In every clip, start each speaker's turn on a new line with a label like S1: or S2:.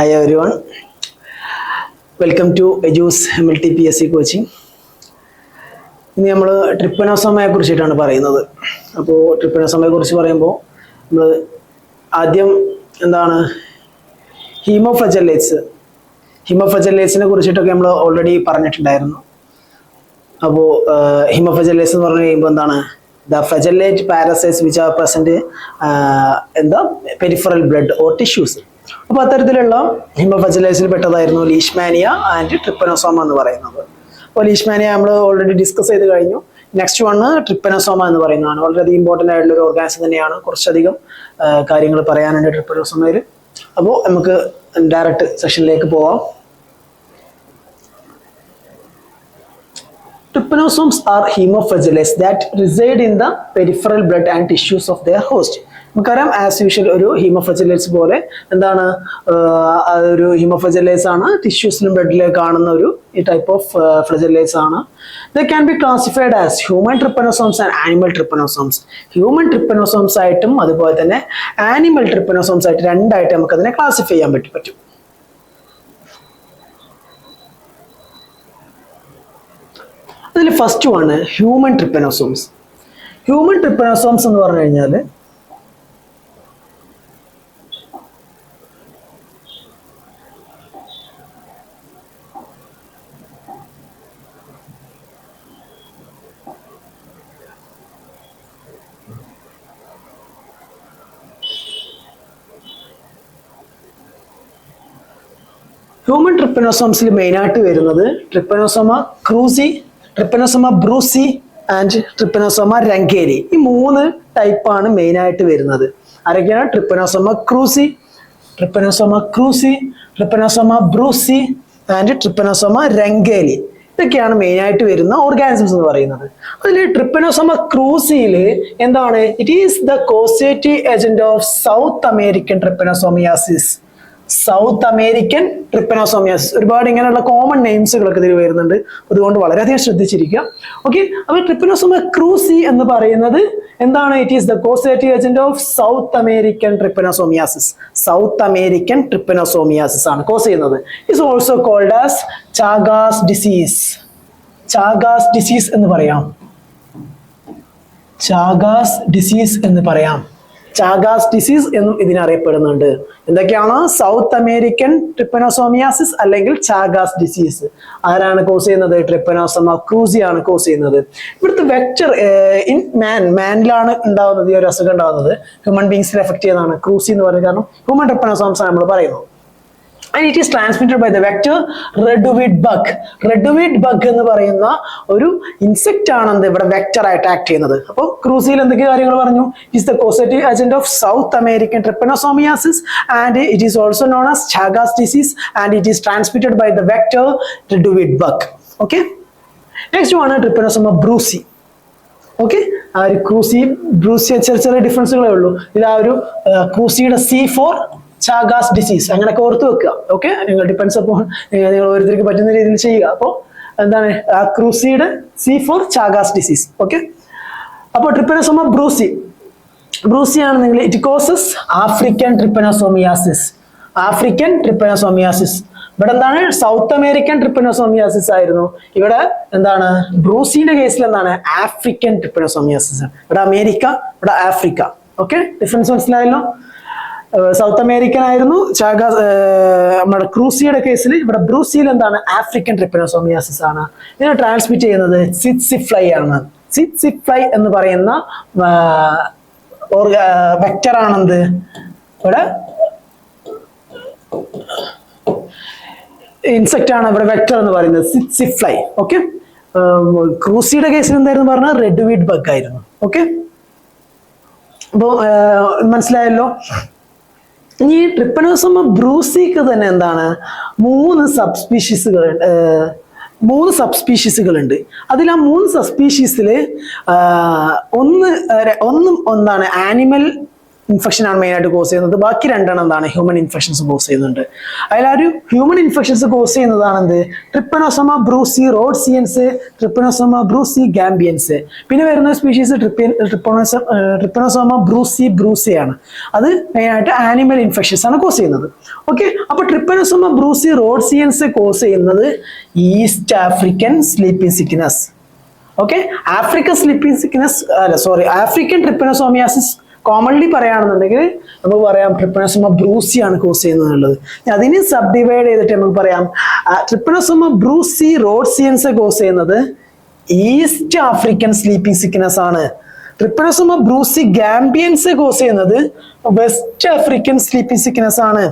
S1: Hi everyone, welcome to Eju's MLTPSC coaching. ഇനി നമ്മൾ ട്രിപ്പനോസോമയെ കുറിച്ചിട്ടാണ് പറയുന്നത്. അപ്പോൾ ട്രിപ്പനോസോമയെ കുറിച്ച് പറയുമ്പോൾ നമ്മൾ ആദ്യം എന്താണ് ഹീമോഫ്ലജല്ലേറ്റ്സിനെ കുറിച്ചിട്ടൊക്കെ നമ്മൾ ഓൾറെഡി പറഞ്ഞിട്ടുണ്ടായിരുന്നു. അപ്പോൾ ഹീമോഫ്ലജല്ലേറ്റ്സ് എന്ന് പറഞ്ഞു കഴിയുമ്പോൾ എന്താണ് the flagellate parasites which are present in the peripheral blood or tissues. അപ്പോൾ അത്തരത്തിലുള്ള ഹീമോഫ്ലജല്ലേറ്റ്സിൽ പെട്ടതായിരുന്നു ലീഷ്മാനിയ ആൻഡ് ട്രിപ്പനോസോമ എന്ന് പറയുന്നത്. അപ്പോൾ ലീഷ്മാനിയ നമ്മൾ ഓൾറെഡി ഡിസ്കസ് ചെയ്ത് കഴിഞ്ഞു. നെക്സ്റ്റ് വണ് ട്രിപ്പനോസോമ എന്ന് പറയുന്നതാണ്. വളരെയധികം ഇമ്പോർട്ടൻ്റ് ആയിട്ടുള്ള ഒരു ഓർഗാനിസം തന്നെയാണ്. കുറച്ചധികം കാര്യങ്ങൾ പറയാനുണ്ട് ട്രിപ്പനോസോമയിൽ. അപ്പോൾ നമുക്ക് ഡയറക്റ്റ് സെഷനിലേക്ക് പോവാം. Trypanosomes are hemophagillates that reside in the peripheral blood and tissues of their host. നമുക്കറിയാം ആസ് യൂഷ്വൽ ഒരു ഹീമോഫ്ലജല്ലേറ്റ്സ് പോലെ എന്താണ് ഒരു ഹീമോഫ്ലജല്ലേറ്റ്സ് ആണ് ടിഷ്യൂസിലും ബ്ലഡിലും കാണുന്ന ഒരു ഈ ടൈപ്പ് ഓഫ് ഫ്ലജല്ലേറ്റ്സ് ആണ്. They can be classified as human trypanosomes and animal trypanosomes. Human trypanosomes ആയിട്ടും അതുപോലെ തന്നെ ആനിമൽ ട്രിപ്പനോസോംസ് ആയിട്ട് രണ്ടായിട്ട് നമുക്ക് അതിനെ ക്ലാസിഫൈ ചെയ്യാൻ പറ്റും. അതിൽ ഫസ്റ്റ് ആണ് ഹ്യൂമൻ ട്രിപ്പനോസോംസ്. ഹ്യൂമൻ ട്രിപ്പനോസോംസ് എന്ന് പറഞ്ഞു കഴിഞ്ഞാൽ ഹ്യൂമൻ ട്രിപ്പനോസോംസിൽ മെയിനായിട്ട് വരുന്നത് ട്രിപ്പനോസോമ ക്രൂസി, ട്രിപ്പനോസോമ ബ്രൂസി ആൻഡ് ട്രിപ്പനോസോമ രംഗേരി. ഈ മൂന്ന് ടൈപ്പാണ് മെയിനായിട്ട് വരുന്നത്. ആരൊക്കെയാണ്? Trypanosoma cruzi, trypanosoma brucei and trypanosoma rangeli. ഇതൊക്കെയാണ് മെയിനായിട്ട് വരുന്ന ഓർഗാനിസംസ് എന്ന് പറയുന്നത്. അതിൽ ട്രിപ്പനോസോമ ക്രൂസിയിൽ എന്താണ്? It is the causative agent of South American trypanosomiasis. South American trypanosomiasis. ഒരുപാട് ഇങ്ങനെയുള്ള കോമൺ നെയിംസുകളൊക്കെ ഇതിൽ വരുന്നുണ്ട്. അതുകൊണ്ട് വളരെയധികം ശ്രദ്ധിച്ചിരിക്കുക. ഓക്കെ, അപ്പോൾ ട്രിപ്പനോസോമ ക്രൂസി എന്ന് പറയുന്നത് എന്താണ്? It is the causative agent of South American trypanosomiasis. South American trypanosomiasis ആണ് കോസ് ചെയ്യുന്നത്. It's also called as Chagas disease. Chagas disease എന്ന് പറയാം. ചാഗാസ് ഡിസീസ് എന്ന് പറയാം. ചാഗാസ് ഡിസീസ് എന്നും ഇതിനറിയപ്പെടുന്നുണ്ട്. എന്തൊക്കെയാണ്? സൗത്ത് അമേരിക്കൻ ട്രിപ്പനോസോമിയാസിസ് അല്ലെങ്കിൽ ചാഗാസ് ഡിസീസ്. ആരാണ് കോസ് ചെയ്യുന്നത്? ട്രിപ്പനോസോമ ക്രൂസി ആണ് കോസ് ചെയ്യുന്നത്. ഇവിടുത്തെ വെക്ടർ ഇൻ മാനിലാണ് ഉണ്ടാവുന്നത്. ഈ ഒരു അസുഖം ഉണ്ടാവുന്നത് ഹ്യൂമൻ ബീങ്സിനെ എഫക്ട് ചെയ്യുന്നതാണ് ക്രൂസി എന്ന് പറയുന്നത്. കാരണം ഹ്യൂമൻ ട്രിപ്പനോസോംസ് ആണ് നമ്മൾ പറയുന്നത്. And it is transmitted by the vector redweed bug. Redweed bug എന്ന് പറയുന്ന ഒരു ഇൻസെക്റ്റ് ആണ് ഇവിടെ വെക്ടർ ആയിട്ട് ആക്ട് ചെയ്യുന്നത്. അപ്പോൾ ക്രൂസിയിൽ എന്തൊക്കെ കാര്യങ്ങൾ പറഞ്ഞു? Is the causative agent of South American trypanosomiasis and it is also known as Chagas disease and it is transmitted by the vector redweed bug. ഓക്കെ, നെക്സ്റ്റ് ആണ് ട്രിപ്പനോസോമ ബ്രൂസി. ഓക്കെ, ആ ഒരു ക്രൂസി ബ്രൂസി ചെറിയ ഡിഫറൻസുകളേ ഉള്ളൂ. ഇത് ആ ഒരു ക്രൂസിയുടെ C4 ചാഗാസ് ഡിസീസ് അങ്ങനെയൊക്കെ ഓർത്ത് വെക്കുക. ഓക്കെ, നിങ്ങൾ ഡിപ്പെൻസ് അപ്പോൾ നിങ്ങൾ ഓരോരുത്തർക്ക് പറ്റുന്ന രീതിയിൽ ചെയ്യുക. അപ്പോൾ എന്താണ് ആ ക്രൂസിയുടെ C4 ചാഗാസ് ഡിസീസ്. ഓക്കെ, അപ്പോൾ ട്രിപ്പനോസോമ ബ്രൂസി ആണ് നിങ്ങൾ ഇറ്റ് കോസസ് ആഫ്രിക്കൻ ട്രിപ്പനോസോമിയാസിസ്. ആഫ്രിക്കൻ ട്രിപ്പനോസോമിയാസിസ്. ഇവിടെ എന്താണ്? സൗത്ത് അമേരിക്കൻ ട്രിപ്പനോസോമിയാസിസ് ആയിരുന്നു. ഇവിടെ എന്താണ്? ബ്രൂസിന്റെ കേസിൽ എന്താണ്? ആഫ്രിക്കൻ ട്രിപ്പനോസോമിയാസിസ്. ഇവിടെ അമേരിക്ക, ഇവിടെ ആഫ്രിക്ക. ഓക്കെ, ഡിഫറൻസ് മനസ്സിലായല്ലോ? സൗത്ത് അമേരിക്കൻ ആയിരുന്നു നമ്മുടെ ക്രൂസിയുടെ കേസിൽ. ഇവിടെ ബ്രൂസിയിൽ എന്താണ്? ആഫ്രിക്കൻ ട്രിപ്പനോസോമിയാസിസ് ആണ്. ഇതിനെ ട്രാൻസ്മിറ്റ് ചെയ്യുന്നത് സിറ്റ്സിഫ്ലൈ ആണ്. സിറ്റ്സിഫ്ലൈ എന്ന് പറയുന്ന വെക്ടർ ആണെന്ത് ഇവിടെ ഇൻസെക്റ്റ് ആണ് ഇവിടെ വെക്ടർ എന്ന് പറയുന്നത് സിറ്റ്സിഫ്ലൈ. ഓക്കെ, ക്രൂസിയുടെ കേസിൽ എന്തായിരുന്നു പറഞ്ഞാൽ? റെഡ്വീഡ് ബഗ് ആയിരുന്നു. ഓക്കെ, അപ്പോൾ മനസ്സിലായല്ലോ? ഇനി ട്രിപ്പനോസോമ ബ്രൂസിക്ക് തന്നെ എന്താണ്? മൂന്ന് സബ്സ്പീഷീസുകളുണ്ട്. അതിൽ ആ 3 സബ്സ്പീഷീസിൽ ഒന്നും ആനിമൽ ഇൻഫെക്ഷൻ ആണ് മെയിൻ ആയിട്ട് കോസ് ചെയ്യുന്നത്. ബാക്കി രണ്ടെണ്ണം എന്താണ് ഹ്യൂമൻ ഇൻഫെക്ഷൻസ് കോസ് ചെയ്യുന്നുണ്ട്. അതിൽ ആ ഒരു ഹ്യൂമൻ ഇൻഫെക്ഷൻസ് കോസ് ചെയ്യുന്നതാണ് എന്ത് trypanosoma brucei rhodesiense, trypanosoma brucei gambiense. പിന്നെ വരുന്ന സ്പീഷീസ് ട്രിപ്പനോസോമ ബ്രൂസി ബ്രൂസിയാണ്. അത് മെയിൻ ആയിട്ട് ആനിമൽ ഇൻഫെക്ഷൻസ് ആണ് കോസ് ചെയ്യുന്നത്. ഓക്കെ, അപ്പൊ ട്രിപ്പനോസോമ ബ്രൂസി റോഡ്സിയൻസ് കോസ് ചെയ്യുന്നത് East African sleeping sickness. Okay, African sleeping sickness African trypanosomiasis commonly പറയുകയാണെന്നുണ്ടെങ്കിൽ നമുക്ക് പറയാം ട്രിപ്പനോസോമ ബ്രൂസി ആണ് കോസ് ചെയ്യുന്നത്. അതിന് സബ് ഡിവൈഡ് ചെയ്തിട്ട് നമുക്ക് പറയാം ട്രിപ്പനോസോമ ബ്രൂസി റോഡ്സിയൻസ് കോസ് ചെയ്യുന്നത് ഈസ്റ്റ് ആഫ്രിക്കൻ സ്ലീപ്പിംഗ് സിക്നസ് ആണ്. ട്രിപ്പനോസോമ ബ്രൂസി ഗാംബിയൻസ് കോസ് ചെയ്യുന്നത് വെസ്റ്റ് ആഫ്രിക്കൻ സ്ലീപ്പിംഗ് സിക്നസ് ആണ്.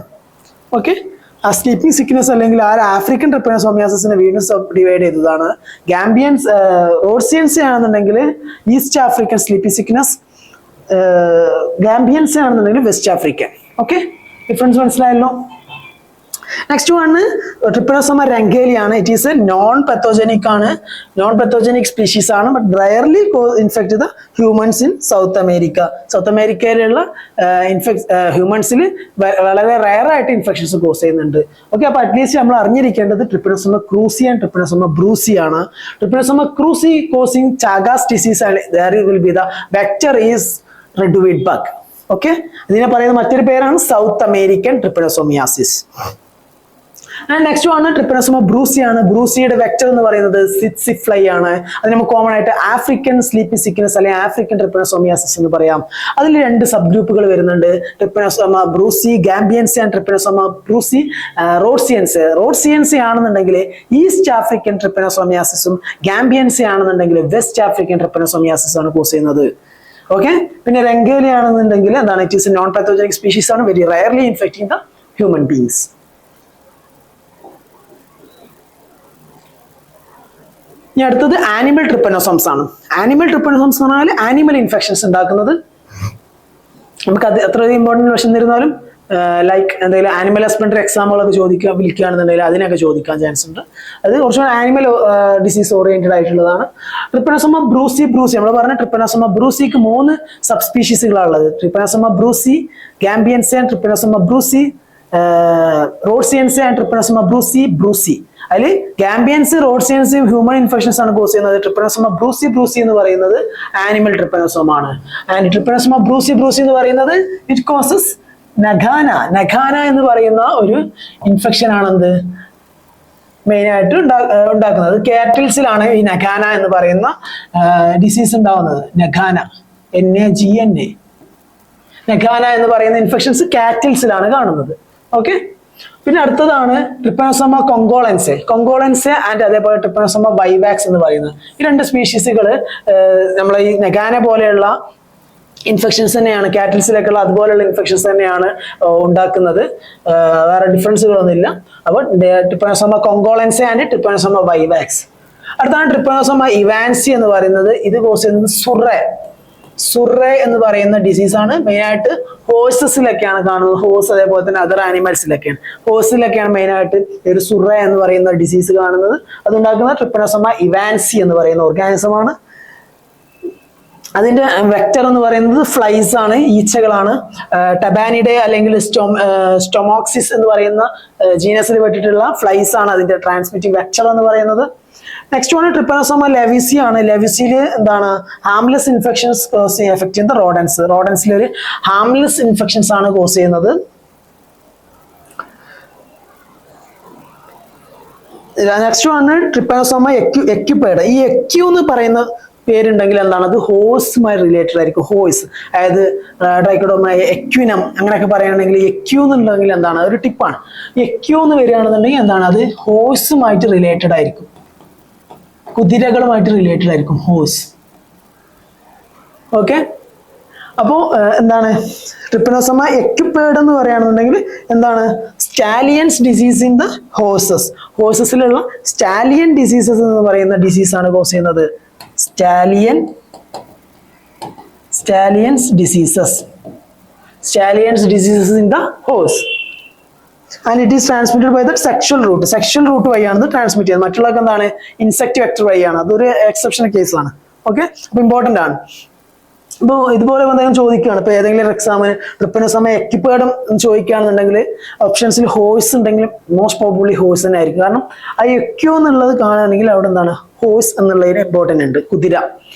S1: ഓക്കെ, ആ സ്ലീപ്പിംഗ് സിക്നസ് അല്ലെങ്കിൽ ആ ആഫ്രിക്കൻ ട്രിപ്പനോസോമിയാസിനെ വീണ്ടും സബ് ഡിവൈഡ് ചെയ്തതാണ്. ഗാംബിയൻസ് റോഡ്സിയൻസ് ആണെന്നുണ്ടെങ്കിൽ East African sleeping sickness, gambiense ആണെന്നുണ്ടെങ്കിൽ വെസ്റ്റ് ആഫ്രിക്കൻ. ഓക്കെ, ഡിഫറൻസ് മനസ്സിലായല്ലോ. നെക്സ്റ്റ് വണ് ട്രിപ്പനോസോമ രംഗേലിയാണ്. It is a non pathogenic ആണ്, നോൺ പത്തോജനിക് സ്പീഷീസ് ആണ്, but rarely infect the humans in south America. South അമേരിക്കയിലുള്ള ഹ്യൂമൻസിൽ വളരെ rare ആയിട്ട് infections cos ചെയ്യുന്നുണ്ട്. Okay, അപ്പൊ അറ്റ്ലീസ്റ്റ് നമ്മൾ അറിഞ്ഞിരിക്കേണ്ടത് ട്രിപ്പനോസോമ ക്രൂസി ആൻഡ് ട്രിപ്പനോസോമ ബ്രൂസി ആണ്. ട്രിപ്പനോസോമ ക്രൂസി കോസിങ് ചാഗാസ് ഡിസീസ് ആണ്. there will be the vector is redweed bug. Okay, ഇതിനെ പറയുന്ന മറ്റൊരു പേരാണ് south American trypanosomiasis. And next ആണ് ട്രിപ്പനോസോമ ബ്രൂസി ആണ്. ബ്രൂസിയുടെ വെക്ടർ എന്ന് പറയുന്നത് സിറ്റ്സിഫ്ലൈ ആണ്. അത് നമുക്ക് കോമൺ ആയിട്ട് ആഫ്രിക്കൻ സ്ലീപ്പിംഗ് സിക്നസ് അല്ലെങ്കിൽ ആഫ്രിക്കൻ ട്രിപ്പനോസോമിയാസിസ് എന്ന് പറയാം. അതിൽ രണ്ട് സബ് ഗ്രൂപ്പുകൾ വരുന്നുണ്ട്, trypanosoma brucei gambiense and trypanosoma brucei rhodesiense. Rhodesiense ആണെന്നുണ്ടെങ്കിൽ ഈസ്റ്റ് ആഫ്രിക്കൻ ട്രിപ്പനോസോമിയാസിസും ഗാംബിയൻസ് ആണെന്നുണ്ടെങ്കിൽ വെസ്റ്റ് ആഫ്രിക്കൻ ട്രിപ്പനോസോമിയാസിസ് ആണ് കോസ് ചെയ്യുന്നത്. ഓക്കെ, പിന്നെ രംഗേലി ആണെന്നുണ്ടെങ്കിൽ എന്താണ് it is non pathogenic species ആണ്, very rarely infecting the human beings. ഇനി അടുത്തത് ആനിമൽ ട്രിപ്പനോസോംസ് ആണ്. ആനിമൽ ട്രിപ്പനോസോംസ് എന്ന് പറഞ്ഞാൽ ആനിമൽ ഇൻഫെക്ഷൻസ് ഉണ്ടാക്കുന്നത്. നമുക്ക് അത് എത്ര ഇമ്പോർട്ടൻറ്റ് ക്വസ്റ്റൻ തരുന്നാലും ലൈക്ക് എന്തെങ്കിലും ആനിമൽ ഹസ്ബൻഡറി എക്സാമ്പിളൊക്കെ വിളിക്കുകയാണെന്നുണ്ടെങ്കിൽ അതിനൊക്കെ ചോദിക്കാൻ ചാൻസ് ഉണ്ട്. അത് കുറച്ചുകൂടെ ആനിമൽ ഡിസീസ് ഓറിയന്റഡ് ആയിട്ടുള്ളതാണ്. ട്രിപ്പനോസോമ ബ്രൂസി നമ്മൾ പറഞ്ഞ ട്രിപ്പനോസോമ ബ്രൂസിക്ക് 3 സബ് സ്പീഷീസുകളാണുള്ളത്. Trypanosoma brucei gambiense and trypanosoma brucei rhodesiense and trypanosoma brucei. അതിൽ ഗാംബിയൻസ് റോഡ്സിയൻസും ഹ്യൂമൻ ഇൻഫെക്ഷൻസ് ആണ് കോസ് ചെയ്യുന്നത്. ട്രിപ്പനോസോമ ബ്രൂസി എന്ന് പറയുന്നത് ആനിമൽ ട്രിപ്പനോസോം ആണ്. ആൻഡ് ട്രിപ്പനോസോമ ബ്രൂസി എന്ന് പറയുന്നത് ഇറ്റ് കോസസ് നഖാന എന്ന് പറയുന്ന ഒരു ഇൻഫെക്ഷൻ ആണെന്ത് മെയിൻ ആയിട്ട് ഉണ്ടാക്കുന്നത്. കാറ്റിൽസിലാണ് ഈ നഖാന എന്ന് പറയുന്ന ഡിസീസ് ഉണ്ടാവുന്നത്. നഖാന നഖാന എന്ന് പറയുന്ന ഇൻഫെക്ഷൻസ് കാറ്റിൽസിലാണ് കാണുന്നത്. ഓക്കെ, പിന്നെ അടുത്തതാണ് ട്രിപ്പനോസോമ കൊങ്കോളൻസ് ആൻഡ് അതേപോലെ ട്രിപ്പനോസോമ വൈവാക്സ് എന്ന് പറയുന്നത്. ഈ രണ്ട് സ്പീഷീസുകൾ നമ്മളെ ഈ നഖാന പോലെയുള്ള ഇൻഫെക്ഷൻസ് തന്നെയാണ്, കാറ്റിൽസിലേക്കുള്ള അതുപോലെയുള്ള ഇൻഫെക്ഷൻസ് തന്നെയാണ് ഉണ്ടാക്കുന്നത്. വേറെ ഡിഫറൻസുകളൊന്നുമില്ല. അപ്പോൾ ട്രിപ്പനോസോമ കൊങ്കോളൻസ് ആൻഡ് ട്രിപ്പനോസോമ വൈവാക്സ്. അടുത്താണ് ട്രിപ്പനോസോമ ഇവാൻസി എന്ന് പറയുന്നത്. ഇത് കോസ് ചെയ്യുന്നത് സുറേ എന്ന് പറയുന്ന ഡിസീസാണ്. മെയിനായിട്ട് ഹോഴ്സസിലൊക്കെയാണ് കാണുന്നത്. ഹോഴ്സ് അതേപോലെ തന്നെ അതർ ആനിമൽസിലൊക്കെയാണ്. ഹോഴ്സിലൊക്കെയാണ് മെയിനായിട്ട് ഒരു സുറേ എന്ന് പറയുന്ന ഡിസീസ് കാണുന്നത്. അതുണ്ടാക്കുന്ന ട്രിപ്പനോസോമ ഇവാൻസി എന്ന് പറയുന്ന ഓർഗാനിസമാണ്. അതിന്റെ വെക്ടർ എന്ന് പറയുന്നത് ഫ്ലൈസ് ആണ്, ഈച്ചകളാണ്. ടബാനിഡെ അല്ലെങ്കിൽ സ്റ്റൊമോക്സിസ് എന്ന് പറയുന്ന ജീനസിൽ പെട്ടിട്ടുള്ള ഫ്ലൈസ് ആണ് അതിന്റെ ട്രാൻസ്മിറ്റിംഗ് വെക്ടർ എന്ന് പറയുന്നത്. നെക്സ്റ്റ് ആണ് ട്രിപ്പനോസോമ ലെവിസി ആണ്. ലെവിസിയിൽ എന്താണ് ഹാംലെസ് ഇൻഫെക്ഷൻസ് എഫക്ട് ചെയ്യുന്ന റോഡൻസിൽ ഒരു ഹാംലെസ് ഇൻഫെക്ഷൻസ് ആണ് കോസ് ചെയ്യുന്നത്. നെക്സ്റ്റ് ആണ് ട്രിപ്പനോസോമ എക്യുപേഡ്. ഈ എക്യു എന്ന് പറയുന്ന പേരുണ്ടെങ്കിൽ എന്താണ് അത് ഹോഴ്സുമായി റിലേറ്റഡ് ആയിരിക്കും. ഹോഴ്സ് അതായത് ട്രൈക്കോഡോമ എക്വിനം അങ്ങനെയൊക്കെ പറയുകയാണെങ്കിൽ എക്യു എന്നുണ്ടെങ്കിൽ എന്താണ് ഒരു ടിപ്പാണ്. എക്യു എന്ന് വരികയാണെന്നുണ്ടെങ്കിൽ എന്താണ് അത് ഹോഴ്സുമായിട്ട് റിലേറ്റഡ് ആയിരിക്കും, കുതിരകളുമായിട്ട് റിലേറ്റഡ് ആയിരിക്കും ഹോഴ്സ്. ഓക്കെ, അപ്പോൾ എന്താണ് ട്രിപ്പനോസോമ എക്യുപേഡ് എന്ന് പറയുകയാണെന്നുണ്ടെങ്കിൽ എന്താണ് സ്റ്റാലിയൻസ് ഡിസീസ് ഇൻ ദ ഹോഴ്സസിലുള്ള സ്റ്റാലിയൻ ഡിസീസസ് എന്ന് പറയുന്ന ഡിസീസാണ് കോസ് ചെയ്യുന്നത്. Stallions diseases in the horse, and it is transmitted by the sexual route വഴിയാണ് ഇത് ട്രാൻസ്മിറ്റ് ചെയ്യുന്നത്. മറ്റുള്ളതൊക്കെ എന്താണ് ഇൻസെക്ട് വെക്ടർ വഴിയാണ്. അതൊരു എക്സെപ്ഷണൽ കേസ് ആണ്. ഓക്കെ, അപ്പൊ ഇമ്പോർട്ടന്റ് ആണ്. ഇപ്പോൾ ഇതുപോലെ എന്തെങ്കിലും ചോദിക്കുകയാണ്, ഇപ്പോൾ ഏതെങ്കിലും ഒരു എക്സാമിന് ട്രിപ്പനോസോമ എക്വിപ്പേർഡം ചോദിക്കുകയാണെന്നുണ്ടെങ്കിൽ ഓപ്ഷൻസിൽ ഹോഴ്സ് ഉണ്ടെങ്കിൽ മോസ്റ്റ് പ്രോബബ്ലി ഹോഴ്സ് തന്നെ ആയിരിക്കും. കാരണം ആ എക്യോ എന്നുള്ളത് കാണുകയാണെങ്കിൽ അവിടെ എന്താണ് ഹോഴ്സ് എന്നുള്ളതിന് ഇമ്പോർട്ടൻ്റ് ഉണ്ട്, കുതിര.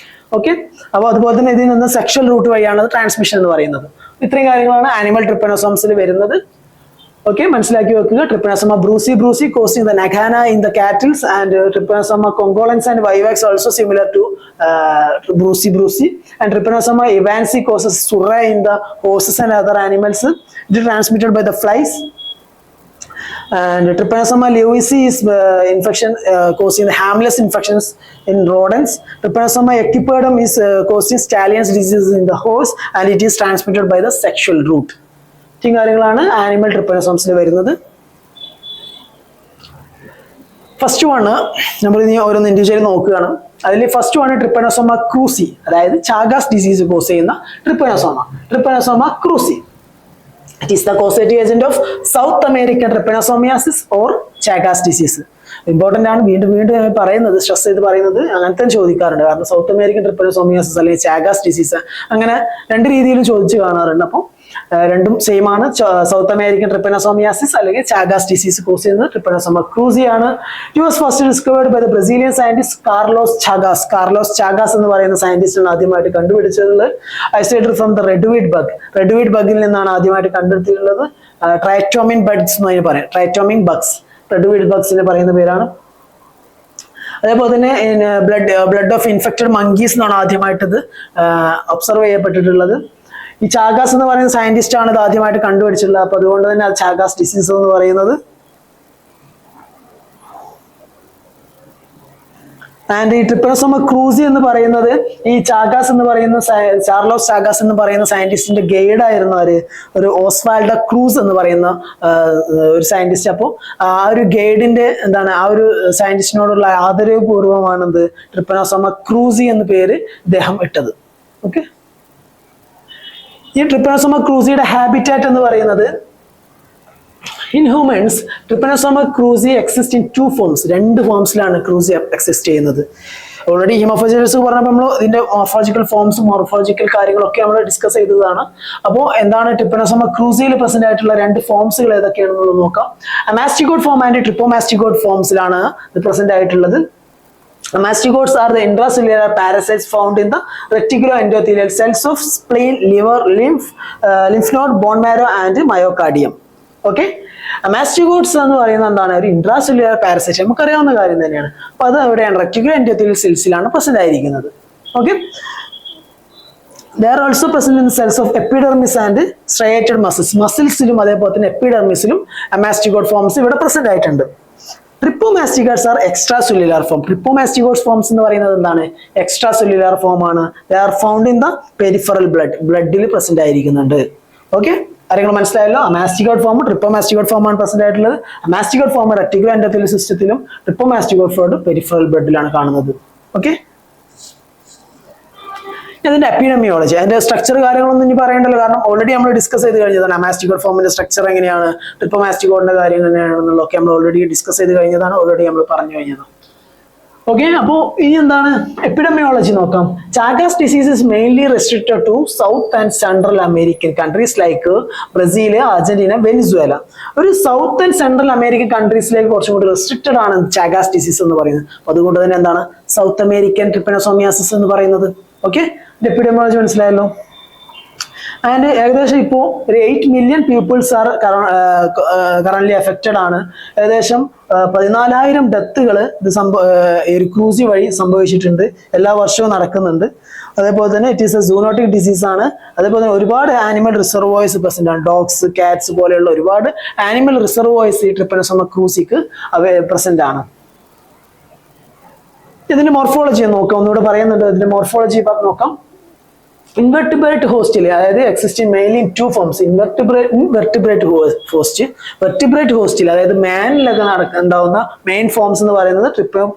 S1: ഓക്കെ, അപ്പോൾ അതുപോലെ തന്നെ ഇതിൽ നിന്ന് സെക്ഷൽ റൂട്ട് വഴിയാണ് ട്രാൻസ്മിഷൻ എന്ന് പറയുന്നത്. ഇത്രയും കാര്യങ്ങളാണ് ആനിമൽ ട്രിപ്പനോസോംസിൽ വരുന്നത്. Okay, മനസ്സിലാക്കി വെക്കുക. Trypanosoma brucei causing the nagana in the cattle, and Trypanosoma congolens and vivax also similar to brucei, and Trypanosoma evansii causes surra in the horses and other animals. It is transmitted by the flies. And Trypanosoma lewisii is infection causing the harmless infections in rodents. Trypanosoma equippedum is causing Stallion's disease in the horse, and it is transmitted by the sexual route. ഇത്രയും കാര്യങ്ങളാണ് animal ട്രിപ്പനോസോംസിൽ വരുന്നത്. First one നമ്മൾ ഇനി ഓരോന്ന് individually നോക്കുകയാണ്. അതിൽ first one ട്രിപ്പനോസോമ ക്രൂസി, അതായത് Chagas disease cause ചെയ്യുന്ന trypanosoma cruzi. It is the causative agent of South American trypanosomiasis or Chagas disease. Important ആണ്, വീണ്ടും പറയുന്നത്, സ്ട്രെസ് ചെയ്ത് പറയുന്നത്. അങ്ങനത്തെ ചോദിക്കാറുണ്ട്, കാരണം സൗത്ത് അമേരിക്കൻ ട്രിപ്പനോസോമിയാസിസ് അല്ലെങ്കിൽ ചാഗാസ് ഡിസീസ് അങ്ങനെ രണ്ട് രീതിയിലും ചോദിച്ചു കാണാറുണ്ട്. അപ്പോൾ രണ്ടും സെയിം ആണ്. സൗത്ത് അമേരിക്കൻ ട്രിപ്പനോസോമിയാസിസ് അല്ലെങ്കിൽ ചാഗാസ് ഡിസീസ് കോസ് ചെയ്യുന്നത് ട്രിപ്പനോസോമ ക്രൂസി ആണ്. It was first discovered by the Brazilian scientist Carlos Chagas എന്ന് പറയുന്ന സയന്റിസ്റ്റാണ് ആദ്യമായിട്ട് കണ്ടുപിടിച്ചിട്ടുള്ളത്. ഐസോലേറ്റഡ് ഫ്രം ദ റെഡ് ബഗിൽ നിന്നാണ് ആദ്യമായിട്ട് കണ്ടെത്തിയിട്ടുള്ളത്. ട്രൈറ്റോമിൻ ബഡ്സ് എന്ന് അതിന് പറയാം, ട്രൈറ്റോമിൻ ബഗ്സ്, റെഡ് ബഗ്സിന് പറയുന്ന പേരാണ്. അതേപോലെ തന്നെ ബ്ലഡ് ഓഫ് ഇൻഫെക്റ്റഡ് മങ്കീസ് എന്നാണ് ആദ്യമായിട്ട് ഇത് ഒബ്സർവ് ചെയ്യപ്പെട്ടിട്ടുള്ളത്. ഈ ചാഗാസ് എന്ന് പറയുന്ന സയന്റിസ്റ്റ് ആണ് ഇത് ആദ്യമായിട്ട് കണ്ടുപിടിച്ചിട്ടുള്ളത്. അപ്പൊ അതുകൊണ്ട് തന്നെ അത് ചാഗാസ് ഡിസീസ് എന്ന് പറയുന്നത്. ആൻഡ് ഈ ട്രിപ്പനോസോമ ക്രൂസി എന്ന് പറയുന്നത് ഈ ചാഗാസ് എന്ന് പറയുന്ന ചാർലോസ് ചാഗാസ് എന്ന് പറയുന്ന സയന്റിസ്റ്റിന്റെ ഗൈഡ് ആയിരുന്നു ഒരു ഓസ്വാൾഡ ക്രൂസ് എന്ന് പറയുന്ന ഒരു സയന്റിസ്റ്റ്. അപ്പോൾ ആ ഒരു ഗൈഡിന്റെ ആ ഒരു സയന്റിസ്റ്റിനോടുള്ള ആദരവപൂർവ്വമാണെന്ത് ട്രിപ്പനോസോമ ക്രൂസി എന്ന പേര് ഇദ്ദേഹം ഇട്ടത്. ഓക്കെ, ഈ ട്രിപ്പനോസോമ ക്രൂസിയുടെ ഹാബിറ്റാറ്റ് എന്ന് പറയുന്നത്, in humans trypanosoma cruzi exist in 2 forms. 2 ഫോംസിലാണ് ക്രൂസി എക്സിസ്റ്റ് ചെയ്യുന്നത്. ഓൾറെഡി ഹിമോഫോജിസ് പറഞ്ഞപ്പോൾ നമ്മൾ ഇതിന്റെ മോർഫോളജിക്കൽ ഫോംസും മോർഫോളജിക്കൽ കാര്യങ്ങളൊക്കെ നമ്മൾ ഡിസ്കസ് ചെയ്തതാണ്. അപ്പോൾ എന്താണ് ട്രിപ്പനോസോമ ക്രൂസിയിൽ പ്രസന്റ് ആയിട്ടുള്ള 2 ഫോംസുകൾ ഏതൊക്കെയാണെന്നുള്ളത് നോക്കാം. മാസ്റ്റിഗോഡ് ഫോം ആൻഡ് ട്രിപ്പോമാസ്റ്റിഗോഡ് ഫോംസിലാണ് ഇത് പ്രസന്റ് ആയിട്ടുള്ളത്. Mastigotes are the intracellular parasites found in the reticuloendothelial cells of spleen, liver, lymph node, bone marrow and myocardium. Okay, മാസ്റ്റിഗോട്സ് എന്ന് പറയുന്നത് എന്താണ്? ഒരു ഇൻട്രാസെല്ലുലാർ പാരസൈറ്റ്, നമുക്കറിയാവുന്ന കാര്യം തന്നെയാണ്. അപ്പൊ അത് എവിടെയാണ്? റെറ്റിക്കുലോഎൻഡോഥീലിയൽ സെൽസിലാണ് പ്രസന്റ് ആയിരിക്കുന്നത്. Okay, they are also present in the cells of epidermis and striated മസിൽസിലും അതേപോലെ തന്നെ എപ്പിഡെർമിസിലും മാസ്റ്റിഗോഡ് ഫോംസ് ഇവിടെ പ്രസന്റ് ആയിട്ടുണ്ട്. Trypomastigotes are extracellular form. Trypomastigotes forms എന്ന് പറയുന്നത് എന്താണ്? എക്സ്ട്രാ സെല്ലുലാർ ഫോം ആണ്. They are found in the peripheral ബ്ലഡിൽ പ്രസന്റ് ആയിരിക്കുന്നുണ്ട്. ഓക്കെ, കാര്യങ്ങൾ മനസ്സിലായല്ലോ. മാസ്റ്റിഗോഡ് ഫോം ട്രിപ്പോമാസ്റ്റിഗോഡ് ഫോം ആണ് പ്രസന്റ് ആയിട്ടുള്ളത്. മാസ്റ്റിഗോഡ് ഫോം റെറ്റിക്കുലോ എൻഡോഥീലിയൽ സിസ്റ്റത്തിലും ട്രിപ്പോമാസ്റ്റിഗോഡ് ഫോം പെരിഫറൽ ബ്ലഡിലാണ് കാണുന്നത്. ഓക്കെ, അതിന്റെ എപ്പിഡെമിയോളജി, അതിന്റെ സ്ട്രക്ചർ കാര്യങ്ങളൊന്നും ഇനി പറയണ്ടല്ലോ, കാരണം ഓൾറെഡി നമ്മൾ ഡിസ്കസ് ചെയ്ത് കഴിഞ്ഞതാണ്. മാസ്റ്റിഗോഡ് ഫോമിന്റെ സ്ട്രക്ചർ എങ്ങനെയാണ്, ട്രിപ്പോമാസ്റ്റിഗോഡിന്റെ കാര്യങ്ങൾ എങ്ങനെയാണെന്നുള്ളതൊക്കെ നമ്മൾ ഓൾറെഡി ഡിസ്കസ് ചെയ്ത് കഴിഞ്ഞതാണ്, ഓൾറെഡി നമ്മൾ പറഞ്ഞു കഴിഞ്ഞതാണ്. ഓക്കെ, അപ്പോൾ ഇനി എന്താണ് എപ്പിഡെമിയോളജി നോക്കാം. Chagas disease is mainly restricted to south and central American countries like Brazil, Argentina, Venezuela. ഒരു സൗത്ത് ആൻഡ് സെൻട്രൽ അമേരിക്കൻ കൺട്രീസിലേക്ക് കുറച്ചും കൂടി റെസ്ട്രിക്റ്റഡ് ആണ് ചാഗാസ് ഡിസീസ് എന്ന് പറയുന്നത്. അതുകൊണ്ട് തന്നെ എന്താണ് സൗത്ത് അമേരിക്കൻ ട്രിപ്പനോസോമിയാസിസ് എന്ന് പറയുന്നത്. ഓക്കെ, എപ്പിഡെമിയോളജി മനസ്സിലായല്ലോ. ആൻഡ് ഏകദേശം ഇപ്പോൾ ഒരു 8 million peoples are currently affected ആണ്. ഏകദേശം 14,000 ഡെത്തുകൾ ഇത് ഒരു ക്രൂസി വഴി സംഭവിച്ചിട്ടുണ്ട്, എല്ലാ വർഷവും നടക്കുന്നുണ്ട്. അതേപോലെ തന്നെ it is A zoonotic disease ആണ്. അതേപോലെ തന്നെ ഒരുപാട് ആനിമൽ റിസർവോയ്സ് പ്രസന്റ് ആണ്. ഡോഗ്സ്, കാറ്റ്സ് പോലെയുള്ള ഒരുപാട് ആനിമൽ റിസർവോയ്സ് ഈ ട്രിപ്പനോസോമ ക്രൂസിക്ക് പ്രസന്റ് ആണ്. ഇതിന്റെ മോർഫോളജി നോക്കാം, ഒന്നുകൂടെ പറയുന്നുണ്ട്. ഇതിന്റെ മോർഫോളജി നോക്കാം. ഇൻവെർട്ടിബ്രേറ്റ് ഹോസ്റ്റിൽ, അതായത് existing mainly in 2 forms. Vertebrate ഹോസ്റ്റിൽ, അതായത് മാനിലൊക്കെ ഉണ്ടാവുന്ന മെയിൻ ഫോംസ് എന്ന് പറയുന്നത്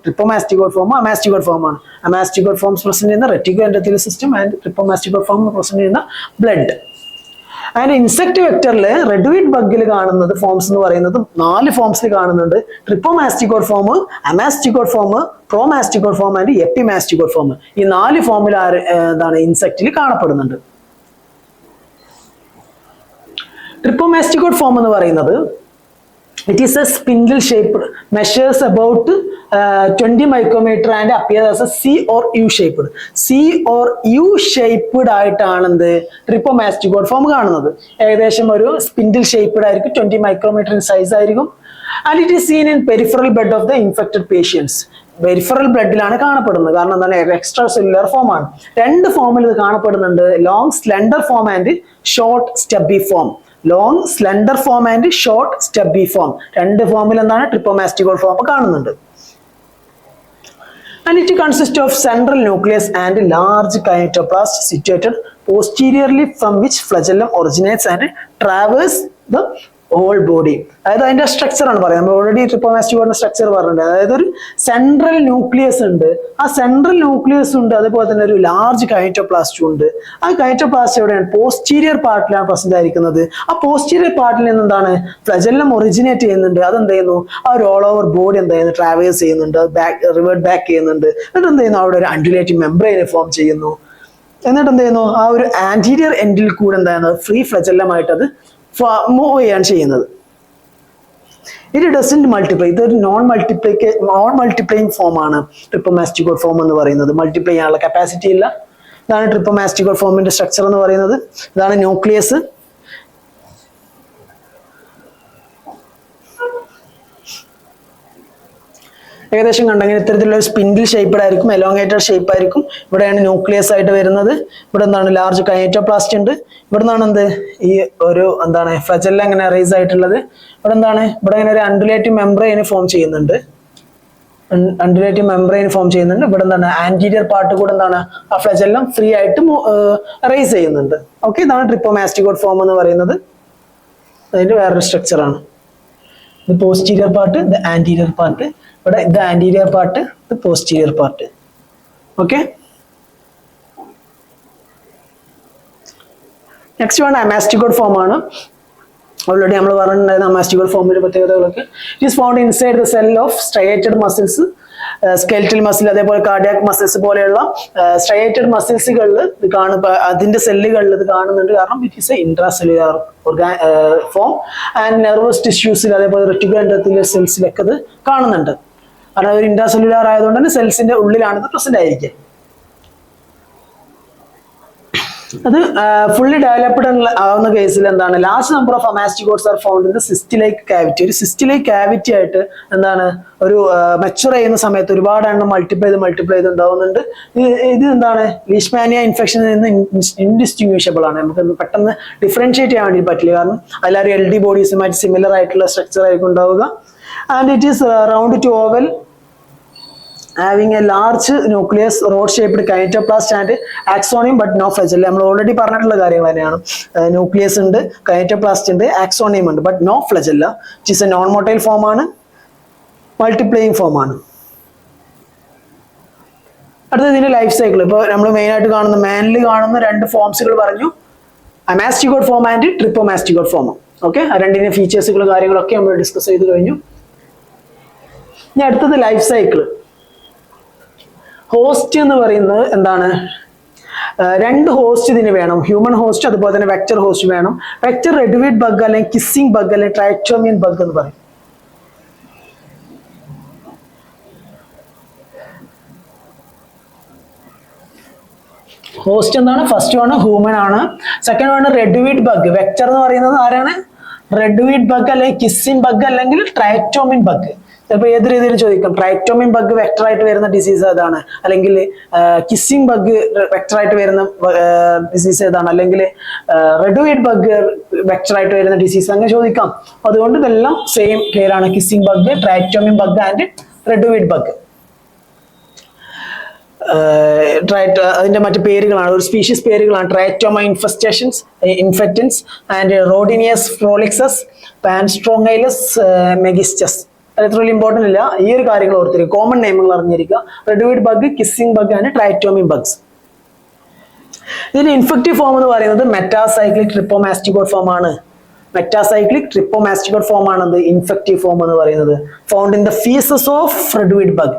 S1: ട്രിപ്പോമാസ്റ്റിഗോഡ് ഫോം, അമാസ്റ്റിഗോഡ് ഫോം ആണ്. അമാസ്റ്റിഗോഡ് ഫോംസ് പ്രസന്റ് ചെയ്യുന്ന reticuloendothelial system and trypomastigote form present ചെയ്യുന്ന ബ്ലഡ്. അതിന്റെ ഇൻസെക്ട് വെക്ടറിൽ റെഡ്വീഡ് ബഗിൽ കാണുന്നത് ഫോംസ് എന്ന് പറയുന്നത് 4 ഫോംസിൽ കാണുന്നുണ്ട്. Trypomastigote form, amastigote form, promastigote form and epimastigote form. ഈ 4 ഫോമിൽ എന്താണ് ഇൻസെക്റ്റിൽ കാണപ്പെടുന്നുണ്ട്. ട്രിപ്പോമാസ്റ്റിക്കോഡ് ഫോം എന്ന് പറയുന്നത് it is a spindle shaped, measures about 20 micrometer and appears as a C or U shaped. C or U shaped ആയിട്ടാണ് എന്ത് ട്രിപ്പോമാസ്റ്റിക്കോഡ് ഫോം കാണുന്നത്. ഏകദേശം ഒരു സ്പിൻഡിൽ ഷേപ്ഡ് ആയിരിക്കും, 20 മൈക്രോമീറ്റർ ഇൻ സൈസ് ആയിരിക്കും. And it is seen in peripheral blood of the infected patients. Peripheral ബ്ലഡിലാണ് കാണപ്പെടുന്നത്. കാരണം എന്താണ്, എക്സ്ട്രാ സെല്ലുലർ ഫോം ആണ്. 2 ഫോമിൽ ഇത് കാണപ്പെടുന്നുണ്ട്, long slender form and short stubby form. Long slender form and short stubby form. 2 ഫോമിൽ എന്താണ് ട്രിപ്പോമാസ്റ്റിക്കോഡ് ഫോം കാണുന്നുണ്ട്. And it consists of central nucleus and large kinetoplast situated posteriorly from which flagellum originates and traverses the whole body. അതായത് അതിന്റെ structure ആണ് പറയുന്നത്. നമ്മൾ already ട്രിപ്പോമാസ്റ്റിക്കോഡിന്റെ structure പറഞ്ഞിട്ടുണ്ട്. അതായത് ഒരു സെൻട്രൽ ന്യൂക്ലിയസ് ഉണ്ട്, ആ സെൻട്രൽ ന്യൂക്ലിയസ് ഉണ്ട്, അതുപോലെ തന്നെ ഒരു ലാർജ് കൈനറ്റോപ്ലാസ്റ്റും ഉണ്ട്. ആ കൈനറ്റോപ്ലാസ്റ്റ് എവിടെയാണ്? പോസ്റ്റീരിയർ പാർട്ടിലാണ് പ്രസന്റ് ആയിരിക്കുന്നത്. ആ പോസ്റ്റീരിയർ പാർട്ടിൽ നിന്ന് എന്താണ് ഫ്ലജെല്ലം ഒറിജിനേറ്റ് ചെയ്യുന്നുണ്ട്. അതെന്ത് ചെയ്യുന്നു? ആ ഒരു ഓൾ ഓവർ ബോഡി എന്ത് ചെയ്യുന്നു? ട്രാവേഴ്സ് ചെയ്യുന്നുണ്ട്, റിവേർട്ട് ബാക്ക് ചെയ്യുന്നുണ്ട്. എന്നിട്ട് എന്ത് ചെയ്യുന്നു? അവിടെ ഒരു അൺഡുലേറ്റിംഗ് മെംബ്രെയിൻ ഫോം ചെയ്യുന്നു. എന്നിട്ട് എന്ത് ചെയ്യുന്നു? ആ ഒരു ആന്റീരിയർ എൻഡിൽ കൂടെ എന്താണ് ഫ്രീ ഫ്ലജെല്ലമായിട്ട് അത് മൂവ് ചെയ്യാണ് ചെയ്യുന്നത്. It doesn't multiply. ഇതൊരു നോൺ മൾട്ടിപ്ലൈയിങ് ഫോം ആണ് ട്രിപ്പോമാസ്റ്റിക്കോഡ് ഫോം എന്ന് പറയുന്നത്. മൾട്ടിപ്ലൈ ചെയ്യാനുള്ള കപ്പാസിറ്റി ഇല്ല. ഇതാണ് ട്രിപ്പോമാസ്റ്റിക്കോഡ് ഫോമിന്റെ സ്ട്രക്ചർ എന്ന് പറയുന്നത്. ഇതാണ് ന്യൂക്ലിയസ്. ഏകദേശം കണ്ടെങ്കിൽ ഇത്തരത്തിലുള്ള സ്പിൻഡിൽ ഷേപ്പ്ഡ് ആയിരിക്കും, എലോങ്ങേറ്റഡ് ഷേപ്പ് ആയിരിക്കും. ഇവിടെയാണ് ന്യൂക്ലിയസ് ആയിട്ട് വരുന്നത്. ഇവിടെ എന്താണ് ലാർജ് കൈനറ്റോപ്ലാസ്റ്റ് ഉണ്ട്. ഇവിടെ നിന്നാണ് എന്ത് ഈ ഒരു എന്താണ് ഫ്ലജെല്ല ഇങ്ങനെ റൈസ് ആയിട്ടുള്ളത്. ഇവിടെ എന്താണ്? ഇവിടെ ഇങ്ങനെ ഒരു അൺഡുലേറ്റിംഗ് മെംബ്രെയിൻ ഫോം ചെയ്യുന്നുണ്ട്. ഇവിടെ എന്താണ് ആന്റീരിയർ പാർട്ട് കൂടെ എന്താണ് ആ ഫ്ലജെല്ലം ഫ്രീ ആയിട്ട് റൈസ് ചെയ്യുന്നുണ്ട്. ഓക്കെ, ഇതാണ് ട്രിപ്പോമാസ്റ്റിക്കോഡ് ഫോം എന്ന് പറയുന്നത്. അതിന്റെ വേറൊരു സ്ട്രക്ചറാണ്. ഇത് പോസ്റ്റീരിയർ പാർട്ട്, ഇത് ആന്റീരിയർ പാർട്ട്. ഇവിടെ ഇത് ആന്റീരിയർ പാർട്ട്, ഇത് posterior part. Okay, next one amastigote form ആണ്. ഓൾറെഡി നമ്മൾ പറഞ്ഞിട്ടുണ്ടായിരുന്ന അമാസ്റ്റിക്കോഡ് ഫോമിന്റെ പ്രത്യേകതകളൊക്കെ. It is found inside the cell of striated muscles, skeletal muscle, അതേപോലെ കാർഡിയാക് മസിൽസ് പോലെയുള്ള സ്ട്രയേറ്റഡ് മസിൽസുകളിൽ ഇത് കാണുമ്പോൾ അതിന്റെ സെല്ലുകളിൽ ഇത് കാണുന്നുണ്ട്. കാരണം it is A intracellular form. And nervous ടിഷ്യൂസിൽ, അതേപോലെ റെറ്റിക്കുലർ എൻഡോത്തീലിയൽ സെൽസിലൊക്കെ ഇത് കാണുന്നുണ്ട്. കാരണം ഒരു ഇൻട്രാസെല്ലുലാർ ആയതുകൊണ്ട് തന്നെ സെൽസിന്റെ ഉള്ളിലാണ് ഇത് പ്രസന്റ് ആയിരിക്കുക. അത് ഫുള്ളി ഡെവലപ്ഡ് ആവുന്ന കേസിൽ എന്താണ് large number of amastigotes are found in the cyst like cavity. ഒരു സിസ്റ്റിലൈക്ക് ക്യാവിറ്റി ആയിട്ട് എന്താണ് ഒരു മെച്ചുർ ചെയ്യുന്ന സമയത്ത് ഒരുപാട് എണ്ണം മൾട്ടിപ്ലൈ ചെയ്ത് ഉണ്ടാവുന്നുണ്ട്. ഇത് എന്താണ് ലീഷ്മാനിയ ഇൻഫെക്ഷനിൽ നിന്ന് ഇൻഡിസ്റ്റിങ്വിഷബിൾ ആണ്. നമുക്ക് പെട്ടെന്ന് ഡിഫറൻഷിയേറ്റ് ചെയ്യാൻ വേണ്ടി പറ്റില്ല. കാരണം എല്ലാവരും LD ബോഡീസുമായിട്ട് സിമിലർ ആയിട്ടുള്ള സ്ട്രക്ചർ ആയിരിക്കും ഉണ്ടാവുക. And it is round two oval having a large nucleus, rod shaped kinetoplast and axonium but no flagella. നമ്മൾ ഓൾറെഡി പറഞ്ഞിട്ടുള്ള കാര്യങ്ങൾ തന്നെയാണ്. ന്യൂക്ലിയസ് ഉണ്ട്, കൈനറ്റോപ്ലാസ്റ്റ് ഉണ്ട്, ആക്സോണിയം ഉണ്ട്, but no flagella. It is a non motile form ആണ്, multiplying form ആണ്. അടുത്തത് ഇതിന്റെ ലൈഫ് സൈക്കിൾ. ഇപ്പോൾ നമ്മൾ മെയിൻ ആയിട്ട് കാണുന്ന മാനിൽ കാണുന്ന 2 ഫോംസുകൾ പറഞ്ഞു, amastigote form and ട്രിപ്പോമാസ്റ്റിക്കോഡ് form. Okay, ആ രണ്ടിന്റെ ഫീച്ചേഴ്സുകളും കാര്യങ്ങളൊക്കെ നമ്മൾ ഡിസ്കസ് ചെയ്ത് കഴിഞ്ഞു. ഇനി അടുത്തത് ലൈഫ് സൈക്കിൾ. ഹോസ്റ്റ് എന്ന് പറയുന്നത് എന്താണ്? 2 ഹോസ്റ്റ് ഇതിന് വേണം. ഹ്യൂമൻ ഹോസ്റ്റ്, അതുപോലെ തന്നെ വെക്ടർ ഹോസ്റ്റ് വേണം. വെക്ടർ റെഡ്വീഡ് ബഗ് അല്ലെങ്കിൽ കിസ്സിംഗ് ബഗ് അല്ലെങ്കിൽ ട്രൈറ്റോമിയൻ ബഗ് എന്ന് പറയും. ഹോസ്റ്റ് എന്താണ്? ഫസ്റ്റ് വൺ ഹ്യൂമൻ ആണ്. Second one reduviid bug. Vector എന്ന് പറയുന്നത് ആരാണ്? റെഡ്വീഡ് ബഗ് അല്ലെങ്കിൽ കിസ്സിംഗ് ബഗ് അല്ലെങ്കിൽ ട്രൈറ്റോമിൻ ബഗ്. ചിലപ്പോൾ ഏത് രീതിയിൽ ചോദിക്കും. ട്രൈറ്റോമിൻ ബഗ് വെക്ടറായിട്ട് വരുന്ന ഡിസീസ് ഏതാണ്? അല്ലെങ്കിൽ കിസ്സിംഗ് ബഗ് വെക്ടറായിട്ട് വരുന്ന ഡിസീസ് ഏതാണ്? അല്ലെങ്കിൽ റെഡ്വീഡ് ബഗ് വെക്ടറായിട്ട് വരുന്ന ഡിസീസ് അങ്ങനെ ചോദിക്കാം. അതുകൊണ്ട് ഇതെല്ലാം സെയിം പേരാണ്. Kissing bug, triatomine bug and reduviid bug. അതിന്റെ മറ്റു പേരുകളാണ്, ഒരു സ്പീഷീസ് പേരുകളാണ്. Triatoma infestations, infectans and Rhodnius prolixus, Panstrongylus megistus. അത്ര വലിയ ഇമ്പോർട്ടൻ്റ് ഇല്ല. ഈ ഒരു കാര്യങ്ങൾ ഓർത്തിരിക്കുക, കോമൺ നെയിമുകൾ അറിഞ്ഞിരിക്കുക. Reduviid bug, kissing bug and triatomine bugs. ഇതിന്റെ ഇൻഫെക്റ്റീവ് ഫോം എന്ന് പറയുന്നത് മെറ്റാസൈക്ലിക് ട്രിപ്പോമാസ്റ്റിഗോട്ട് ഫോം ആണ്. മെറ്റാസൈക്ലിക് ട്രിപ്പോമാസ്റ്റിഗോട്ട് ഫോം ആണ് ഇൻഫെക്റ്റീവ് ഫോം എന്ന് പറയുന്നത്. Found in the faeces of reduviid bug.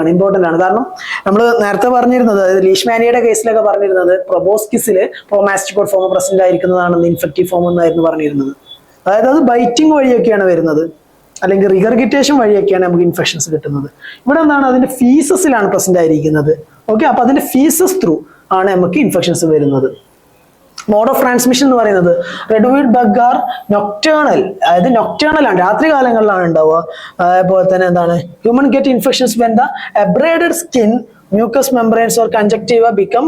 S1: ആണ്. ഇമ്പോർട്ടന്റ് ആണ്. കാരണം നമ്മൾ നേരത്തെ പറഞ്ഞിരുന്നത് ലീഷ്മാനിയുടെ കേസിലൊക്കെ പറഞ്ഞിരുന്നത് പ്രൊബോസ്കിസിൽ പ്രോമാസ്റ്റിഗോട്ട് ഫോം പ്രസന്റ് ആയിരിക്കുന്നതാണ് ഇൻഫെക്റ്റീവ് ഫോം എന്നായിരുന്നു പറഞ്ഞിരുന്നത്. അതായത് അത് ബൈറ്റിംഗ് വഴിയൊക്കെയാണ് വരുന്നത്, അല്ലെങ്കിൽ റിഗർഗിറ്റേഷൻ വഴിയൊക്കെയാണ് നമുക്ക് ഇൻഫെക്ഷൻസ് കിട്ടുന്നത്. ഇവിടെ എന്താണ്, അതിന്റെ ഫീസസിലാണ് പ്രസന്റ് ആയിരിക്കുന്നത്. ഓക്കെ, അപ്പൊ അതിന്റെ ഫീസസ് ത്രൂ ആണ് നമുക്ക് ഇൻഫെക്ഷൻസ് വരുന്നത്. മോഡ് ഓഫ് ട്രാൻസ്മിഷൻ എന്ന് പറയുന്നത് റെഡ്വീഡ് ബഗ് ആർ നൊക്ടേണൽ, അതായത് നൊക്ടേണൽ ആണ്, രാത്രി കാലങ്ങളിലാണ് ഉണ്ടാവുക. അതുപോലെ തന്നെ എന്താണ്, human get infections when the abraded skin, mucous membranes or conjunctiva become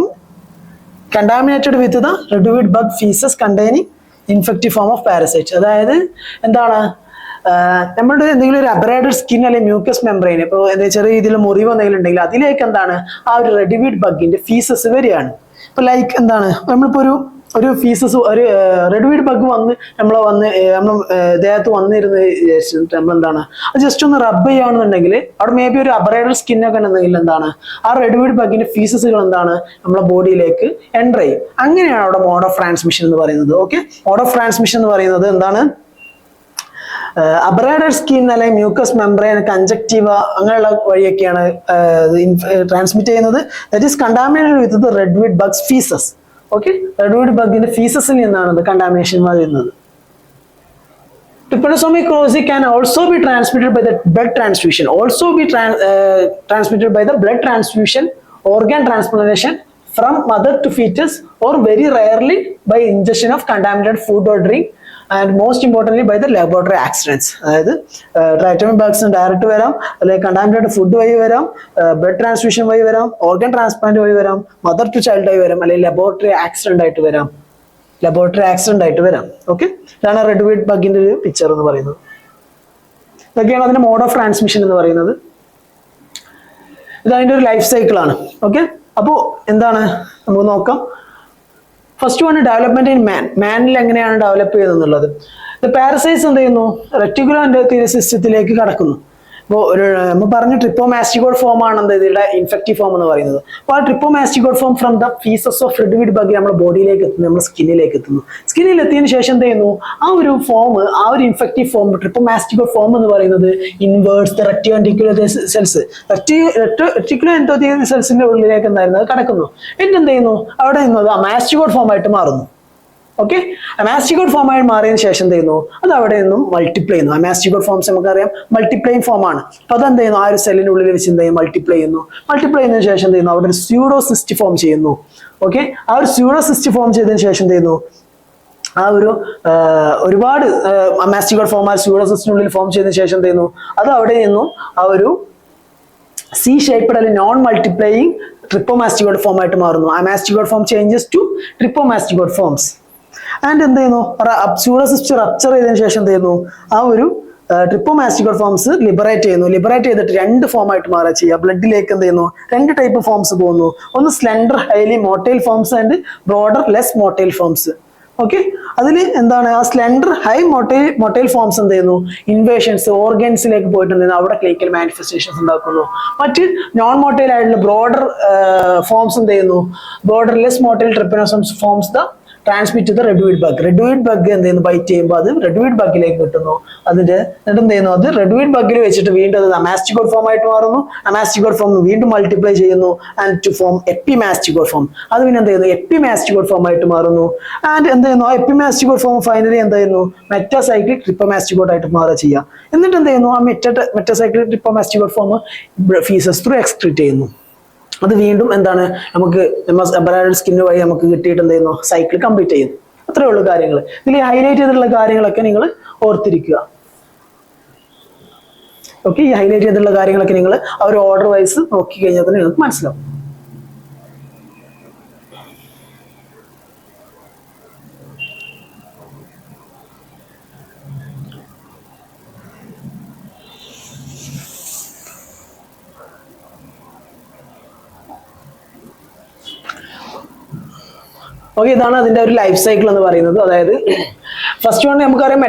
S1: contaminated with the reduviid bug faeces containing infective form of parasites. അതായത് എന്താണ്, നമ്മുടെ എന്തെങ്കിലും ഒരു അബ്രേഡഡ് സ്കിൻ അല്ലെങ്കിൽ മ്യൂക്കസ് മെംബ്രെയിൻ, ഇപ്പോൾ ചെറിയ രീതിയിൽ മുറിവ് എന്തെങ്കിലും ഉണ്ടെങ്കിൽ അതിലേക്ക് എന്താണ് ആ ഒരു റെഡ്വീഡ് ബഗിന്റെ ഫീസസ് വരികയാണ്. ഇപ്പൊ ലൈക്ക് എന്താണ്, നമ്മളിപ്പോ ഒരു ഫീസസ്, ഒരു റെഡ്വീഡ് ബഗ് വന്ന് നമ്മൾ ദേഹത്ത് വന്നിരുന്ന് നമ്മളെന്താണ് അത് ജസ്റ്റ് ഒന്ന് റബ്ബ് ചെയ്യുകയാണെന്നുണ്ടെങ്കിൽ അവിടെ മേ ബി ഒരു അബ്രേഡഡ് സ്കിന്നൊക്കെ ഉണ്ടെങ്കിൽ എന്താണ് ആ റെഡ്വീഡ് ബഗിന്റെ ഫീസസുകൾ എന്താണ് നമ്മളെ ബോഡിയിലേക്ക് എൻ്റർ ചെയ്യും. അങ്ങനെയാണ് അവിടെ മോഡ് ഓഫ് ട്രാൻസ്മിഷൻ എന്ന് പറയുന്നത്. ഓക്കെ, മോഡ് ഓഫ് ട്രാൻസ്മിഷൻ എന്ന് പറയുന്നത് എന്താണ്, അബ്രേഡഡ് സ്കിൻ അല്ലെങ്കിൽ മ്യൂക്കസ് മെംബ്രെയിൻ, കൺജക്റ്റീവ അങ്ങനെയുള്ള വഴിയൊക്കെയാണ് ട്രാൻസ്മിറ്റ് ചെയ്യുന്നത്. That is contaminated with the reduviid bugs faeces. Okay, reduviid ബഗിന്റെ ഫീസസിൽ നിന്നാണ് കണ്ടാമിനേഷൻ വരുന്നത്. Trypanosoma cruzi can also be transmitted by the blood transfusion. Transmitted by the blood transfusion, organ transplantation from mother to fetus, or very rarely by ingestion of contaminated food or drink, and most importantly by the laboratory accidents. അതായത് ട്രൈറ്റോമിക് bags direct വരാം, അല്ലെങ്കിൽ contaminated food വഴി വരാം, blood transfusion വഴി വരാം, organ transplant വഴി വരാം, mother to child ആയി വരാം, അല്ലെങ്കിൽ ലബോറട്ടറി ആക്സിഡന്റ് ആയിട്ട് വരാം. ഓക്കെ, ഇതാണ് റെഡ്വീഡ് ബഗിന്റെ ഒരു പിക്ചർ എന്ന് പറയുന്നത്. ഇതൊക്കെയാണ് അതിന്റെ മോഡ് ഓഫ് ട്രാൻസ്മിഷൻ എന്ന് പറയുന്നത്. ഇത് അതിന്റെ ഒരു ലൈഫ് സൈക്കിൾ ആണ്. ഓക്കെ, അപ്പോ എന്താണ് നമുക്ക് നോക്കാം. ഫസ്റ്റ് വൺ ഡെവലപ്മെന്റ് ഇൻ മാനിൽ എങ്ങനെയാണ് ഡെവലപ്പ് ചെയ്യുന്നത്. പാരസൈറ്റ്സ് എന്ത് ചെയ്യുന്നു, റെറ്റിക്കുലർ എൻഡോത്തീലിയൽ സിസ്റ്റത്തിലേക്ക് കടക്കുന്നു. ഇപ്പോൾ നമ്മൾ പറഞ്ഞ ട്രിപ്പോമാസ്റ്റിഗോട്ട് ഫോം ആണ് ഇതിന്റെ ഇൻഫെക്റ്റീവ് ഫോം എന്ന് പറയുന്നത്. അപ്പോൾ ആ trypomastigote form from the faeces of reduviid bug നമ്മുടെ ബോഡിയിലേക്ക് എത്തുന്നു, നമ്മുടെ സ്കിന്നിലേക്ക് എത്തുന്നു. സ്കിന്നിൽ എത്തിയതിനു ശേഷം എന്ത് ചെയ്യുന്നു, ആ ഒരു ഇൻഫെക്റ്റീവ് ഫോം ട്രിപ്പോമാസ്റ്റിഗോട്ട് ഫോം എന്ന് പറയുന്നത് invades the reticular cells, reticular endothelial സെൽസിന്റെ ഉള്ളിലേക്ക് എന്തായിരുന്നു അത് കടക്കുന്നു. എന്നിട്ട് എന്ത് ചെയ്യുന്നു, അവിടെ നിന്നത് മാസ്റ്റിഗോട്ട് ഫോം ആയിട്ട് മാറുന്നു. ഓക്കെ, മാസ്റ്റിഗോട്ട് ഫോം ആയി മാറിയതിനു ശേഷം എന്ത് ചെയ്യുന്നു, അത് അവിടെ നിന്നും മൾട്ടിപ്ലൈ ചെയ്യുന്നു. മാസ്റ്റിഗോട്ട് ഫോംസ് നമുക്കറിയാം മൾട്ടിപ്ലൈയിങ് ഫോം ആണ്. അപ്പൊ അതെന്ത് ചെയ്യുന്നു, ആ ഒരു സെല്ലിന്റെ ഉള്ളിൽ വെച്ച് എന്ത് ചെയ്യും, മൾട്ടിപ്ലൈ ചെയ്യുന്നതിന് ശേഷം എന്ത് ചെയ്യുന്നു, അവിടെ ഒരു സ്യൂഡോസിസ്റ്റ് ഫോം ചെയ്യുന്നു. ഓക്കെ, ആ ഒരു സ്യൂഡോസിസ്റ്റ് ഫോം ചെയ്തതിനു ശേഷം എന്ത് ചെയ്യുന്നു, ആ ഒരു ഒരുപാട് മാസ്റ്റിഗോട്ട് ഫോം ആ സ്യൂഡോസിസ്റ്റിനുള്ളിൽ ഫോം ചെയ്തതിനു ശേഷം എന്ത് ചെയ്യുന്നു, അത് അവിടെ നിന്നും ആ ഒരു സി ഷേപ്ഡ് അല്ലെങ്കിൽ നോൺ മൾട്ടിപ്ലൈയിങ് ട്രിപ്പോമാസ്റ്റിഗോട്ട് ഫോം ആയിട്ട് മാറുന്നു. ആ mastigote form changes to trypomastigote forms. And എന്ത് ചെയ്യുന്നു, സ്യൂഡോസിസ്റ്റ് റപ്ചർ ചെയ്തതിനു ശേഷം എന്ത് ചെയ്യുന്നു, ആ ഒരു ട്രിപ്പോമാസ്റ്റിഗോട്ട് ഫോംസ് ലിബറേറ്റ് ചെയ്തിട്ട് രണ്ട് ഫോം ആയിട്ട് മാറുക ചെയ്യുക. ബ്ലഡിലേക്ക് എന്ത് ചെയ്യുന്നു, രണ്ട് ടൈപ്പ് ഫോംസ് പോകുന്നു. ഒന്ന് slender highly motile forms and broader less motile forms. Okay, അതിൽ എന്താണ്, ആ സ്ലെൻഡർ ഹൈ മൊട്ടൈൽ ഫോംസ് എന്ത് ചെയ്യുന്നു, ഇൻവേഷൻസ് ഓർഗൻസിലേക്ക് പോയിട്ട് എന്ത് ചെയ്യുന്നു, അവിടെ ക്ലിനിക്കൽ മാനിഫെസ്റ്റേഷൻസ് ഉണ്ടാക്കുന്നു. മറ്റ് നോൺ മോട്ടൈൽ ആയിട്ടുള്ള ബ്രോഡർ ഫോംസ് എന്ത് ചെയ്യുന്നു, broader less motile trypanosomes forms the transmit the reduviid bug. Reduviid bug എന്ത് ചെയ്യുന്നു, ബൈറ്റ് ചെയ്യുമ്പോൾ അത് റെഡ്വീഡ് ബഗിലേക്ക് കിട്ടുന്നു. എന്നിട്ട് എന്ത് ചെയ്യുന്നു, അത് റെഡ്വീഡ് ബഗിൽ വെച്ചിട്ട് വീണ്ടും അത് അമാസ്റ്റിഗോട്ട് ഫോം ആയിട്ട് മാറുന്നു. അമാസ്റ്റിഗോട്ട് ഫോം വീണ്ടും മൾട്ടിപ്ലൈ ചെയ്യുന്നു ആൻഡ് ടു ഫോം എപ്പിമാസ്റ്റിഗോട്ട് ഫോം. അത് പിന്നെ എന്ത് ചെയ്യുന്നു, എപ്പിമാസ്റ്റിഗോട്ട് ഫോം ആയിട്ട് മാറുന്നു. ആൻഡ് എന്ത് ചെയ്യുന്നു, ആ എപ്പിമാസ്റ്റിഗോട്ട് ഫോം ഫൈനലി എന്ത് ചെയ്യുന്നു, മെറ്റാസൈക്ലിക് ട്രിപ്പോമാസ്റ്റിഗോട്ട് ആയിട്ട് മാറുക ചെയ്യുക. എന്നിട്ട് എന്ത് ചെയ്യുന്നു, ആ മെറ്റാസൈക്ലിക് ട്രിപ്പോമാസ്റ്റിഗോട്ട് ഫോം ഫീസസ് ത്രൂ എക്സ്ക്രീറ്റ് ചെയ്യുന്നു. അത് വീണ്ടും എന്താണ് നമുക്ക് അബ്രേഡഡ് സ്കിൻ വഴി നമുക്ക് കിട്ടിയിട്ട് എന്ത് ചെയ്യുന്നു, സൈക്കിൾ കംപ്ലീറ്റ് ചെയ്യുന്നു. അത്രേ ഉള്ളൂ കാര്യങ്ങൾ. ഇതിൽ ഹൈലൈറ്റ് ചെയ്തിട്ടുള്ള കാര്യങ്ങളൊക്കെ നിങ്ങൾ ഓർത്തിരിക്കുക. ഓക്കെ, ഈ ഹൈലൈറ്റ് ചെയ്തിട്ടുള്ള കാര്യങ്ങളൊക്കെ നിങ്ങൾ ആ ഒരു ഓർഡർ വൈസ് നോക്കി കഴിഞ്ഞാൽ തന്നെ നിങ്ങൾക്ക് മനസ്സിലാവും. ഓക്കെ, ഇതാണ് അതിന്റെ ഒരു ലൈഫ് സൈക്കിൾ എന്ന് പറയുന്നത്. അതായത് ഫസ്റ്റ് വൺ നമുക്കറിയാം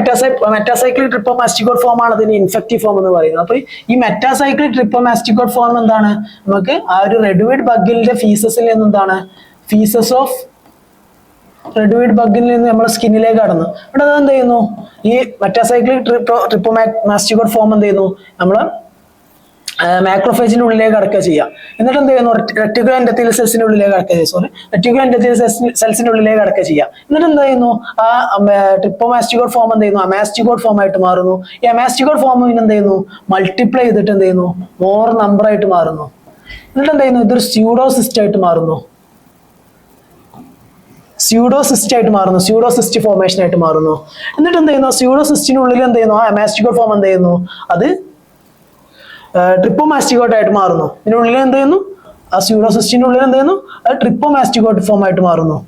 S1: മെറ്റാസൈക്ലിക് ട്രിപ്പോമാസ്റ്റിക്കോട്ട് ഫോം ആണ് അതിന്റെ ഇൻഫെക്റ്റീവ് ഫോം എന്ന് പറയുന്നത്. അപ്പൊ ഈ മെറ്റാസൈക്ലിക് ട്രിപ്പോമാസ്റ്റിക്കോട്ട് ഫോം എന്താണ്, നമുക്ക് ആ ഒരു റെഡ്വീഡ് ബഗിന്റെ ഫീസസിൽ നിന്ന് എന്താണ്, ഫീസസ് ഓഫ് റെഡ്വീഡ് ബഗിൽ നിന്ന് നമ്മുടെ സ്കിന്നിലേക്ക് കടന്നു. ഇവിടെ അത് എന്ത് ചെയ്യുന്നു, ഈ മെറ്റാസൈക്ലിക് ട്രിപ്പോമാസ്റ്റിക്കോട്ട് ഫോം എന്ത് ചെയ്യുന്നു, നമ്മള് മാക്രോഫേജിന്റെ ഉള്ളിലേക്ക് കടക്കുക ചെയ്യാം. എന്നിട്ട് എന്ത് ചെയ്യുന്നു, റെറ്റിക്കുലർ എൻഡോത്തീലിയൽ സെൽസിന്റെ ഉള്ളിലേക്ക് കടക്കുക ചെയ്യുക. റെറ്റിക്കുലർ എൻഡോത്തീലിയൽ സെൽസിന്റെ ഉള്ളിലേക്ക് കടക്കുക ചെയ്യാം. എന്നിട്ട് എന്ത് ചെയ്യുന്നു, ആ ട്രിപ്പോമാസ്റ്റിക്കോട്ട് ഫോം എന്ത് ചെയ്യുന്നു, അമാസ്റ്റിക്കോട്ട് ഫോം ആയിട്ട് മാറുന്നു. ഈ അമാസ്റ്റിക്കോട്ട് ഫോം എന്ത് ചെയ്യുന്നു, മൾട്ടിപ്ലൈ ചെയ്തിട്ട് എന്ത് ചെയ്യുന്നു, മോർ നമ്പർ ആയിട്ട് മാറുന്നു. എന്നിട്ട് എന്ത് ചെയ്യുന്നു, ഇതൊരു സ്യൂഡോസിസ്റ്റ് ആയിട്ട് മാറുന്നു. സ്യൂഡോസിസ്റ്റ് ആയിട്ട് മാറുന്നു, സ്യൂഡോസിസ്റ്റ് ഫോർമേഷൻ ആയിട്ട് മാറുന്നു. എന്നിട്ട് എന്ത് ചെയ്യുന്നു, സ്യൂഡോസിസ്റ്റിനുള്ളിൽ എന്ത് ചെയ്യുന്നു, ആ അമാസ്റ്റിക്കോട്ട് ഫോം എന്ത് ചെയ്യുന്നു, അത് ട്രിപ്പോമാസ്റ്റിക്കോട്ട് ആയിട്ട് മാറുന്നു. ഇതിനുള്ളിൽ എന്ത് ചെയ്യുന്നു, ആ സ്യൂഡോസിസ്റ്റിന്റെ ഉള്ളിൽ എന്ത് ചെയ്യുന്നു, അത് ട്രിപ്പോമാസ്റ്റിക്കോട്ട് ഫോം ആയിട്ട് മാറുന്നു.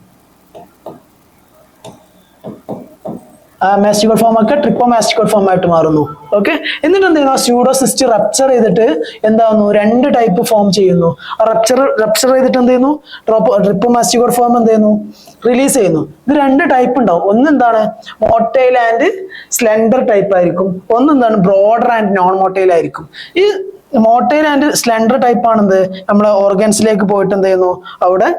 S1: മാസ്റ്റിക്കോട്ട് ഫോം ഒക്കെ ട്രിപ്പോമാസ്റ്റിക്കോട്ട് ഫോം ആയിട്ട് മാറുന്നു. ഓക്കെ, എന്നിട്ട് എന്ത് ചെയ്യുന്നു, സ്യൂഡോസിസ്റ്റ് റപ്ചർ ചെയ്തിട്ട് എന്താവുന്നു, രണ്ട് ടൈപ്പ് ഫോം ചെയ്യുന്നു. റപ്ചർ ചെയ്തിട്ട് എന്ത് ചെയ്യുന്നു, ട്രിപ്പോമാസ്റ്റിക്കോട്ട് ഫോം എന്ത് ചെയ്യുന്നു, റിലീസ് ചെയ്യുന്നു. ഇത് രണ്ട് ടൈപ്പ് ഉണ്ടാവും. ഒന്ന് എന്താണ്, മോട്ടൈൽ ആൻഡ് സ്ലെൻഡർ ടൈപ്പ് ആയിരിക്കും. ഒന്ന് എന്താണ്, ബ്രോഡർ ആൻഡ് നോൺ മോട്ടൈൽ ആയിരിക്കും. ഈ മോട്ടൈൽ ആൻഡ് സ്ലെൻഡർ ടൈപ്പ് ആണെന്ത്, നമ്മളെ ഓർഗൻസിലേക്ക് പോയിട്ട് എന്ത് ചെയ്യുന്നു, അവിടെ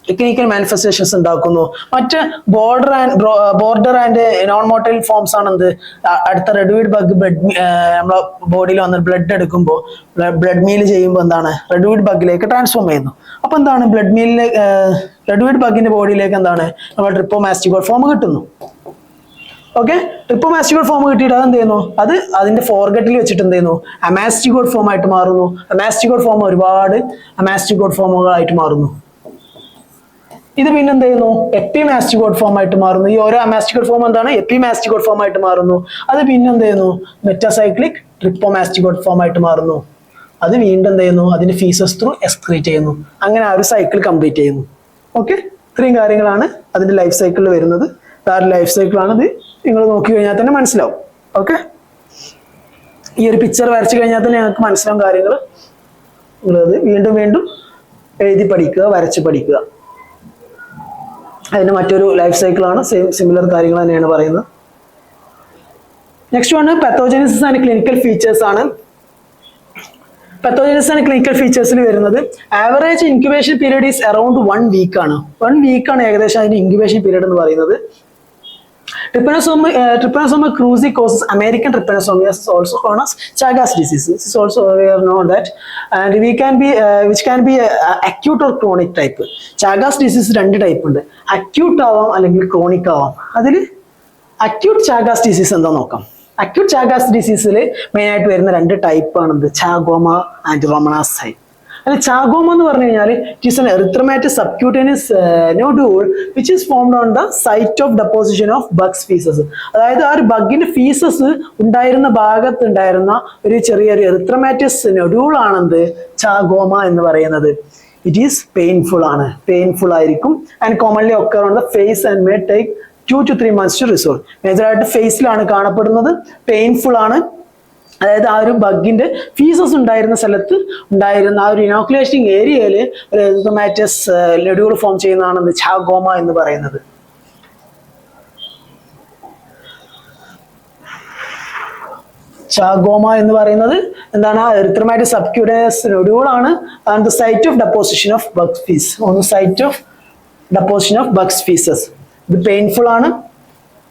S1: ക്ലിനിക്കൽ മാനിഫെസ്റ്റേഷൻസ് ഉണ്ടാക്കുന്നു. മറ്റ് border and non motile forms ആണെന്ത്, അടുത്ത റെഡ്വീഡ് ബഗ് നമ്മളെ ബോഡിയിൽ വന്ന് ബ്ലഡ് എടുക്കുമ്പോൾ ബ്ലഡ് മീൽ ചെയ്യുമ്പോൾ എന്താണ്, റെഡ്വീഡ് ബഗിലേക്ക് ട്രാൻസ്ഫോം ചെയ്യുന്നു. അപ്പൊ എന്താണ്, റെഡ്വീഡ് ബഗിന്റെ ബോഡിയിലേക്ക് എന്താണ്, നമ്മൾ ട്രിപ്പോമാസ്റ്റിക്കോട്ട് ഫോം കിട്ടുന്നു. ഓക്കെ, ട്രിപ്പോമാസ്റ്റിക്കോട്ട് ഫോം കിട്ടിയിട്ട് അത് എന്ത് ചെയ്യുന്നു, അത് അതിന്റെ ഫോർഗട്ടിൽ വെച്ചിട്ട് എന്ത് ചെയ്യുന്നു, അമാസ്റ്റിക്കോട്ട് ഫോം ആയിട്ട് മാറുന്നു. അമാസ്റ്റിക്കോട്ട് ഫോം ഒരുപാട് അമാസ്റ്റിക്കോട്ട് ഫോമുകളായിട്ട് മാറുന്നു. ഇത് പിന്നെ എന്ത് ചെയ്യുന്നു, എപ്പിമാസ്റ്റിക്കോട്ട് ഫോം ആയിട്ട് മാറുന്നു. ഈ ഓരോ അമാസ്റ്റിക്കോട്ട് ഫോം എന്താണ്, എപ്പിമാസ്റ്റിക്കോട്ട് ഫോം ആയിട്ട് മാറുന്നു. അത് പിന്നെ എന്ത് ചെയ്യുന്നു, മെറ്റാസൈക്ലിക് ട്രിപ്പോമാസ്റ്റിക്കോട്ട് ഫോം ആയിട്ട് മാറുന്നു. അത് വീണ്ടും എന്ത് ചെയ്യുന്നു, അതിന്റെ ഫീസസ് ത്രൂ എക്സ്ക്രീറ്റ് ചെയ്യുന്നു. അങ്ങനെ ആ ഒരു സൈക്കിൾ കംപ്ലീറ്റ് ചെയ്യുന്നു. ഓക്കെ, ഇത്രയും കാര്യങ്ങളാണ് അതിന്റെ ലൈഫ് സൈക്കിളിൽ വരുന്നത്. ആ ഒരു ലൈഫ് സൈക്കിളാണ് ഇത്. നിങ്ങൾ നോക്കി കഴിഞ്ഞാൽ തന്നെ മനസ്സിലാവും. ഓക്കെ, ഈ ഒരു പിക്ചർ വരച്ചു കഴിഞ്ഞാൽ തന്നെ ഞങ്ങൾക്ക് മനസ്സിലാവും കാര്യങ്ങൾ. നിങ്ങളത് വീണ്ടും വീണ്ടും എഴുതി പഠിക്കുക, വരച്ച് പഠിക്കുക. അതിന്റെ മറ്റൊരു ലൈഫ് സൈക്കിളാണ്, സിമിലർ കാര്യങ്ങൾ തന്നെയാണ് പറയുന്നത്. Next one pathogenesis and clinical features ആണ്. പത്തോജനിസിസ് ആൻഡ് ക്ലിനിക്കൽ ഫീച്ചേഴ്സിൽ വരുന്നത് average incubation period is around 1 week ആണ്. 1 വീക്കാണ് ഏകദേശം അതിന്റെ ഇൻക്യുബേഷൻ പീരീഡ് എന്ന് പറയുന്നത്. Trypanosoma cruzi causes American trypanosomiasis, also known as Chagas disease. This is also we have known that, and which can be acute or chronic type. Chagas disease രണ്ട് type ഉണ്ട്. Acute ആവാം അല്ലെങ്കിൽ chronic ആവാം. അതിൽ acute Chagas disease എന്താ നോക്കാം. Acute Chagas ഡിസീസിൽ main ആയിട്ട് വരുന്ന രണ്ട് ടൈപ്പ് ആണ് ചാഗോമ ആൻഡ് റോമണാസ് സൈൻ. അല്ല, ചാഗോമ എന്ന് പറഞ്ഞു കഴിഞ്ഞാൽ it is an erythematous subcutaneous nodule which is formed on the site of deposition of bugs faeces. അതായത് ആ ഒരു ബഗിന്റെ ഫീസസ് ഉണ്ടായിരുന്ന ഭാഗത്ത് ഉണ്ടായിരുന്ന ഒരു ചെറിയൊരു എറിത്രമാറ്റിസ് നൊഡ്യൂൾ ആണെന്ത് ചാഗോമ എന്ന് പറയുന്നത്. ഇറ്റ് ഈസ് പെയിൻഫുൾ ആണ്, പെയിൻഫുൾ ആയിരിക്കും. And commonly occur on the face and may take 2 to 3 months to resolve. മേജറായിട്ട് ഫേസിലാണ് കാണപ്പെടുന്നത്, പെയിൻഫുൾ ആണ്. അതായത് ആ ഒരു ബഗിന്റെ ഫീസസ് ഉണ്ടായിരുന്ന സ്ഥലത്ത് ഉണ്ടായിരുന്ന ആ ഒരു ഇനോക്കുലേറ്റിംഗ് ഏരിയയിൽ ഒരു എറിത്രമാറ്റിസ് നൊഡ്യൂൾ ഫോം ചെയ്യുന്നതാണ് ചാഗോമ എന്ന് പറയുന്നത്. ചാഗോമ എന്ന് പറയുന്നത് എന്താണ്, എറിത്രമാറ്റിക് സബ്ക്യൂട്ടേനിയസ് നൊഡ്യൂൾ ആണ്. And the site of deposition of bugs faeces, site of deposition of bugs faeces. ഇത് പെയിൻഫുൾ ആണ്.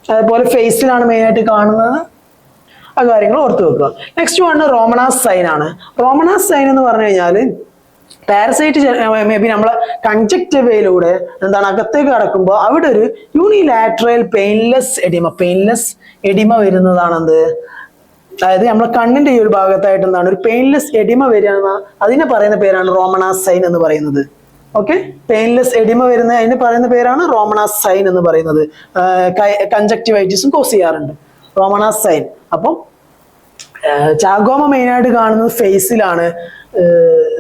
S1: അതേപോലെ ഫേസിലാണ് മെയിൻ ആയിട്ട് കാണുന്നത്. ആ കാര്യങ്ങൾ ഓർത്ത് വെക്കുക. നെക്സ്റ്റ് വണ് റോമണാസ് സൈൻ ആണ്. റോമണാസ് സൈൻ എന്ന് പറഞ്ഞു കഴിഞ്ഞാൽ പാരസൈറ്റ് മേ ബി നമ്മളെ കൺജക്റ്റിവയിലൂടെ എന്താണ് അകത്തേക്ക് കടക്കുമ്പോൾ അവിടെ ഒരു യൂണിലാറ്ററൽ പെയിൻലെസ് എഡിമ വരുന്നതാണെന്ത്. അതായത് നമ്മളെ കണ്ണിന്റെ ഈ ഒരു ഭാഗത്തായിട്ട് എന്താണ് ഒരു പെയിൻലെസ് എഡിമ വരിക, അതിനെ പറയുന്ന പേരാണ് റോമണാസ് സൈൻ എന്ന് പറയുന്നത്. ഓക്കെ, പെയിൻലെസ് എഡിമ വരുന്ന അതിന് പറയുന്ന പേരാണ് റോമണാസ് സൈൻ എന്ന് പറയുന്നത്. കൺജക്റ്റിവൈറ്റിസും കോസ് ചെയ്യാറുണ്ട് റോമണാസ് സൈൻ. അപ്പം ചാഗോമ മെയിൻ ആയിട്ട് കാണുന്നത് ഫേസിലാണ്,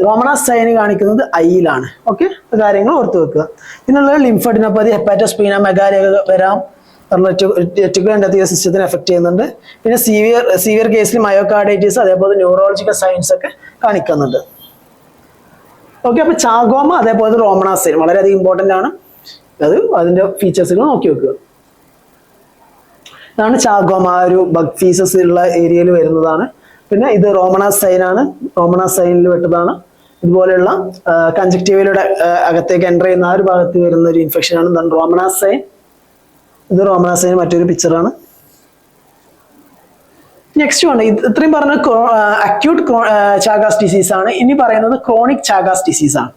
S1: റോമണാസ് സൈൻ കാണിക്കുന്നത് ഐയിലാണ്. ഓക്കെ, കാര്യങ്ങൾ ഓർത്ത് വെക്കുക. പിന്നുള്ളത് ലിംഫഡിനോപ്പതി, ഹെപ്പാറ്റോസ്പീന മെഗാലിയ വരാം. റെറ്റിക്കുലർ എൻഡോത്തീലിയൽ സിസ്റ്റത്തിനെ എഫക്ട് ചെയ്യുന്നുണ്ട്. പിന്നെ സീവിയർ കേസിൽ മയോകാർഡൈറ്റിസ്, അതേപോലെ ന്യൂറോളജിക്കൽ സയൻസ് ഒക്കെ കാണിക്കുന്നുണ്ട്. ഓക്കെ, അപ്പൊ ചാഗോമ അതേപോലെ റോമണാസ് സൈൻ വളരെയധികം ഇമ്പോർട്ടന്റ് ആണ്. അത് അതിന്റെ ഫീച്ചേഴ്സുകൾ നോക്കി വെക്കുക. ഇതാണ് ചാഗോമ, ഒരു ബഗ് ഫീസസ് ഉള്ള ഏരിയയിൽ വരുന്നതാണ്. പിന്നെ ഇത് റോമണാസ് സൈൻ ആണ്, റോമണാസ് സൈനിൽ പെട്ടതാണ്. ഇതുപോലെയുള്ള കൺജക്റ്റീവിലൂടെ അകത്തേക്ക് എൻ്റർ ചെയ്യുന്ന ആ ഒരു ഭാഗത്ത് വരുന്ന ഒരു ഇൻഫെക്ഷൻ ആണ് എന്താണ് റോമണാസ് സൈൻ. ഇത് റോമണാസ് സൈൻ മറ്റൊരു പിക്ചറാണ്. നെക്സ്റ്റ് ആണ് ഇത്രയും പറഞ്ഞ അക്യൂട്ട് ചാഗാസ് ഡിസീസ് ആണ്. ഇനി പറയുന്നത് ക്രോണിക് ചാഗാസ് ഡിസീസ് ആണ്.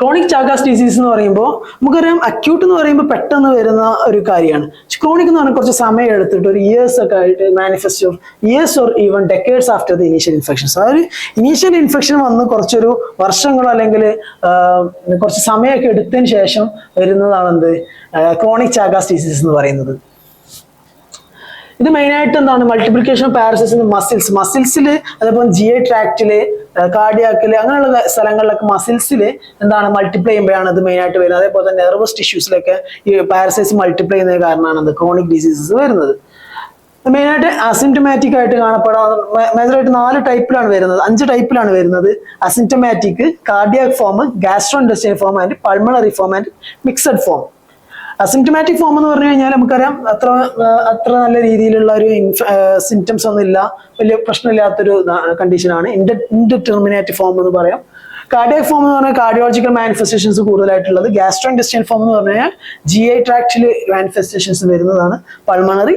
S1: ക്രോണിക് ചാഗാസ് ഡിസീസ് എന്ന് പറയുമ്പോൾ നമുക്കറിയാം അക്യൂട്ട് എന്ന് പറയുമ്പോൾ പെട്ടെന്ന് വരുന്ന ഒരു കാര്യമാണ്. ക്രോണിക് എന്ന് പറഞ്ഞാൽ കുറച്ച് സമയം എടുത്തിട്ട് ഒരു ഇയേഴ്സ് ഒക്കെ ആയിട്ട് manifest years or even decades after the initial infections. അതൊരു ഇനീഷ്യൽ ഇൻഫെക്ഷൻ വന്ന് കുറച്ചൊരു വർഷങ്ങളോ അല്ലെങ്കിൽ കുറച്ച് സമയമൊക്കെ എടുത്തതിന് ശേഷം വരുന്നതാണ് എന്ത് ക്രോണിക് ചാഗാസ് ഡിസീസ് എന്ന് പറയുന്നത്. ഇത് മെയിനായിട്ട് എന്താണ് മൾട്ടിപ്ലിക്കേഷൻ ഓഫ് പാരസൈറ്റ്സ് ഇൻ മസിൽസിൽ, അതേപോലെ GI ട്രാക്റ്റില്, കാർഡിയാക്കില്, അങ്ങനെയുള്ള സ്ഥലങ്ങളിലൊക്കെ മസിൽസിൽ എന്താണ് മൾട്ടിപ്ലൈ ചെയ്യുമ്പോഴാണ് ഇത് മെയിനായിട്ട് വരുന്നത്. അതേപോലെ തന്നെ നെർവസ് ടിഷ്യൂസിലൊക്കെ ഈ പാരസൈറ്റ്സ് മൾട്ടിപ്ലൈ ചെയ്യുന്നത് കാരണമാണ് ഇത് ക്രോണിക് ഡിസീസസ് വരുന്നത്. മെയിനായിട്ട് അസിംറ്റമാറ്റിക് ആയിട്ട് കാണപ്പെടാൻ മേജറായിട്ട് 4 ടൈപ്പിലാണ് വരുന്നത്, 5 ടൈപ്പിലാണ് വരുന്നത്. Asymptomatic, cardiac form, gastro industrial form and pulmonary form and mixed form. Asymptomatic form എന്ന് പറഞ്ഞു കഴിഞ്ഞാൽ നമുക്കറിയാം അത്ര നല്ല രീതിയിലുള്ള ഒരു സിംറ്റംസ് ഒന്നും ഇല്ല, വലിയ പ്രശ്നമില്ലാത്തൊരു കണ്ടീഷനാണ്. ഇൻഡിറ്റർമിനേറ്റ് ഫോം എന്ന് പറയാം. കാർഡിയാക് ഫോം എന്ന് പറഞ്ഞാൽ കാർഡിയോളജിക്കൽ മാനിഫെസ്റ്റേഷൻസ് കൂടുതലായിട്ടുള്ളത്. ഗാസ്ട്രോ ഇൻഡസ്ട്രിയൽ ഫോം എന്ന് പറഞ്ഞാൽ GI ട്രാക്റ്റിൽ മാനിഫെസ്റ്റേഷൻസ് വരുന്നതാണ്. പൾമണറി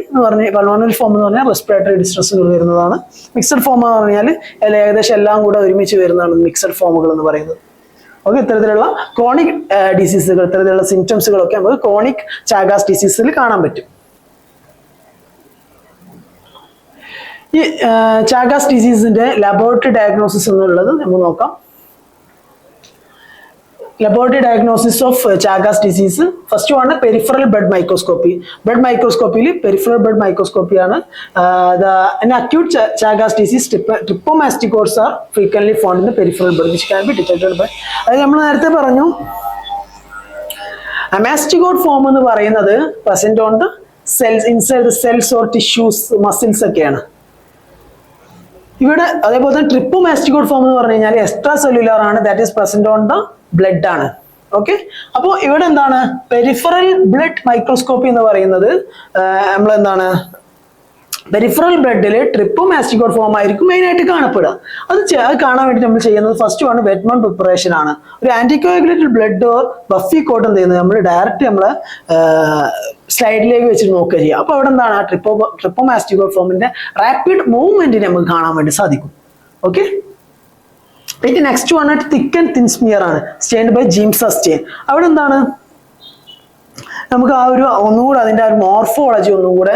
S1: ഫോം എന്ന് പറഞ്ഞാൽ റെസ്പിറേറ്ററി ഡിസ്ട്രസ്സുകൾ വരുന്നതാണ്. മിക്സഡ് ഫോം എന്ന് പറഞ്ഞാൽ ഏകദേശം എല്ലാം കൂടെ ഒരുമിച്ച് വരുന്നതാണ് മിക്സഡ് ഫോമുകൾ എന്ന് പറയുന്നത്. ഓക്കെ, ഇത്തരത്തിലുള്ള ക്രോണിക് ഡിസീസുകൾ, ഇത്തരത്തിലുള്ള സിംറ്റംസുകളൊക്കെ നമുക്ക് ക്രോണിക് ചാഗാസ് ഡിസീസിൽ കാണാൻ പറ്റും. ഈ ചാഗാസ് ഡിസീസിന്റെ ലബോറട്ടറി ഡയഗ്നോസിസ് എന്നുള്ളത് നമുക്ക് നോക്കാം. Laboratory diagnosis of Chagas disease first ആണ് പെരിഫറൽ ബ്ലഡ് മൈക്രോസ്കോപ്പി. ബ്ലഡ് മൈക്രോസ്കോപ്പിയിൽ പെരിഫറൽ ബ്ലഡ് മൈക്രോസ്കോപ്പിയാണ്. Acute Chagas disease trypomastigotes are frequently found in the peripheral blood which can be detected by. അത് നമ്മൾ നേരത്തെ പറഞ്ഞു. അമാസ്റ്റിക്കോഡ് ഫോം എന്ന് പറയുന്നത് present on the cells, inside the cells or tissues, muscles ഒക്കെയാണ് ഇവിടെ. അതേപോലെ തന്നെ ട്രിപ്പോമാസ്റ്റിക്കോഡ് ഫോം എന്ന് പറഞ്ഞു കഴിഞ്ഞാൽ എക്സ്ട്രാ സെല്ലുലാർ ആണ്, that is present on the blood ആണ്. ഓക്കെ, അപ്പോൾ ഇവിടെ എന്താണ് പെരിഫറൽ ബ്ലഡ് മൈക്രോസ്കോപ്പി എന്ന് പറയുന്നത് നമ്മളെന്താണ് പെരിഫറൽ ബ്ലഡിൽ ട്രിപ്പോമാസ്റ്റിക്കോഡ് ഫോം ആയിരിക്കും മെയിൻ ആയിട്ട് കാണപ്പെടുക. അത് കാണാൻ വേണ്ടി നമ്മൾ ചെയ്യുന്നത് ഫസ്റ്റ് ആണ് വെറ്റ്മൺ പ്രിപ്പറേഷൻ ആണ്. ഒരു ആന്റികോയാഗുലേറ്റഡ് ബ്ലഡ് ഓർ ബഫി കോട്ട് എന്ത് ചെയ്യുന്നത് നമ്മൾ ഡയറക്റ്റ് നമ്മളെ സ്ലൈഡിലേക്ക് വെച്ചിട്ട് നോക്കുക ചെയ്യുക. അപ്പോൾ അവിടെ എന്താണ് ആ ട്രിപ്പോമാസ്റ്റിക്കോഡ് ഫോമിന്റെ റാപ്പിഡ് മൂവ്മെന്റിനെ നമുക്ക് കാണാൻ വേണ്ടി സാധിക്കും. ഓക്കെ, പിന്നെ നെക്സ്റ്റ് വൺ ആയിട്ട് തിക്ക് ആൻഡ് തിൻ സ്മിയർ ആണ്, സ്റ്റെയിൻഡ് ബൈ ജീംസ സ്റ്റെയിൻ. അവിടെ എന്താണ് നമുക്ക് ആ ഒരു ഒന്നുകൂടെ അതിന്റെ ആ ഒരു മോർഫോളജി ഒന്നും കൂടെ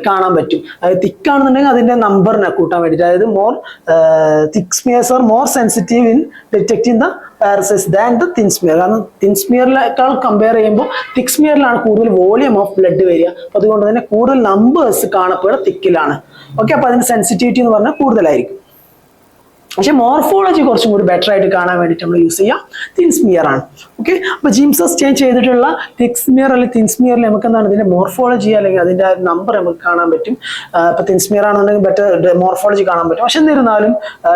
S1: കാണാൻ പറ്റും. അത് തിക്കാണെന്നുണ്ടെങ്കിൽ അതിന്റെ നമ്പറിനെ കൂട്ടാൻ വേണ്ടിയിട്ട്, അതായത് thick smears are more sensitive in detecting the parasites than the thin smear. കാരണം തിൻ സ്മിയറിനേക്കാൾ കമ്പയർ ചെയ്യുമ്പോൾ തിക്ക് സ്മിയറിലാണ് കൂടുതൽ വോളിയം ഓഫ് ബ്ലഡ് വരിക. അപ്പൊ അതുകൊണ്ട് തന്നെ കൂടുതൽ നമ്പേഴ്സ് കാണപ്പെടുക തിക്കിലാണ്. ഓക്കെ, അപ്പൊ അതിന്റെ സെൻസിറ്റിവിറ്റി എന്ന് പറഞ്ഞാൽ കൂടുതലായിരിക്കും. പക്ഷെ മോർഫോളജി കുറച്ചും കൂടി ബെറ്റർ ആയിട്ട് കാണാൻ വേണ്ടിയിട്ട് നമ്മൾ യൂസ് ചെയ്യാം തിൻ സ്മിയർ ആണ്. ഓക്കെ, അപ്പൊ ജീംസ സ്റ്റെയിൻ ചെയ്തിട്ടുള്ള തിക്ക് സ്മിയർ അല്ലെങ്കിൽ തിൻ സ്മിയറിൽ നമുക്ക് എന്താണ് ഇതിന്റെ മോർഫോളജി അല്ലെങ്കിൽ അതിന്റെ നമ്പർ നമുക്ക് കാണാൻ പറ്റും. ഇപ്പൊ തിൻ സ്മിയർ ആണെന്നുണ്ടെങ്കിൽ ബെറ്റർ മോർഫോളജി കാണാൻ പറ്റും. പക്ഷെ എന്നിരുന്നാലും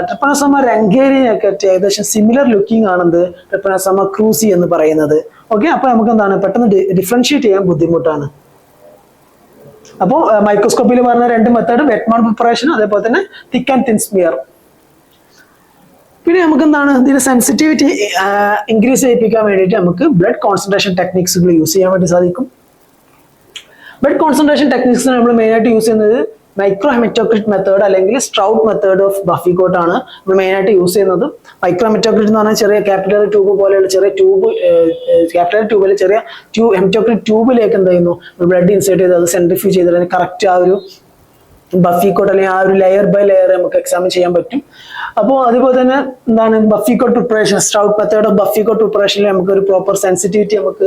S1: ട്രിപ്പനോസോമ രംഗേരിയൊക്കെ ഏകദേശം സിമിലർ ലുക്കിംഗ് ആണെന്ന് ട്രിപ്പനോസോമ ക്രൂസി എന്ന് പറയുന്നത്. ഓക്കെ, അപ്പൊ നമുക്ക് എന്താണ് പെട്ടെന്ന് ഡിഫറൻഷിയേറ്റ് ചെയ്യാൻ ബുദ്ധിമുട്ടാണ്. അപ്പോൾ മൈക്രോസ്കോപ്പിയിൽ പറഞ്ഞ 2 മെത്തേഡ്, വെറ്റ്മൺ പ്രിപ്പറേഷൻ, അതേപോലെ തന്നെ തിക്ക് ആൻഡ് തിൻ സ്മിയർ. പിന്നെ നമുക്ക് എന്താണ് ഇതിന്റെ സെൻസിറ്റിവിറ്റി ഇൻക്രീസ് ചെയ്യിപ്പിക്കാൻ വേണ്ടിയിട്ട് നമുക്ക് ബ്ലഡ് കോൺസെൻട്രേഷൻ ടെക്നിക്സുകൾ യൂസ് ചെയ്യാൻ വേണ്ടി സാധിക്കും. ബ്ലഡ് കോൺസെൻട്രേഷൻ ടെക്നിക്സ് നമ്മൾ മെയിൻ ആയിട്ട് യൂസ് ചെയ്യുന്നത് മൈക്രോ ഹെമറ്റോക്രിറ്റ് മെത്തേഡ് അല്ലെങ്കിൽ സ്ട്രൗട്ട് മെത്തേഡ് ഓഫ് ബഫി കോട്ട് ആണ് നമ്മൾ മെയിൻ ആയിട്ട് യൂസ് ചെയ്യുന്നത്. മൈക്രോ ഹെമറ്റോക്രിറ്റ് എന്ന് പറഞ്ഞാൽ ചെറിയ കാപ്പിലറി ട്യൂബ് പോലെയുള്ള ചെറിയ ട്യൂബ്, കാപ്പിലറി ട്യൂബിൽ ചെറിയ ഹെമറ്റോക്രിറ്റ് ട്യൂബിലേക്ക് എന്ത് ചെയ്യുന്നു ബ്ലഡ് ഇൻസേർട്ട് ചെയ്ത് അത് സെൻട്രിഫ്യൂജ് ചെയ്തിട്ട് കറക്റ്റ് ആ ഒരു ബഫി കോട്ട് അല്ലെങ്കിൽ ആ ഒരു ലെയർ ബൈ ലെയർ നമുക്ക് എക്സാമിൻ ചെയ്യാൻ പറ്റും. അപ്പോൾ അതുപോലെ തന്നെ എന്താണ് buffy coat preparation, Strout method of buffy coat പ്രിപ്പറേഷനിൽ നമുക്ക് ഒരു പ്രോപ്പർ സെൻസിറ്റിവിറ്റി നമുക്ക്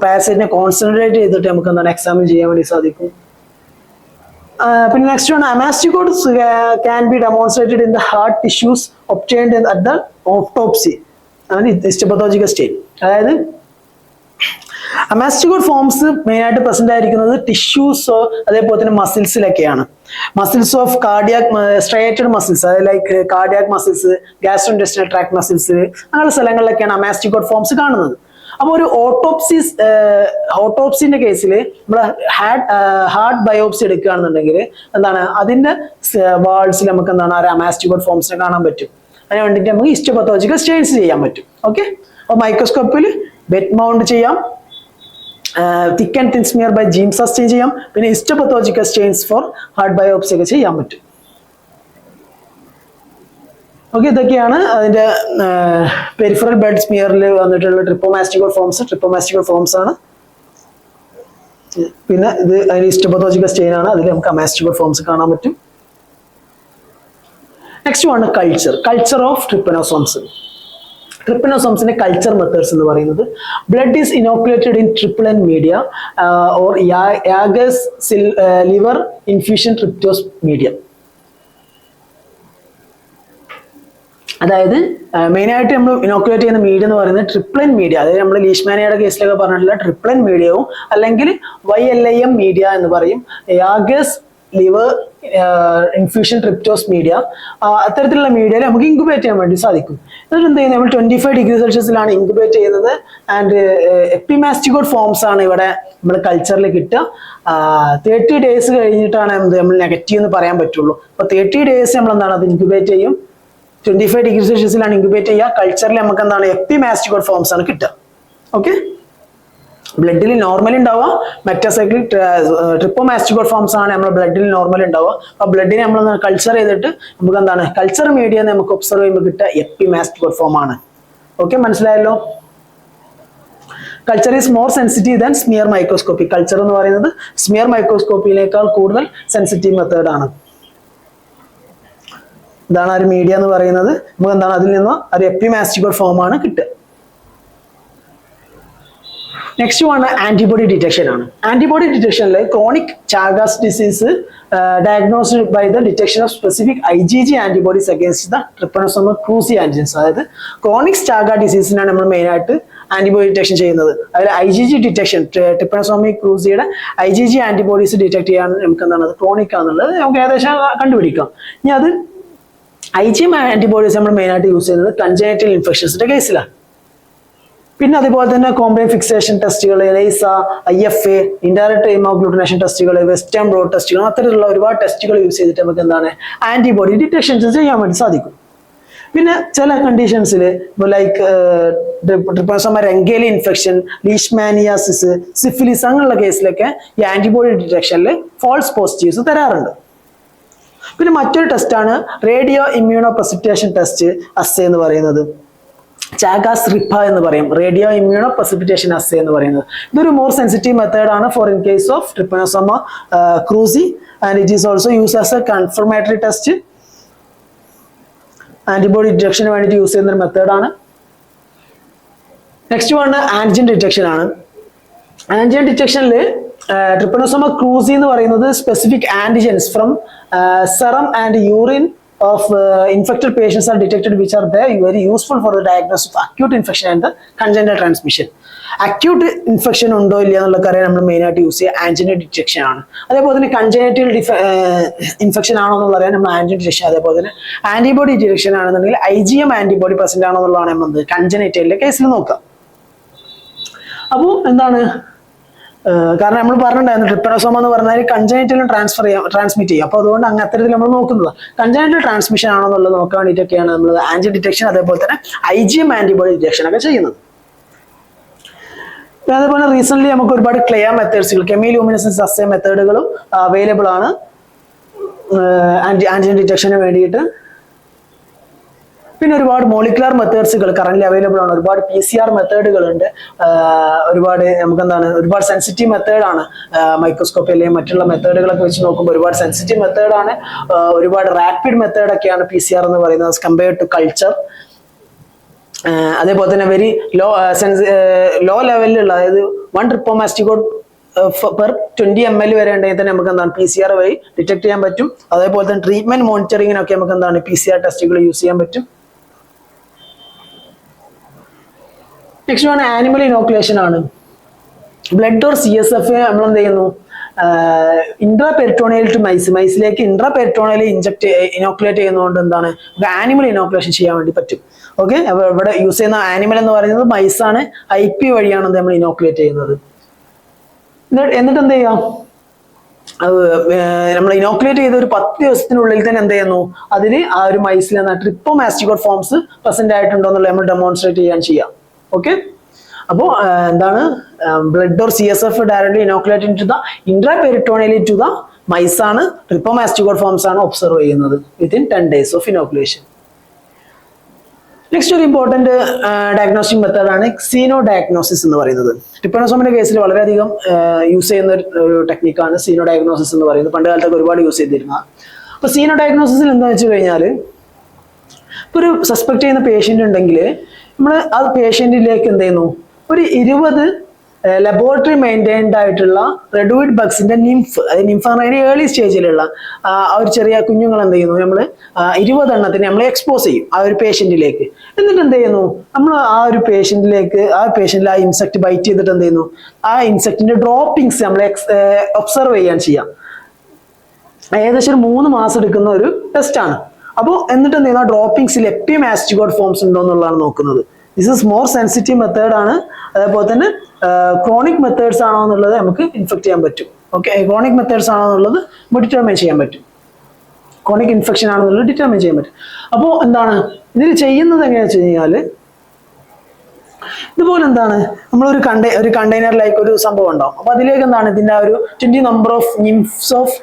S1: പാരസൈറ്റിനെ കോൺസെൻട്രേറ്റ് ചെയ്തിട്ട് നമുക്ക് എന്താണ് എക്സാമിൻ ചെയ്യാൻ വേണ്ടി സാധിക്കും. പിന്നെ നെക്സ്റ്റ് ആണ് amastigotes can be demonstrated in the heart tissues obtained at the autopsy and histopathological state. അതായത് അമാസ്റ്റിക്കോഡ് ഫോംസ് മെയിൻ ആയിട്ട് പ്രസന്റ് ആയിരിക്കുന്നത് ടിഷ്യൂസോ അതേപോലെ തന്നെ മസിൽസിലൊക്കെയാണ്. Muscles of cardiac striated muscles, അതായത് like cardiac muscles, gastrointestinal tract muscles, അങ്ങനെയുള്ള സ്ഥലങ്ങളിലൊക്കെയാണ് അമാസ്റ്റിക്കോഡ് ഫോംസ് കാണുന്നത്. അപ്പോൾ ഒരു ഓട്ടോപ്സിന്റെ കേസിൽ നമ്മൾ ഹാർട്ട് ബയോപ്സി എടുക്കുകയാണെന്നുണ്ടെങ്കിൽ എന്താണ് അതിന്റെ വാൾസിൽ നമുക്ക് എന്താണ് ആ മാസ്റ്റിബോട്ട് ഫോംസിനെ കാണാൻ പറ്റും. അതിന് വേണ്ടിയിട്ട് നമുക്ക് ഹിസ്റ്റോപത്തോളജിക്കൽ സ്റ്റെയിൻസ് ചെയ്യാൻ പറ്റും. ഓക്കെ, അപ്പോൾ മൈക്രോസ്കോപ്പിൽ വെറ്റ് മൗണ്ട് ചെയ്യാം, thick and thin smear by Giemsa stain ചെയ്യാം, പിന്നെ histopathological stains for heart biopsy ഒക്കെ ചെയ്യാൻ പറ്റും. ഓക്കെ, ഇതൊക്കെയാണ് അതിന്റെ പെരിഫറൽ ബ്ലഡ് സ്മിയറിൽ വന്നിട്ടുള്ള ട്രിപ്പോമാസ്റ്റിക്കൽ ഫോംസ് ആണ്. പിന്നെ ഇത് അതിന് ഹിസ്റ്റോപത്തോളജിക്കൽ സ്റ്റെയിൻ ആണ്, അതിൽ നമുക്ക് അമാസ്റ്റിക്കൽ ഫോംസ് കാണാൻ പറ്റും. നെക്സ്റ്റ് ആണ് കൾച്ചർ ഓഫ് ട്രിപ്പനോസോംസ്. ട്രിപ്പനോസോംസിന്റെ കൾച്ചർ മെത്തേഡ്സ് എന്ന് പറയുന്നത് blood is inoculated in triple N media or യാഗസ് ലിവർ ഇൻഫ്യൂഷൻ ട്രിപ്റ്റോസ് മീഡിയ. അതായത് മെയിനായിട്ട് നമ്മൾ ഇനോക്കുലേറ്റ് ചെയ്യുന്ന മീഡിയ എന്ന് പറയുന്നത് ട്രിപ്ലൻ മീഡിയ, അതായത് നമ്മൾ ലീഷ്മാനിയയുടെ കേസിലൊക്കെ പറഞ്ഞിട്ടുള്ള ട്രിപ്ലൻ മീഡിയവും അല്ലെങ്കിൽ YLIM മീഡിയ എന്ന് പറയും, യാഗസ് ലിവർ ഇൻഫ്യൂഷൻ ട്രിപ്റ്റോസ് മീഡിയ, അത്തരത്തിലുള്ള മീഡിയയിൽ നമുക്ക് ഇൻക്യുബേറ്റ് ചെയ്യാൻ വേണ്ടി സാധിക്കും. എന്നിട്ട് എന്ത് ചെയ്യുന്നത്, നമ്മൾ 25 ഡിഗ്രി സെൽഷ്യസിലാണ് ഇൻക്യുബേറ്റ് ചെയ്യുന്നത്. ആൻഡ് എപ്പിമാസ്റ്റിക്കോട്ട് ഫോംസ് ആണ് ഇവിടെ നമ്മൾ കൾച്ചറിൽ കിട്ടുക. 30 ഡേയ്സ് കഴിഞ്ഞിട്ടാണ് നമ്മൾ നെഗറ്റീവ് എന്ന് പറയാൻ പറ്റുള്ളൂ. അപ്പോൾ 30 ഡേയ്സ് നമ്മൾ എന്താണ് അത് ഇൻക്യുബേറ്റ് ചെയ്യും. 25 ഡിഗ്രി സെൽഷ്യസിലാണ് ഇൻക്യുബേറ്റ് ചെയ്യുക. കൾച്ചറിൽ നമുക്ക് എന്താണ് എപ്പിമാസ്റ്റിക്കോട്ട് ഫോംസ് ആണ് കിട്ടുക. ഓക്കെ, ബ്ലഡിൽ നോർമലി ഉണ്ടാവുക മെറ്റാസൈക്ലിക് ട്രിപ്പോമാസ്റ്റിക്കോട്ട് ഫോംസ് ആണ് നമ്മുടെ ബ്ലഡിൽ നോർമലി ഉണ്ടാവുക. അപ്പൊ ബ്ലഡിനെ നമ്മൾ കൾച്ചർ ചെയ്തിട്ട് നമുക്ക് എന്താണ് കൾച്ചർ മീഡിയ നമുക്ക് ഒബ്സർവ് ചെയ്യുമ്പോൾ കിട്ടുക എപ്പിമാസ്റ്റിക്കോട്ട് ഫോം ആണ്. ഓക്കെ, മനസ്സിലായല്ലോ. Culture is more sensitive than smear microscopy. Culture എന്ന് പറയുന്നത് സ്മിയർ മൈക്രോസ്കോപ്പിയിലേക്കാൾ കൂടുതൽ സെൻസിറ്റീവ് മെത്തേഡ് ആണ്. ഇതാണ് ഒരു മീഡിയ എന്ന് പറയുന്നത്. നമുക്ക് എന്താണ് അതിൽ നിന്ന് ഒരു എപ്പിമാസ്റ്റിക്കോട്ട് ഫോം ആണ് കിട്ടുക. നെക്സ്റ്റ് വൺ ആന്റിബോഡി ഡിറ്റക്ഷൻ ആണ്. ആന്റിബോഡി ഡിറ്റക്ഷനിൽ chronic Chagas disease diagnosed by the detection of specific IgG antibodies against the Trypanosoma cruzi antigens. അതായത് ക്രോണിക് ചാഗ ഡിസീസിനാണ് നമ്മൾ മെയിനായിട്ട് ആന്റിബോഡി ഡിറ്റക്ഷൻ ചെയ്യുന്നത്. അതിൽ IgG ഡിറ്റക്ഷൻ, ട്രിപ്പനോസോമിക് ക്രൂസിയുടെ IgG ആന്റിബോഡീസ് ഡിറ്റക്ട് ചെയ്യാൻ നമുക്ക് എന്താണ് അത് ക്രോണിക് ആണെന്നുള്ളത് നമുക്ക് ഏകദേശം കണ്ടുപിടിക്കാം. ഇനി അത് IgM ആന്റിബോഡീസ് നമ്മൾ മെയിനായിട്ട് യൂസ് ചെയ്യുന്നത് കൺജനൈറ്റൽ ഇൻഫെക്ഷൻസിന്റെ കേസിലാണ്. പിന്നെ അതുപോലെ തന്നെ കോംപ്ലൈൻ ഫിക്സേഷൻ ടെസ്റ്റുകൾ, ലൈസ, IFA, ഇൻഡയറക്റ്റ് ഹീമോഗ്ലൂട്ടിനേഷൻ ടെസ്റ്റുകൾ, വെസ്റ്റേൺ ബ്ലോട്ട് ടെസ്റ്റുകൾ, അത്തരത്തിലുള്ള ഒരുപാട് ടെസ്റ്റുകൾ യൂസ് ചെയ്തിട്ട് നമുക്ക് എന്താണ് ആന്റിബോഡി ഡിറ്റക്ഷൻസ് ചെയ്യാൻ വേണ്ടി സാധിക്കും. പിന്നെ ചില കണ്ടീഷൻസിൽ like Trypanosoma rangeli infection, leishmaniasis, syphilis അങ്ങനെയുള്ള കേസിലൊക്കെ ഈ ആന്റിബോഡി ഡിറ്റക്ഷനിൽ ഫോൾസ് പോസിറ്റീവ്സ് തരാറുണ്ട്. പിന്നെ മറ്റൊരു ടെസ്റ്റാണ് radio immuno precipitation test assay എന്ന് പറയുന്നത്. ചാഗാസ് റിപ്പ എന്ന് പറയും, റേഡിയോ ഇമ്മ്യൂണോ പ്രസിപ്പിറ്റേഷൻ അസ്സേ എന്ന് പറയുന്നത്. ഇതൊരു മോർ സെൻസിറ്റീവ് മെത്തേഡാണ് for in case of Trypanosoma cruzi and it is also use as a confirmatory test. Antibody ഡിറ്റക്ഷന് വേണ്ടിയിട്ട് യൂസ് ചെയ്യുന്ന ഒരു മെത്തേഡാണ്. നെക്സ്റ്റ് വൺ ആന്റിജൻ ഡിറ്റക്ഷൻ ആണ്. ആന്റിജൻ ഡിറ്റക്ഷനിൽ ട്രിപ്പനോസോമ ക്രൂസി എന്ന് പറയുന്നത് specific antigens from serum and urine of infected patients are detected, which are very useful for the diagnosis of acute infection and the congenital transmission. Acute infection ഉണ്ടോ ഇല്ല എന്നുള്ള കാര്യം നമ്മൾ മെയിനായിട്ട് യൂസ് ചെയ്യുക ആന്റിജൻ ഡിറ്റക്ഷൻ ആണ്. അതേപോലെ തന്നെ കൺജനൈറ്റൽ ഇൻഫെക്ഷൻ ആണോ എന്നുള്ള അറിയാൻ നമ്മൾ ആന്റിജൻ ഡിറ്റക്ഷൻ, അതേപോലെ തന്നെ ആന്റിബോഡി ഡിറ്റക്ഷൻ ആണെന്നുണ്ടെങ്കിൽ IgM ആന്റിബോഡി പ്രസന്റ് ആണോ എന്നുള്ളതാണ് നമ്മൾ കൺജനൈറ്റലിന്റെ കേസിൽ നോക്കുക. അപ്പോൾ എന്താണ്, കാരണം നമ്മൾ പറഞ്ഞിട്ടുണ്ടായിരുന്നു ട്രിപ്പനോസോമ എന്ന് പറഞ്ഞാൽ കൺജനൈറ്റലും ട്രാൻസ്മിറ്റ് ചെയ്യും. അപ്പോൾ അതുകൊണ്ട് അങ്ങനെ അത്തരത്തിൽ നമ്മൾ നോക്കുന്നത് കൺജനൈറ്റൽ ട്രാൻസ്മിഷൻ ആണോ എന്നുള്ളത് നോക്കാൻ വേണ്ടിയിട്ടൊക്കെയാണ് നമ്മൾ ആന്റി ഡിറ്റക്ഷൻ അതേപോലെ തന്നെ IgM ആന്റിബോഡി ഡിറ്റക്ഷൻ ഒക്കെ ചെയ്യുന്നത്. അതേപോലെ റീസെന്റ് നമുക്ക് ഒരുപാട് ക്ലിയർ മെത്തേഡ്സുകൾ, കെമിലൂമിനസൻസ് അസ്സേ മെത്തേഡുകളും അവൈലബിൾ ആണ് ആന്റിജൻ ഡിറ്റക്ഷന് വേണ്ടിയിട്ട്. പിന്നെ ഒരുപാട് മോളിക്കുലർ മെത്തേഡ്സുകൾ കറന്റ് അവൈലബിൾ ആണ്. ഒരുപാട് PCR മെത്തേഡുകൾ ഉണ്ട്. ഒരുപാട് നമുക്ക് എന്താണ് ഒരുപാട് സെൻസിറ്റീവ് മെത്തേഡാണ്. മൈക്രോസ്കോപ്പി അല്ലെങ്കിൽ മറ്റുള്ള മെത്തേഡുകളൊക്കെ വെച്ച് നോക്കുമ്പോൾ ഒരുപാട് സെൻസിറ്റീവ് മെത്തേഡാണ്. ഒരുപാട് റാപ്പിഡ് മെത്തേഡൊക്കെയാണ് PCR എന്ന് പറയുന്നത് കമ്പയർഡ് ടു കൾച്ചർ. അതേപോലെ തന്നെ വെരി ലോ ലെവലിലുള്ള, അതായത് 1 ട്രിപ്പോമാസ്റ്റിക്കോട്ട് പെർ 20 ml വരെ ഉണ്ടെങ്കിൽ തന്നെ നമുക്ക് എന്താണ് PCR വഴി ഡിറ്റക്ട് ചെയ്യാൻ പറ്റും. അതേപോലെ തന്നെ ട്രീറ്റ്മെന്റ് മോണിറ്ററിങ്ങിനൊക്കെ നമുക്ക് എന്താണ് PCR ടെസ്റ്റുകൾ യൂസ് ചെയ്യാൻ പറ്റും. നെക്സ്റ്റ് ആണ് ആനിമൽ ഇനോക്കുലേഷൻ ആണ്. ബ്ലഡ് ഓർ CSF നമ്മൾ എന്ത് ചെയ്യുന്നു, ഇൻട്രാ പെരിറ്റോണിയൽ ടു മൈസിലേക്ക് ഇൻട്രാ പെരിറ്റോണിയൽ ഇനോക്കുലേറ്റ് ചെയ്യുന്നതുകൊണ്ട് എന്താണ് ആനിമൽ ഇനോക്കുലേഷൻ ചെയ്യാൻ വേണ്ടി പറ്റും. ഓക്കെ, അപ്പൊ ഇവിടെ യൂസ് ചെയ്യുന്ന ആനിമൽ എന്ന് പറയുന്നത് മൈസ് ആണ്. IP വഴിയാണ് നമ്മൾ ഇനോക്കുലേറ്റ് ചെയ്യുന്നത്. എന്നിട്ട് എന്ത് ചെയ്യാം, നമ്മൾ ഇനോക്കുലേറ്റ് ചെയ്ത ഒരു 10 ദിവസത്തിനുള്ളിൽ തന്നെ എന്ത് ചെയ്യുന്നു, അതിന് ആ ഒരു മൈസിൽ ട്രിപ്പോമാസ്റ്റിക്കോട്ട് ഫോംസ് പ്രസന്റ് ആയിട്ടുണ്ടോ എന്നുള്ളത് നമ്മൾ ഡെമോൺസ്ട്രേറ്റ് ചെയ്യാം. ഓക്കെ, അപ്പോൾ എന്താണ് blood or CSF directly inoculate to the intraperitoneally to the mice ആണ്, ട്രിപ്പോമാസ്റ്റിക്കോട്ട് ഫോംസ് ആണ് ഒബ്സർവ് ചെയ്യുന്നത് within 10 days of inoculation. Next ഒരു ഇമ്പോർട്ടന്റ് ഡയഗ്നോസ്റ്റിക് മെത്തേഡ് ആണ് സീനോ ഡയഗ്നോസിസ് എന്ന് പറയുന്നത്. ട്രിപ്പനോസോമിന്റെ കേസിൽ വളരെയധികം യൂസ് ചെയ്യുന്ന ഒരു ടെക്നിക്കാണ് സീനോ ഡയഗ്നോസിസ് എന്ന് പറയുന്നത്. പണ്ട് കാലത്തൊക്കെ ഒരുപാട് യൂസ് ചെയ്തിരുന്ന. അപ്പൊ സീനോ ഡയഗ്നോസിസിൽ എന്താ വെച്ച് കഴിഞ്ഞാൽ, ഇപ്പൊ ഒരു സസ്പെക്ട് ചെയ്യുന്ന പേഷ്യന്റ് ഉണ്ടെങ്കിൽ നമ്മൾ ആ പേഷ്യന്റിലേക്ക് എന്ത് ചെയ്യുന്നു, ഒരു 20 ലബോറട്ടറി മെയിൻറ്റൈൻഡ് ആയിട്ടുള്ള റെഡ്വുഡ് ബഗ്സിന്റെ നിംഫ്, അത് നിംഫ് എന്ന് പറയുന്നത് ഏർലി സ്റ്റേജിലുള്ള ഒരു ചെറിയ കുഞ്ഞുങ്ങൾ എന്ത് ചെയ്യുന്നു, നമ്മൾ 20 എണ്ണത്തിന് നമ്മൾ എക്സ്പോസ് ചെയ്യും ആ ഒരു പേഷ്യന്റിലേക്ക്. എന്നിട്ട് എന്ത് ചെയ്യുന്നു, നമ്മൾ ആ ഒരു പേഷ്യന്റിലേക്ക് ആ ഇൻസെക്ട് ബൈറ്റ് ചെയ്തിട്ട് എന്ത് ചെയ്യുന്നു, ആ ഇൻസെക്ടിന്റെ ഡ്രോപ്പിംഗ്സ് നമ്മൾ ഒബ്സർവ് ചെയ്യാം. ഏകദേശം ഒരു 3 മാസം എടുക്കുന്ന ഒരു ടെസ്റ്റ് ആണ്. അപ്പോൾ എന്നിട്ട് എന്ത് ചെയ്യുന്നു, ഡ്രോപ്പിംഗ്സിൽ എപ്പിമാസ്റ്റിക്കോട്ട് ഫോംസ് ഉണ്ടോ എന്നുള്ളതാണ് നോക്കുന്നത്. This is more sensitive method ആണ്. അതേപോലെ തന്നെ ക്രോണിക് മെത്തേഡ്സ് ആണോ എന്നുള്ളത് നമുക്ക് ഇൻഫെക്ട് ചെയ്യാൻ പറ്റും. ഓക്കെ, ക്രോണിക് മെത്തേഡ്സ് ആണോ എന്നുള്ളത് ഡിറ്റർമൈൻ ചെയ്യാൻ പറ്റും. ക്രോണിക് ഇൻഫെക്ഷൻ ആണെന്നുള്ളത് ഡിറ്റർമൈൻ ചെയ്യാൻ പറ്റും. അപ്പോൾ എന്താണ് ഇതിൽ ചെയ്യുന്നത് എങ്ങനെയാണെന്ന് വെച്ച് കഴിഞ്ഞാൽ, ഇതുപോലെ എന്താണ് നമ്മളൊരു കണ്ടെയ്നറിലേക്ക് ഒരു സംഭവം ഉണ്ടാവും. അപ്പൊ അതിലേക്ക് എന്താണ് ഇതിന്റെ ഒരു 20 number of nymphs of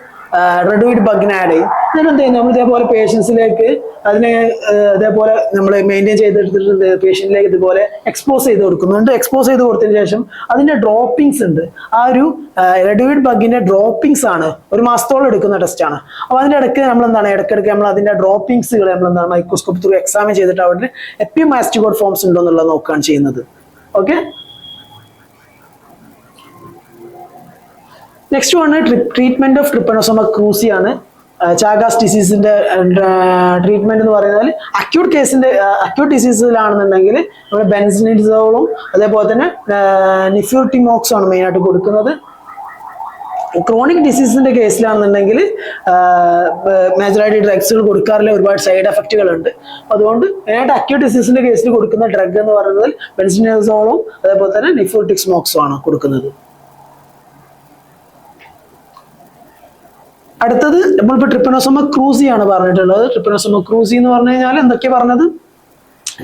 S1: reduviid ബഗിനെ ആഡ് ചെയ്യും. എന്നിട്ട് എന്ത് ചെയ്യും, നമ്മൾ ഇതേപോലെ പേഷ്യൻസിലേക്ക് അതിനെ ഇതേപോലെ നമ്മൾ മെയിൻറ്റെയിൻ ചെയ്തെടുത്തിട്ട് പേഷ്യന്റിലേക്ക് ഇതുപോലെ എക്സ്പോസ് ചെയ്ത് കൊടുക്കുന്നുണ്ട്. എക്സ്പോസ് ചെയ്ത് കൊടുത്തതിന് ശേഷം അതിന്റെ ഡ്രോപ്പിംഗ്സ് ഉണ്ട്. ആ ഒരു റെഡ്വുഡ് ബഗിന്റെ ഡ്രോപ്പിംഗ്സ് ആണ് 1 മാസത്തോളം എടുക്കുന്ന ടെസ്റ്റ് ആണ്. അപ്പൊ അതിന്റെ ഇടയ്ക്ക് നമ്മൾ എന്താണ് ഇടയ്ക്കിടയ്ക്ക് നമ്മൾ അതിന്റെ ഡ്രോപ്പിംഗ്സുകൾ നമ്മൾ എന്താണ് മൈക്രോസ്കോപ്പ് ത്രൂ എക്സാമിൻ ചെയ്തിട്ട് അവിടെ എപ്പിമാസ്റ്റിക്കോട്ട് ഫോംസ് ഉണ്ടോ എന്നുള്ളത് നോക്കുകയാണ് ചെയ്യുന്നത്. Okay, next one treatment of Trypanosoma cruzi ആണ്. ചാഗാസ് ഡിസീസിന്റെ ട്രീറ്റ്മെന്റ് എന്ന് പറയുന്നത് അക്യൂട്ട് ഡിസീസിലാണെന്നുണ്ടെങ്കിൽ നമ്മൾ ബെൻസിനിസോളും അതേപോലെ തന്നെ നിഫ്യൂട്ടിമോക്സും ആണ് മെയിൻ ആയിട്ട് കൊടുക്കുന്നത്. ക്രോണിക് ഡിസീസിന്റെ കേസിലാണെന്നുണ്ടെങ്കിൽ മേജറായിട്ട് ഡ്രഗ്സുകൾ കൊടുക്കാറില്ല, ഒരുപാട് സൈഡ് എഫക്റ്റുകൾ ഉണ്ട്. അതുകൊണ്ട് മെയിനായിട്ട് അക്യൂട്ട് ഡിസീസിന്റെ കേസിൽ കൊടുക്കുന്ന ഡ്രഗ് എന്ന് പറയുന്നത് ബെൻസിനിസോളും അതേപോലെ തന്നെ നിഫ്യൂട്ടിമോക്സും ആണ് കൊടുക്കുന്നത്. അടുത്തത് നമ്മളിപ്പോൾ ട്രിപ്പനോസോമ ക്രൂസി ആണ് പറഞ്ഞിട്ടുള്ളത്. ട്രിപ്പനോസോമ ക്രൂസി എന്ന് പറഞ്ഞു കഴിഞ്ഞാൽ എന്തൊക്കെയാ പറഞ്ഞത്,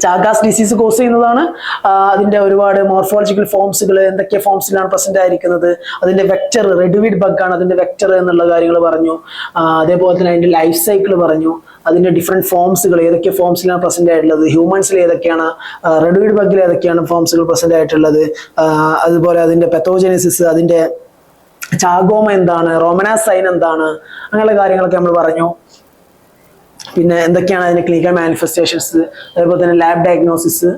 S1: ചാഗാസ് ഡിസീസ് കോസ് ചെയ്യുന്നതാണ്. അതിന്റെ ഒരുപാട് മോർഫോളജിക്കൽ ഫോംസുകൾ എന്തൊക്കെ ഫോംസിലാണ് പ്രസന്റ് ആയിരിക്കുന്നത്, അതിന്റെ വെക്ടർ റെഡ്വുഡ് ബഗ് ആണ് അതിന്റെ വെക്ടർ എന്നുള്ള കാര്യങ്ങൾ പറഞ്ഞു. അതേപോലെ തന്നെ അതിന്റെ ലൈഫ് സൈക്കിൾ പറഞ്ഞു, അതിന്റെ ഡിഫറെന്റ് ഫോംസുകൾ ഏതൊക്കെ ഫോംസിലാണ് പ്രസന്റ് ആയിട്ടുള്ളത്, ഹ്യൂമൻസിൽ ഏതൊക്കെയാണ്, റെഡ്വുഡ് ബഗിൽ ഏതൊക്കെയാണ് ഫോംസുകൾ പ്രസന്റ് ആയിട്ടുള്ളത്, അതുപോലെ അതിന്റെ പെത്തോജനസിസ്, അതിന്റെ ചാഗോമ എന്താണ്, റോമനാസ് സൈൻ എന്താണ്, അങ്ങനെയുള്ള കാര്യങ്ങളൊക്കെ നമ്മൾ പറഞ്ഞു. പിന്നെ എന്തൊക്കെയാണ് അതിന്റെ ക്ലിനിക്കൽ മാനിഫെസ്റ്റേഷൻസ്, അതേപോലെ തന്നെ ലാബ് ഡയഗ്നോസിസ്,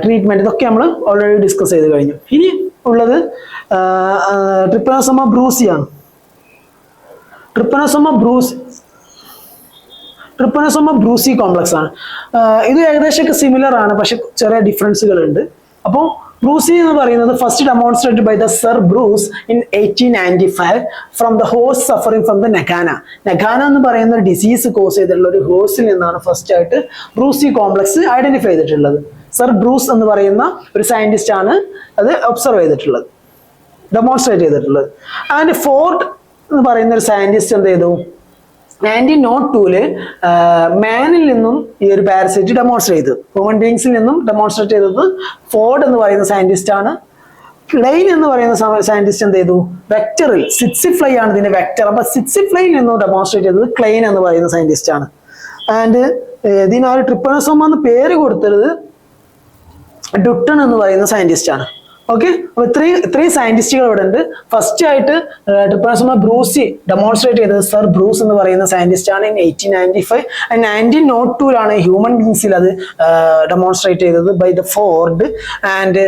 S1: ട്രീറ്റ്മെന്റ്, ഇതൊക്കെ നമ്മൾ ഓൾറെഡി ഡിസ്കസ് ചെയ്ത് കഴിഞ്ഞു. ഇനി ഉള്ളത് ട്രിപ്പനോസോമ ബ്രൂസി ആണ്. ട്രിപ്പനോസോമ ബ്രൂസി കോംപ്ലക്സ് ആണ്. ഇത് ഏകദേശമൊക്കെ സിമിലർ ആണ്, പക്ഷെ ചെറിയ ഡിഫറൻസുകൾ ഉണ്ട്. അപ്പോൾ ബ്രൂസി എന്ന് പറയുന്നത് first demonstrated by the Sir Bruce in 1895 from the horse suffering from the nagana എന്ന് പറയുന്ന ഒരു ഡിസീസ് കോസ് ചെയ്തിട്ടുള്ള ഒരു ഹോഴ്സിൽ നിന്നാണ് ഫസ്റ്റ് ആയിട്ട് ബ്രൂസി കോംപ്ലക്സ് ഐഡന്റിഫൈ ചെയ്തിട്ടുള്ളത്. സർ ബ്രൂസ് എന്ന് പറയുന്ന ഒരു സയന്റിസ്റ്റ് ആണ് അത് ഒബ്സർവ് ചെയ്തിട്ടുള്ളത്, ഡെമോൺസ്ട്രേറ്റ് ചെയ്തിട്ടുള്ളത്. ആൻഡ് ഫോർഡ് എന്ന് പറയുന്ന ഒരു സയന്റിസ്റ്റ് എന്ത് ചെയ്തു, 1902 മാനിൽ നിന്നും ഈ ഒരു പാരസൈറ്റ് ഡെമോൺസ്ട്രേറ്റ് ചെയ്തു. ഹ്യൂമൻ ബീങ്സിൽ നിന്നും ഡെമോൺസ്ട്രേറ്റ് ചെയ്തത് ഫോർഡ് എന്ന് പറയുന്ന സയന്റിസ്റ്റ് ആണ്. ക്ലെയിൻ എന്ന് പറയുന്ന സയന്റിസ്റ്റ് എന്ത് ചെയ്തു, വെക്ടറിൽ സിറ്റ്സിഫ്ലൈ ആണ് ഇതിന്റെ വെക്ടർ. അപ്പൊ സിറ്റ്സിഫ്ലൈയിൽ നിന്നും ഡെമോൺസ്ട്രേറ്റ് ചെയ്തത് ക്ലെയിൻ എന്ന് പറയുന്ന സയന്റിസ്റ്റ് ആണ്. ആൻഡ് ഇതിന് ആ ഒരു ട്രിപ്പനോസോമ എന്ന് പേര് കൊടുത്തത് ഡുട്ടൺ എന്ന് പറയുന്ന സയന്റിസ്റ്റ് ആണ്. ഓക്കെ, അപ്പൊ ഇത്രയും സയന്റിസ്റ്റുകൾ ഇവിടെ ഉണ്ട്. ഫസ്റ്റ് ആയിട്ട് ട്രിപ്പനോസോമ ബ്രൂസി ഡെമോൺസ്ട്രേറ്റ് ചെയ്തത് സർ ബ്രൂസ് എന്ന് പറയുന്ന സയന്റിസ്റ്റ് ആണ് 1895. 1902 ഹ്യൂമൻ ബീങ്സിൽ അത് ഡെമോൺസ്ട്രേറ്റ് ചെയ്തത് ബൈ ദ ഫോർഡ്. ആൻഡ്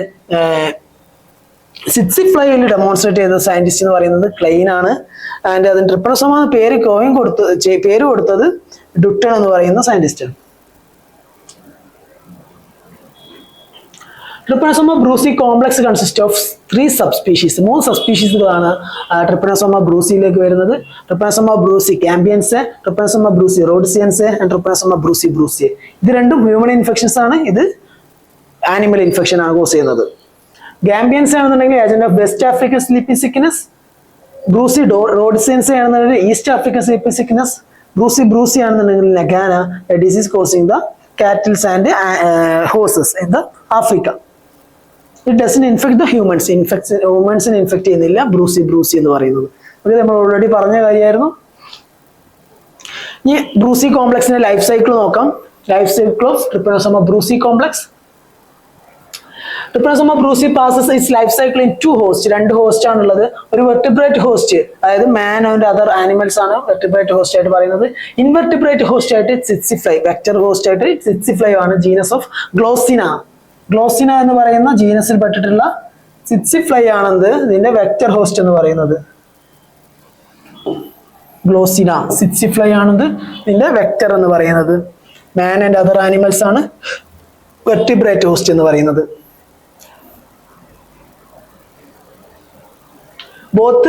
S1: സിറ്റ്സിഫ്ലൈയിൽ ഡെമോൺസ്ട്രേറ്റ് ചെയ്ത സയന്റിസ്റ്റ് എന്ന് പറയുന്നത് ക്ലെയിൻ ആണ്. ആൻഡ് അതിന് ട്രിപ്പനോസോമ പേര് കൊടുത്തത് ഡുട്ടൺ എന്ന് പറയുന്ന സയന്റിസ്റ്റ് ആണ്. Trypanosoma brucei complex consists of 3 subspecies. 3 സബ്സ്പീഷീസുകളാണ് Trypanosoma bruceiയിലേക്ക് വരുന്നത്. Trypanosoma brucei gambiense, Trypanosoma brucei rhodesiense and Trypanosoma brucei brucei. ഇത് രണ്ടും ഹ്യൂമൻ ഇൻഫെക്ഷൻസ് ആണ്, ഇത് ആനിമൽ ഇൻഫെക്ഷൻ ആണ് കോസ് ചെയ്യുന്നത്. ഗാംബിയൻസ് ആണെന്നുണ്ടെങ്കിൽ agent of West African sleepy sickness, brucei rhodesiense ആണെന്നുണ്ടെങ്കിൽ East African sleepy sickness, brucei ആണെന്നുണ്ടെങ്കിൽ nagana, a disease causing the cattles and horses in the Africa. It doesn't infect the humans, ഹ്യൂമൻസിനെ infect ചെയ്യുന്നില്ല brucei എന്ന് പറയുന്നത്. അത് നമ്മൾ ഓൾറെഡി പറഞ്ഞ കാര്യമായിരുന്നു. ഇനി ബ്രൂസി കോംപ്ലക്സിന്റെ ലൈഫ് സൈക്കിൾ നോക്കാം. Life cycle of Trypanosoma brucei complex. Trypanosoma brucei passes its life cycle in 2 hosts. 2 host ആണുള്ളത്. ഒരു വെർട്ടിബ്രേറ്റ് ഹോസ്റ്റ്, അതായത് മാൻ ആൻഡ് അതർ ആനിമൽസ് ആണ് വെർട്ടിബ്രേറ്റ് ഹോസ്റ്റ് ആയിട്ട് പറയുന്നത്. ഇൻവെർട്ടിബ്രേറ്റ് ഹോസ്റ്റ് ആയിട്ട് സിറ്റ്സിഫ്ലൈ, വെക്ടർ ഹോസ്റ്റ് ആയിട്ട് സിറ്റ്സിഫ്ലൈ ആണ് ജീനസ് ഓഫ് ഗ്ലോസിന. ഗ്ലോസിന എന്ന് പറയുന്ന ജീനസിൽ പെട്ടിട്ടുള്ള സിറ്റ്സിഫ്ലൈ ആണെന്ത് ഇതിന്റെ വെക്ടർ ഹോസ്റ്റ് എന്ന് പറയുന്നത്. ഗ്ലോസിന സിറ്റ്സിഫ്ലൈ ആണെന്ത് ഇതിന്റെ വെക്ടർ എന്ന് പറയുന്നത്. മാൻ ആൻഡ് അതർ ആനിമൽസ് ആണ് വെർട്ടിബ്രേറ്റ് ഹോസ്റ്റ് എന്ന് പറയുന്നത്. Both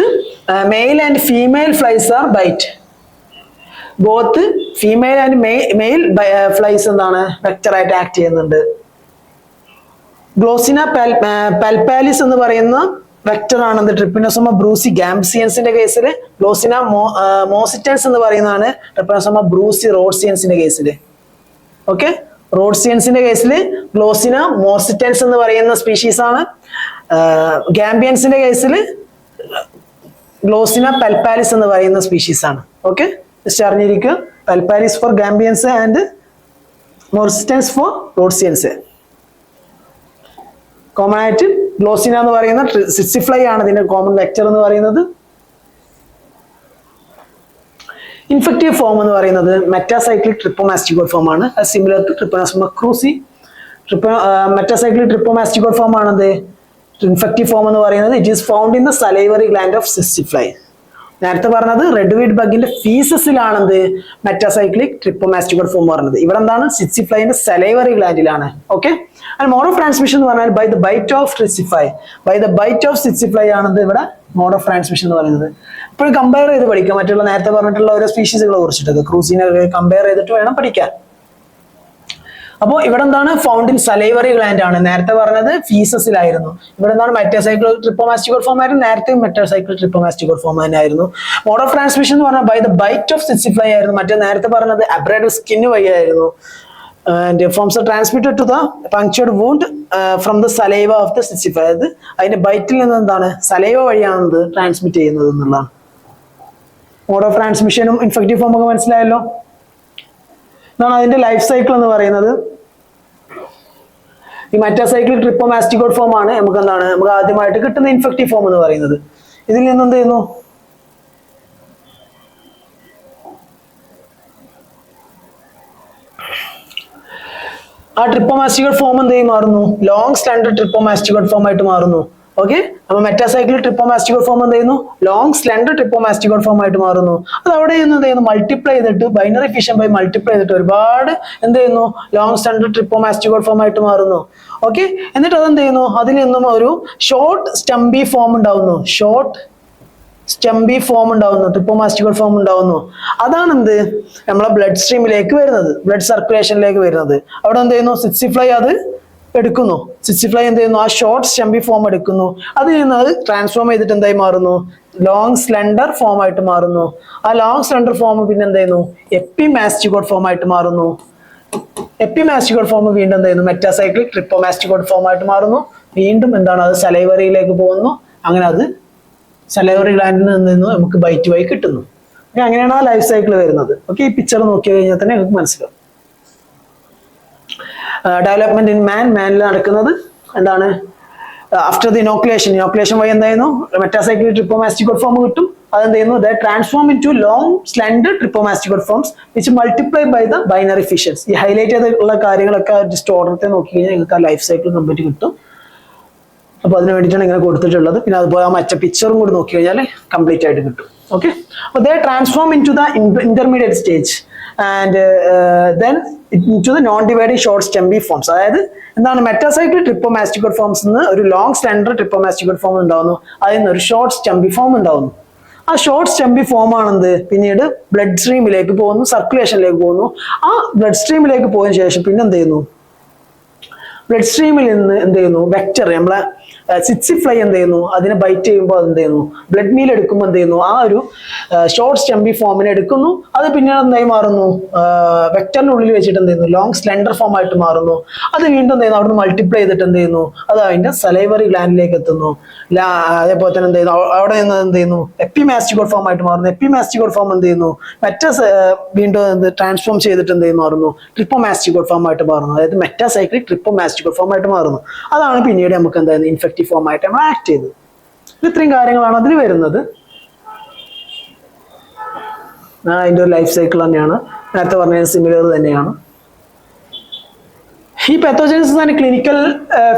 S1: male and female flies are bite. Both female and male flies എന്താണ് വെക്ടർ ആയിട്ട് ആക്ട് ചെയ്യുന്നുണ്ട്. ഗ്ലോസിന പൽപാലിസ് എന്ന് പറയുന്ന വെക്ടർ ആണെന്ന് Trypanosoma brucei ഗാംബിയൻസിന്റെ കേസിൽ. ഗ്ലോസിന മോസിറ്റൻസ് എന്ന് പറയുന്നതാണ് Trypanosoma brucei റോഡ്സിയൻസിന്റെ കേസിൽ. ഓക്കെ, റോഡ്സിയൻസിന്റെ കേസിൽ ഗ്ലോസിന മോസിറ്റൻസ് എന്ന് പറയുന്ന സ്പീഷീസ് ആണ്. ഗാംബിയൻസിന്റെ കേസിൽ ഗ്ലോസിന പൽപാലിസ് എന്ന് പറയുന്ന സ്പീഷീസ് ആണ്. ഓക്കെ, ജസ്റ്റ് അറിഞ്ഞിരിക്കുക. Palpalis for gambiense and morsitans for rhodesiense. Common ആയിട്ട് ഗ്ലോസിന എന്ന് പറയുന്ന സിറ്റ്സിഫ്ലൈ ആണ് ഇതിന്റെ കോമൺ വെക്ടർ എന്ന് പറയുന്നത്. ഇൻഫെക്റ്റീവ് ഫോം എന്ന് പറയുന്നത് മെറ്റാസൈക്ലിക് ട്രിപ്പോമാസ്റ്റിക്കോഡ് ഫോം ആണ്. Similar to Trypanosoma cruzi. Metacyclic trypomastigote form ആണത്. ഇൻഫെക്റ്റീവ് ഫോം എന്ന് പറയുന്നത് it is found in the salivary gland of tsetse fly. നേരത്തെ പറഞ്ഞത് റെഡ് വീഡ് ബഗിന്റെ ഫീസസിലാണെന്ത് മെറ്റാസൈക്ലിക് ട്രിപ്പോമാസ്റ്റിക്കോഡ് ഫോം പറഞ്ഞത്. ഇവിടെ എന്താണ് സിസ്റ്റിഫ്ലൈന്റെ സലൈവറി ഗ്ലാൻഡിലാണ്. Okay, and mode of transmission എന്ന് പറഞ്ഞാൽ by the bite of tsetse fly. By the bite of tsetse fly ആണെന്ന് ഇവിടെ മോഡ് ഓഫ് ട്രാൻസ്മിഷൻ എന്ന് പറയുന്നത്. ഇപ്പോഴും കമ്പയർ ചെയ്ത് പഠിക്കാം മറ്റുള്ള നേരത്തെ പറഞ്ഞിട്ടുള്ള ഓരോ സ്പീഷീസുകളെ കുറിച്ചിട്ടൊക്കെ. ക്രൂസിനെ കമ്പയർ ചെയ്തിട്ട് വേണം പഠിക്കാൻ. അപ്പോൾ ഇവിടെ എന്താണ് ഫൗണ്ട് ഇൻ സലൈവറി ഗ്ലാൻഡ് ആണ്. നേരത്തെ പറഞ്ഞത് ഫീസസിലായിരുന്നു. ഇവിടെ എന്താണ് മെറ്റാസൈക്ലിക് ട്രിപ്പോമാസ്റ്റിക്കോഡ് ഫോം ആയിരുന്നു. നേരത്തെ മെറ്റാസൈക്ലിക് ട്രിപ്പോമാസ്റ്റിക്കോഡ് ഫോം തന്നെ ആയിരുന്നു. മോഡ് ഓഫ് ട്രാൻസ്മിഷൻ എന്ന് പറഞ്ഞാൽ ബൈ ദ ബൈറ്റ് ഓഫ് സിസ്റ്റിഫ്ലൈ ആയിരുന്നു. മറ്റേ നേരത്തെ പറഞ്ഞത് അബ്രേഡഡ് സ്കിൻ വഴി ആയിരുന്നു. And forms are transmitted to the punctured wound from the saliva of the സിസ്റ്റിഫ്ലൈ. അതായത് അതിന്റെ ബൈറ്റിൽ നിന്ന് എന്താണ് സലൈവ വഴിയാണ് ട്രാൻസ്മിറ്റ് ചെയ്യുന്നത് എന്നുള്ളതാണ്. മോഡ് ഓഫ് ട്രാൻസ്മിഷനും ഇൻഫെക്റ്റീവ് ഫോം ഒക്കെ മനസ്സിലായല്ലോ. ഇതാണ് അതിന്റെ ലൈഫ് സൈക്കിൾ എന്ന് പറയുന്നത്. ഈ മെറ്റാസൈക്ലിക് ട്രിപ്പോമാസ്റ്റിക്കോഡ് ഫോം ആണ് നമുക്ക് ആദ്യമായിട്ട് കിട്ടുന്ന ഇൻഫെക്റ്റീവ് ഫോം എന്ന് പറയുന്നത്. ഇതിൽ നിന്ന് എന്ത് ചെയ്യുന്നു, ആ ട്രിപ്പോമാസ്റ്റിക്കോഡ് ഫോം എന്ത് ചെയ്യും മാറുന്നു, ലോങ് സ്ലെൻഡർ ട്രിപ്പോമാസ്റ്റിക്കോഡ് ഫോം ആയിട്ട് മാറുന്നു. ഓക്കെ, അപ്പൊ മെറ്റാസൈക്ലിക് ട്രിപ്പോമാസ്റ്റിക്കോഡ് ഫോം എന്ത് ചെയ്യുന്നു, ലോങ് സ്ലെൻഡർ ട്രിപ്പോമാസ്റ്റിക്കോഡ് ഫോം ആയിട്ട് മാറുന്നു. അത് അവിടെ നിന്ന് എന്ത് ചെയ്യുന്നു, മൾട്ടിപ്ലൈ ചെയ്തിട്ട് ബൈനറി ഫിഷൻ ബൈ മൾട്ടിപ്ലൈ ചെയ്തിട്ട് ഒരുപാട് എന്ത് ചെയ്യുന്നു, ലോങ് സ്ലെൻഡർ ട്രിപ്പോമാസ്റ്റിക്കോഡ് ഫോം ആയിട്ട് മാറുന്നു. ഓക്കെ, എന്നിട്ട് അതെന്ത് ചെയ്യുന്നു, അതിൽ നിന്നും ഒരു ഷോർട്ട് സ്റ്റംബി ഫോം ഉണ്ടാവുന്നു. ഷോർട്ട് സ്റ്റംബി ഫോം ഉണ്ടാവുന്നു, ട്രിപ്പോമാസ്റ്റിക്കോഡ് ഫോം ഉണ്ടാവുന്നു. അതാണ് എന്ത് നമ്മളെ ബ്ലഡ് സ്ട്രീമിലേക്ക് വരുന്നത്, ബ്ലഡ് സർക്കുലേഷനിലേക്ക് വരുന്നത്. അവിടെ എന്ത് ചെയ്യുന്നു, സിസ്റ്റിഫ്ലൈ അത് എടുക്കുന്നു. സിസ്റ്റിഫ്ലൈ എന്ത് ചെയ്യുന്നു, ആ ഷോർട്ട് സ്റ്റംബി ഫോം എടുക്കുന്നു. അതിൽ നിന്ന് അത് ട്രാൻസ്ഫോം ചെയ്തിട്ട് എന്തായി മാറുന്നു, ലോങ് സ്ലെൻഡർ ഫോം ആയിട്ട് മാറുന്നു. ആ ലോങ് സ്ലെൻഡർ ഫോം പിന്നെ എന്ത് ചെയ്യുന്നു, എപ്പിമാസ്റ്റിക്കോഡ് ഫോം ആയിട്ട് മാറുന്നു. എപ്പിമാസ്റ്റിക്കോഡ് ഫോം വീണ്ടും എന്ത് ചെയ്യുന്നു, മെറ്റാസൈക്ലിക് ട്രിപ്പോമാസ്റ്റിക്കോഡ് ഫോം ആയിട്ട് മാറുന്നു. വീണ്ടും എന്താണ്, അത് സലൈവറിയിലേക്ക് പോകുന്നു. അങ്ങനെ അത് സലൈവറി ഗ്ലാൻഡിൽ നിന്ന് നമുക്ക് ബൈറ്റ് വഴി കിട്ടുന്നു. അങ്ങനെയാണ് ആ ലൈഫ് സൈക്കിൾ വരുന്നത്. ഓക്കെ, ഈ പിക്ചർ നോക്കി കഴിഞ്ഞാൽ തന്നെ നമുക്ക് മനസ്സിലാവും. ഡെവലപ്മെന്റ് ഇൻ മാനിൽ നടക്കുന്നത് എന്താണ്, ആഫ്റ്റർ ദി ഇനോക്കുലേഷൻ വഴി എന്തായിരുന്നു, മെറ്റാസൈക്ലിക് ട്രിപ്പോമാസ്റ്റിക്കോഡ് ഫോം കിട്ടും. അതെന്ത് ചെയ്യുന്നു, transform into long slender trypomastigote forms which multiply by the binary fissions. ഈ ഹൈലൈറ്റ് ചെയ്തിട്ടുള്ള കാര്യങ്ങളൊക്കെ ജസ്റ്റ് ഓർഡറത്തെ നോക്കി കഴിഞ്ഞാൽ നിങ്ങൾക്ക് ആ ലൈഫ് സൈക്കിൾ കംപ്ലീറ്റ് കിട്ടും. അപ്പോൾ അതിന് വേണ്ടിയിട്ടാണ് ഇങ്ങനെ കൊടുത്തിട്ടുള്ളത്. പിന്നെ അതുപോലെ ആ മറ്റേ പിക്ചറും കൂടി നോക്കി കഴിഞ്ഞാൽ കംപ്ലീറ്റ് ആയിട്ട് കിട്ടും. ഓക്കെ, അപ്പോൾ they transform into the intermediate stage. and then into the non-dividing short stemby forms. അതായത് എന്താണ് മെറ്റാസൈക്ലിക് ട്രിപ്പോമാസ്റ്റിക്കോഡ് ഫോംസ് നിന്ന് ഒരു ലോങ് സ്ലെൻഡർ ട്രിപ്പോമാസ്റ്റിക്കോഡ് ഫോം ഉണ്ടാവുന്നു, അതിൽ നിന്ന് ഒരു ഷോർട്ട് സ്റ്റെമ്പി ഫോം ഉണ്ടാവുന്നു. ആ ഷോർട്ട് സ്റ്റെമ്പി ഫോം ആണെന്ത് പിന്നീട് ബ്ലഡ് സ്ട്രീമിലേക്ക് പോകുന്നു, സർക്കുലേഷനിലേക്ക് പോകുന്നു. ആ ബ്ലഡ് സ്ട്രീമിലേക്ക് പോയതിനു ശേഷം പിന്നെ എന്ത് ചെയ്യുന്നു, ബ്ലഡ് സ്ട്രീമിൽ നിന്ന് എന്ത് ചെയ്യുന്നു, വെക്ടർ നമ്മളെ സിറ്റ്സിഫ്ലൈ എന്ത് ചെയ്യുന്നു, അതിനെ ബൈറ്റ് ചെയ്യുമ്പോൾ അത് എന്ത് ചെയ്യുന്നു, ബ്ലഡ് മീൽ എടുക്കുമ്പോൾ എന്ത് ചെയ്യുന്നു, ആ ഒരു ഷോർട്ട് സ്റ്റെമ്പി ഫോമിനെ എടുക്കുന്നു. അത് പിന്നീട് എന്തായി മാറുന്നു, വെക്ടറിനുള്ളിൽ വെച്ചിട്ട് എന്ത് ചെയ്യുന്നു, ലോങ് സ്ലെൻഡർ ഫോം ആയിട്ട് മാറുന്നു. അത് വീണ്ടും എന്ത് ചെയ്യുന്നു, അവിടുന്ന് മൾട്ടിപ്ലൈ ചെയ്തിട്ട് എന്ത് ചെയ്യുന്നു, അത് അതിന്റെ സലൈവറി ഗ്ലാൻഡിലേക്ക് എത്തുന്നു. അതേപോലെ തന്നെ എന്ത് ചെയ്യുന്നു, അവിടെ നിന്ന് എന്ത് ചെയ്യുന്നു, എപ്പിമാസ്റ്റിക്കോഡ് ഫോം ആയിട്ട് മാറുന്നു. എപ്പിമാസ്റ്റിക്കോഡ് ഫോം എന്ത് ചെയ്യുന്നു, വീണ്ടും ട്രാൻസ്ഫോം ചെയ്തിട്ട് എന്ത് ചെയ്യുന്നു മാറുന്നു, ട്രിപ്പോമാസ്റ്റിക്കോഡ് ഫോം ആയിട്ട് മാറുന്നു. അതായത് മെറ്റാസൈക്ലിക് ട്രിപ്പോമാസ്റ്റിക്കോഡ് ഫോം ആയിട്ട് മാറുന്നു. അതാണ് പിന്നീട് നമുക്ക് എന്തായിരുന്നു ഇൻഫെക്റ്റീവ് ഫോം ആയിട്ട് നമ്മൾ ആക്ട് ചെയ്തത്. ഇത്രയും കാര്യങ്ങളാണ് അതിൽ വരുന്നത്. അതിന്റെ ഒരു ലൈഫ് സൈക്കിൾ തന്നെയാണ്, നേരത്തെ പറഞ്ഞ സിമിലർ തന്നെയാണ്. ഈ pathogenesis and clinical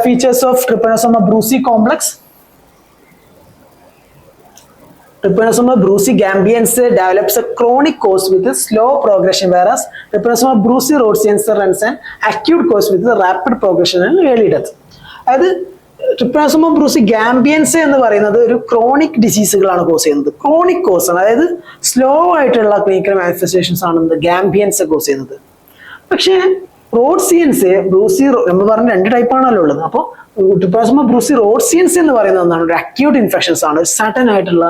S1: features of Trypanosoma brucei complex. Trypanosoma brucei gambiense develops a chronic course with a slow progression, whereas Trypanosoma brucei rhodesiense runs an acute course with a rapid progression and early death. അതായത് Trypanosoma brucei gambiense എന്ന് പറയുന്നത് ഒരു chronic ഡിസീസുകളാണ് cos ചെയ്യുന്നത്. Chronic cos ആണ്, അതായത് slow ആയിട്ടുള്ള clinical manifestations ആണ് Gambians cause ചെയ്യുന്നത്. പക്ഷേ റോഡ്സിയൻസ് ബ്രൂസി നമ്മൾ പറഞ്ഞ രണ്ട് ടൈപ്പാണല്ലോ ഉള്ളത്. അപ്പോൾ Trypanosoma brucei rhodesiense എന്ന് പറയുന്നത് എന്താണ്, ഒരു അക്യൂട്ട് ഇൻഫെക്ഷൻസ് ആണ്, സഡൻ ആയിട്ടുള്ള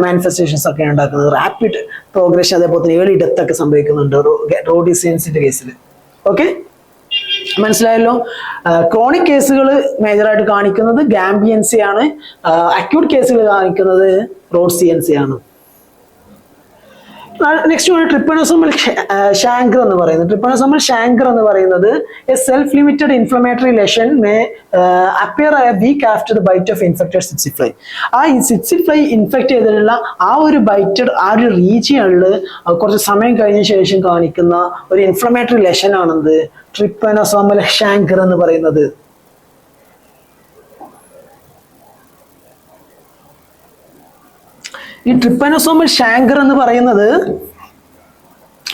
S1: മാനിഫെസ്റ്റേഷൻസ് ഒക്കെ ഉണ്ടാക്കുന്നത്, റാപ്പിഡ് പ്രോഗ്രഷൻ, അതേപോലെ തന്നെ ഏർലി ഡെത്ത് ഒക്കെ സംഭവിക്കുന്നുണ്ട് റോഡീസിയൻസിന്റെ കേസിൽ. ഓക്കെ, മനസ്സിലായല്ലോ. ക്രോണിക് കേസുകൾ മേജറായിട്ട് കാണിക്കുന്നത് ഗാംബിയൻസി ആണ്, അക്യൂട്ട് കേസുകൾ കാണിക്കുന്നത് റോഡ്സിയൻസി ആണ്. നെക്സ്റ്റ് ആണ് ട്രിപ്പനോസോമൽ ഷാങ്കർ എന്ന് പറയുന്നത്. ട്രിപ്പനോസോമൽ ഷാങ്കർ എന്ന് പറയുന്നത് a self limited inflammatory lesion may appear a week after the bite of infected tsetse fly. ആ സിറ്റ്സിഫ്ലൈ ഇൻഫെക്ട് ചെയ്തിട്ടുള്ള ആ ഒരു ബൈറ്റഡ് ആ ഒരു റീജിയണിൽ കുറച്ച് സമയം കഴിഞ്ഞ ശേഷം കാണിക്കുന്ന ഒരു ഇൻഫ്ലമേറ്ററി ലെഷൻ ആണെന്ത് ട്രിപ്പനോസോമൽ ഷാങ്കർ എന്ന് പറയുന്നത്. ഈ ട്രിപ്പനോസോമൽ ഷാങ്കർ എന്ന് പറയുന്നത്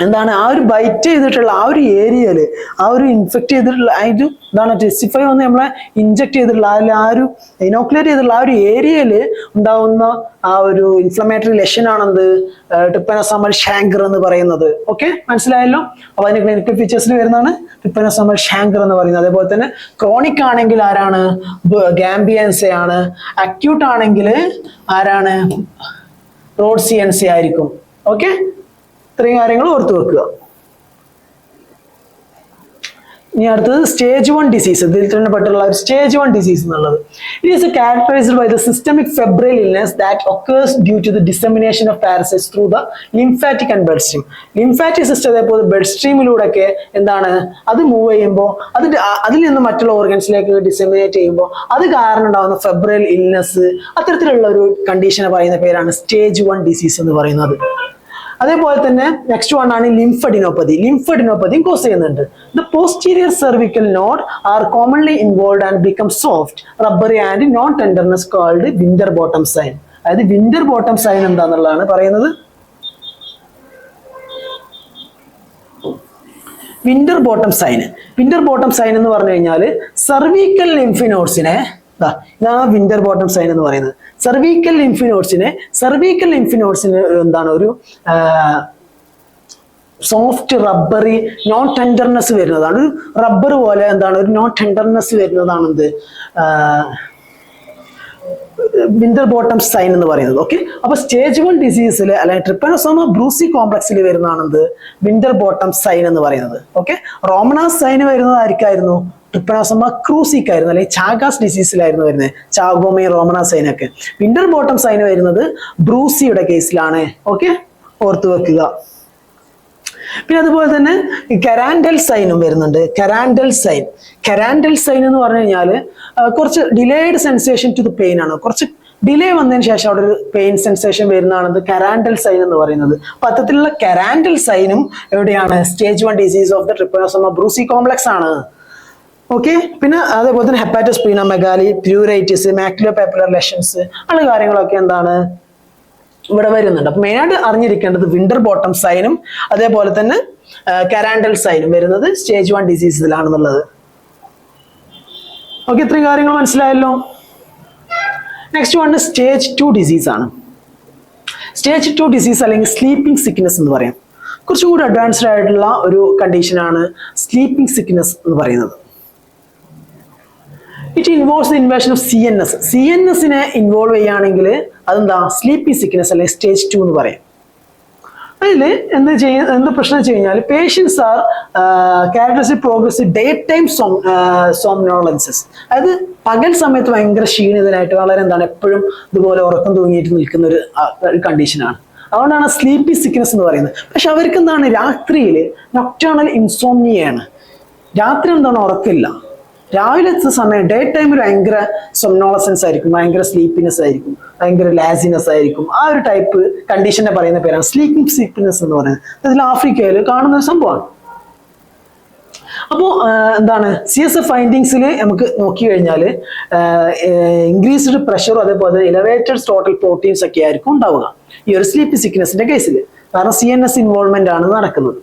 S1: എന്താണ്, ആ ഒരു ബൈറ്റ് ചെയ്തിട്ടുള്ള ആ ഒരു ഏരിയയില് ആ ഒരു ഇൻഫെക്ട് ചെയ്തിട്ടുള്ള ആ ഒരു എന്താണ് ടെസ്റ്റിഫൈ വന്ന് നമ്മളെ ഇൻജെക്ട് ചെയ്തിട്ടുള്ള അതിൽ ആ ഒരു ഇനോക്കുലേറ്റ് ചെയ്തിട്ടുള്ള ആ ഒരു ഏരിയയിൽ ഉണ്ടാവുന്ന ആ ഒരു ഇൻഫ്ലമേറ്ററി ലെഷൻ ആണെന്ത് ട്രിപ്പനോസോമൽ ഷാങ്കർ എന്ന് പറയുന്നത്. ഓക്കെ, മനസ്സിലായല്ലോ. അപ്പൊ അതിന്റെ ക്ലിനിക്കൽ ഫീച്ചേഴ്സിൽ വരുന്നതാണ് ട്രിപ്പനോസോമൽ ഷാങ്കർ എന്ന് പറയുന്നത്. അതേപോലെ തന്നെ ക്രോണിക് ആണെങ്കിൽ ആരാണ്, ഗാംബിയൻസെ ആണ്. അക്യൂട്ട് ആണെങ്കിൽ ആരാണ്, റോഡ്സിയൻസി ആയിരിക്കും. ഓക്കെ, ഇത്രയും കാര്യങ്ങൾ ഓർത്തു വെക്കുക. ഇനി അടുത്തത് സ്റ്റേജ് 1 ഡിസീസ്. ഇതിൽ തന്നെ പെട്ടുള്ള സ്റ്റേജ് 1 ഡിസീസ് എന്നുള്ളത്, it is characterized by the systemic febrile illness that occurs due to the dissemination of parasites through the lymphatic and blood stream. Lymphatic system അതേപോലെ ബ്ലഡ് സ്ട്രീമിലൂടെയൊക്കെ എന്താണ് അത് മൂവ് ചെയ്യുമ്പോൾ അതിൽ നിന്ന് മറ്റുള്ള ഓർഗൻസിലേക്ക് ഡിസെമിനേറ്റ് ചെയ്യുമ്പോൾ അത് കാരണം ഉണ്ടാകുന്ന ഫെബ്രൈൽ ഇൽനെസ്, അത്തരത്തിലുള്ള ഒരു കണ്ടീഷനെ പറയുന്ന പേരാണ് സ്റ്റേജ് 1 ഡിസീസ് എന്ന് പറയുന്നത്. അതേപോലെ തന്നെ നെക്സ്റ്റ് വൺ ആണ് ലിംഫഡിനോപ്പതി. ലിംഫഡിനോപ്പതിയും കോസ് ചെയ്യുന്നുണ്ട്. The posterior cervical node are commonly involve and become soft rubbery and non tenderness called Winterbottom sign. അതായത് വിന്റർ ബോട്ടം സൈൻ എന്താന്നുള്ളതാണ് പറയുന്നത്. വിന്റർ ബോട്ടം സൈൻ എന്ന് പറഞ്ഞു കഴിഞ്ഞാൽ സർവിക്കൽ ലിംഫിനോഡ്സിനെ, ഇതാണ് വിന്റർ ബോട്ടം സൈൻ എന്ന് പറയുന്നത്. സർവിക്കൽ ലിംഫിനോഡ്സിന് എന്താണ് ഒരു സോഫ്റ്റ് റബ്ബറി നോൺ ടെൻഡർനെസ് വരുന്നതാണ്. ഒരു റബ്ബർ പോലെ എന്താണ് ഒരു നോൺ ടെൻഡർനെസ് വരുന്നതാണ് എന്ത് വിന്റർ ബോട്ടം സൈൻ എന്ന് പറയുന്നത്. ഓക്കെ, അപ്പൊ സ്റ്റേജ് 1 ഡിസീസിൽ അല്ലെങ്കിൽ ട്രിപ്പനോസോമ ബ്രൂസി കോംപ്ലക്സിൽ വരുന്നതാണെന്ത് വിന്റർ ബോട്ടം സൈൻ എന്ന് പറയുന്നത്. ഓക്കെ, റോമനാസ് സൈൻ വരുന്നത് ആർക്കായിരുന്നു, ട്രിപ്പനോസോമ ക്രൂസിക്ക് ആയിരുന്നു, അല്ലെങ്കിൽ ചാഗാസ് ഡിസീസിലായിരുന്നു വരുന്നത്, ചാഗോമി റോമനാസ് സൈനൊക്കെ. വിന്റർ ബോട്ടം സൈൻ വരുന്നത് ബ്രൂസിയുടെ കേസിലാണ്. ഓക്കെ, ഓർത്തു വെക്കുക. പിന്നെ അതുപോലെ തന്നെ കരാൻഡൽ സൈനും വരുന്നുണ്ട്. കരാൻഡൽ സൈൻ എന്ന് പറഞ്ഞു കഴിഞ്ഞാൽ കുറച്ച് delayed sensation to the pain ആണ്. കുറച്ച് ഡിലേ വന്നതിന് ശേഷം അവിടെ ഒരു പെയിൻ സെൻസേഷൻ വരുന്നതാണ് കരാൻഡൽ സൈൻ എന്ന് പറയുന്നത്. അപ്പൊ അത്തരത്തിലുള്ള കരാൻഡൽ സൈനും എവിടെയാണ്, stage 1 disease of the ട്രിപ്പനോസോമ brucei complex ആണ്. ഓക്കെ, പിന്നെ അതേപോലെ തന്നെ ഹെപ്പാറ്റോസ്പ്ലീനോമെഗാലി, പ്യൂരൈറ്റിസ്, മാക്യുലോപാപ്പുലർ ലെഷൻസ് ഉള്ള കാര്യങ്ങളൊക്കെ എന്താണ് ഇവിടെ വരുന്നുണ്ട്. അപ്പൊ മെയിനായിട്ട് അറിഞ്ഞിരിക്കേണ്ടത് വിന്റർ ബോട്ടം സൈനും അതേപോലെ തന്നെ കരാൻഡൽ സൈനും വരുന്നത് സ്റ്റേജ് 1 ഡിസീസിലാണെന്നുള്ളത്. ഓക്കെ, ഇത്രയും കാര്യങ്ങൾ മനസ്സിലായല്ലോ. നെക്സ്റ്റ് വൺ സ്റ്റേജ് 2 ഡിസീസ് ആണ്. സ്റ്റേജ് 2 ഡിസീസ് അല്ലെങ്കിൽ സ്ലീപ്പിംഗ് സിക്നെസ് എന്ന് പറയാം. കുറച്ചും കൂടി അഡ്വാൻസ്ഡ് ആയിട്ടുള്ള ഒരു കണ്ടീഷനാണ് സ്ലീപ്പിംഗ് സിക്നെസ് എന്ന് പറയുന്നത്. It involves the invasion of CNS. CNS-നെ ഇൻവോൾവ് ചെയ്യുകയാണെങ്കിൽ അതെന്താ സ്ലീപ്പിംഗ് സിക്നെസ് അല്ലെങ്കിൽ സ്റ്റേജ് 2 എന്ന് പറയും. അതിൽ എന്ത് പ്രശ്നം വെച്ച് കഴിഞ്ഞാൽ patients are characteristic progress daytime somnolences. അതായത് പകൽ സമയത്ത് ഭയങ്കര ക്ഷീണിതനായിട്ട് വളരെ എപ്പോഴും ഇതുപോലെ ഉറക്കം തൂങ്ങിയിട്ട് നിൽക്കുന്ന ഒരു കണ്ടീഷനാണ്. അതുകൊണ്ടാണ് സ്ലീപ്പി സിക്നെസ് എന്ന് പറയുന്നത്. പക്ഷെ അവർക്ക് എന്താണ് രാത്രിയിൽ നൊക്ടേണൽ ഇൻസോംനിയാണ്. രാത്രി ഉറക്കില്ല. രാവിലത്തെ സമയം ഡേ ടൈമിൽ ഭയങ്കര സൊംനോളസൻസ് ആയിരിക്കും, ഭയങ്കര സ്ലീപ്പിനെസ് ആയിരിക്കും, ഭയങ്കര ലാസിനെസ് ആയിരിക്കും. ആ ഒരു ടൈപ്പ് കണ്ടീഷനെ പറയുന്ന പേരാണ് സ്ലീപ്പിംഗ് സിക്നെസ് എന്ന് പറയുന്നത്. അതിൽ ആഫ്രിക്കയിൽ കാണുന്ന ഒരു സംഭവമാണ്. അപ്പോൾ CSF ഫൈൻഡിങ്സിൽ നമുക്ക് നോക്കി കഴിഞ്ഞാൽ ഇൻക്രീസ്ഡ് പ്രഷറും അതേപോലെ എലവേറ്റഡ് ടോട്ടൽ പ്രോട്ടീൻസ് ഒക്കെ ആയിരിക്കും ഉണ്ടാവുക ഈ ഒരു സ്ലീപ്പി സിക്നെസിന്റെ കേസിൽ. കാരണം CNS ഇൻവോൾവ്മെന്റ് ആണ് നടക്കുന്നത്.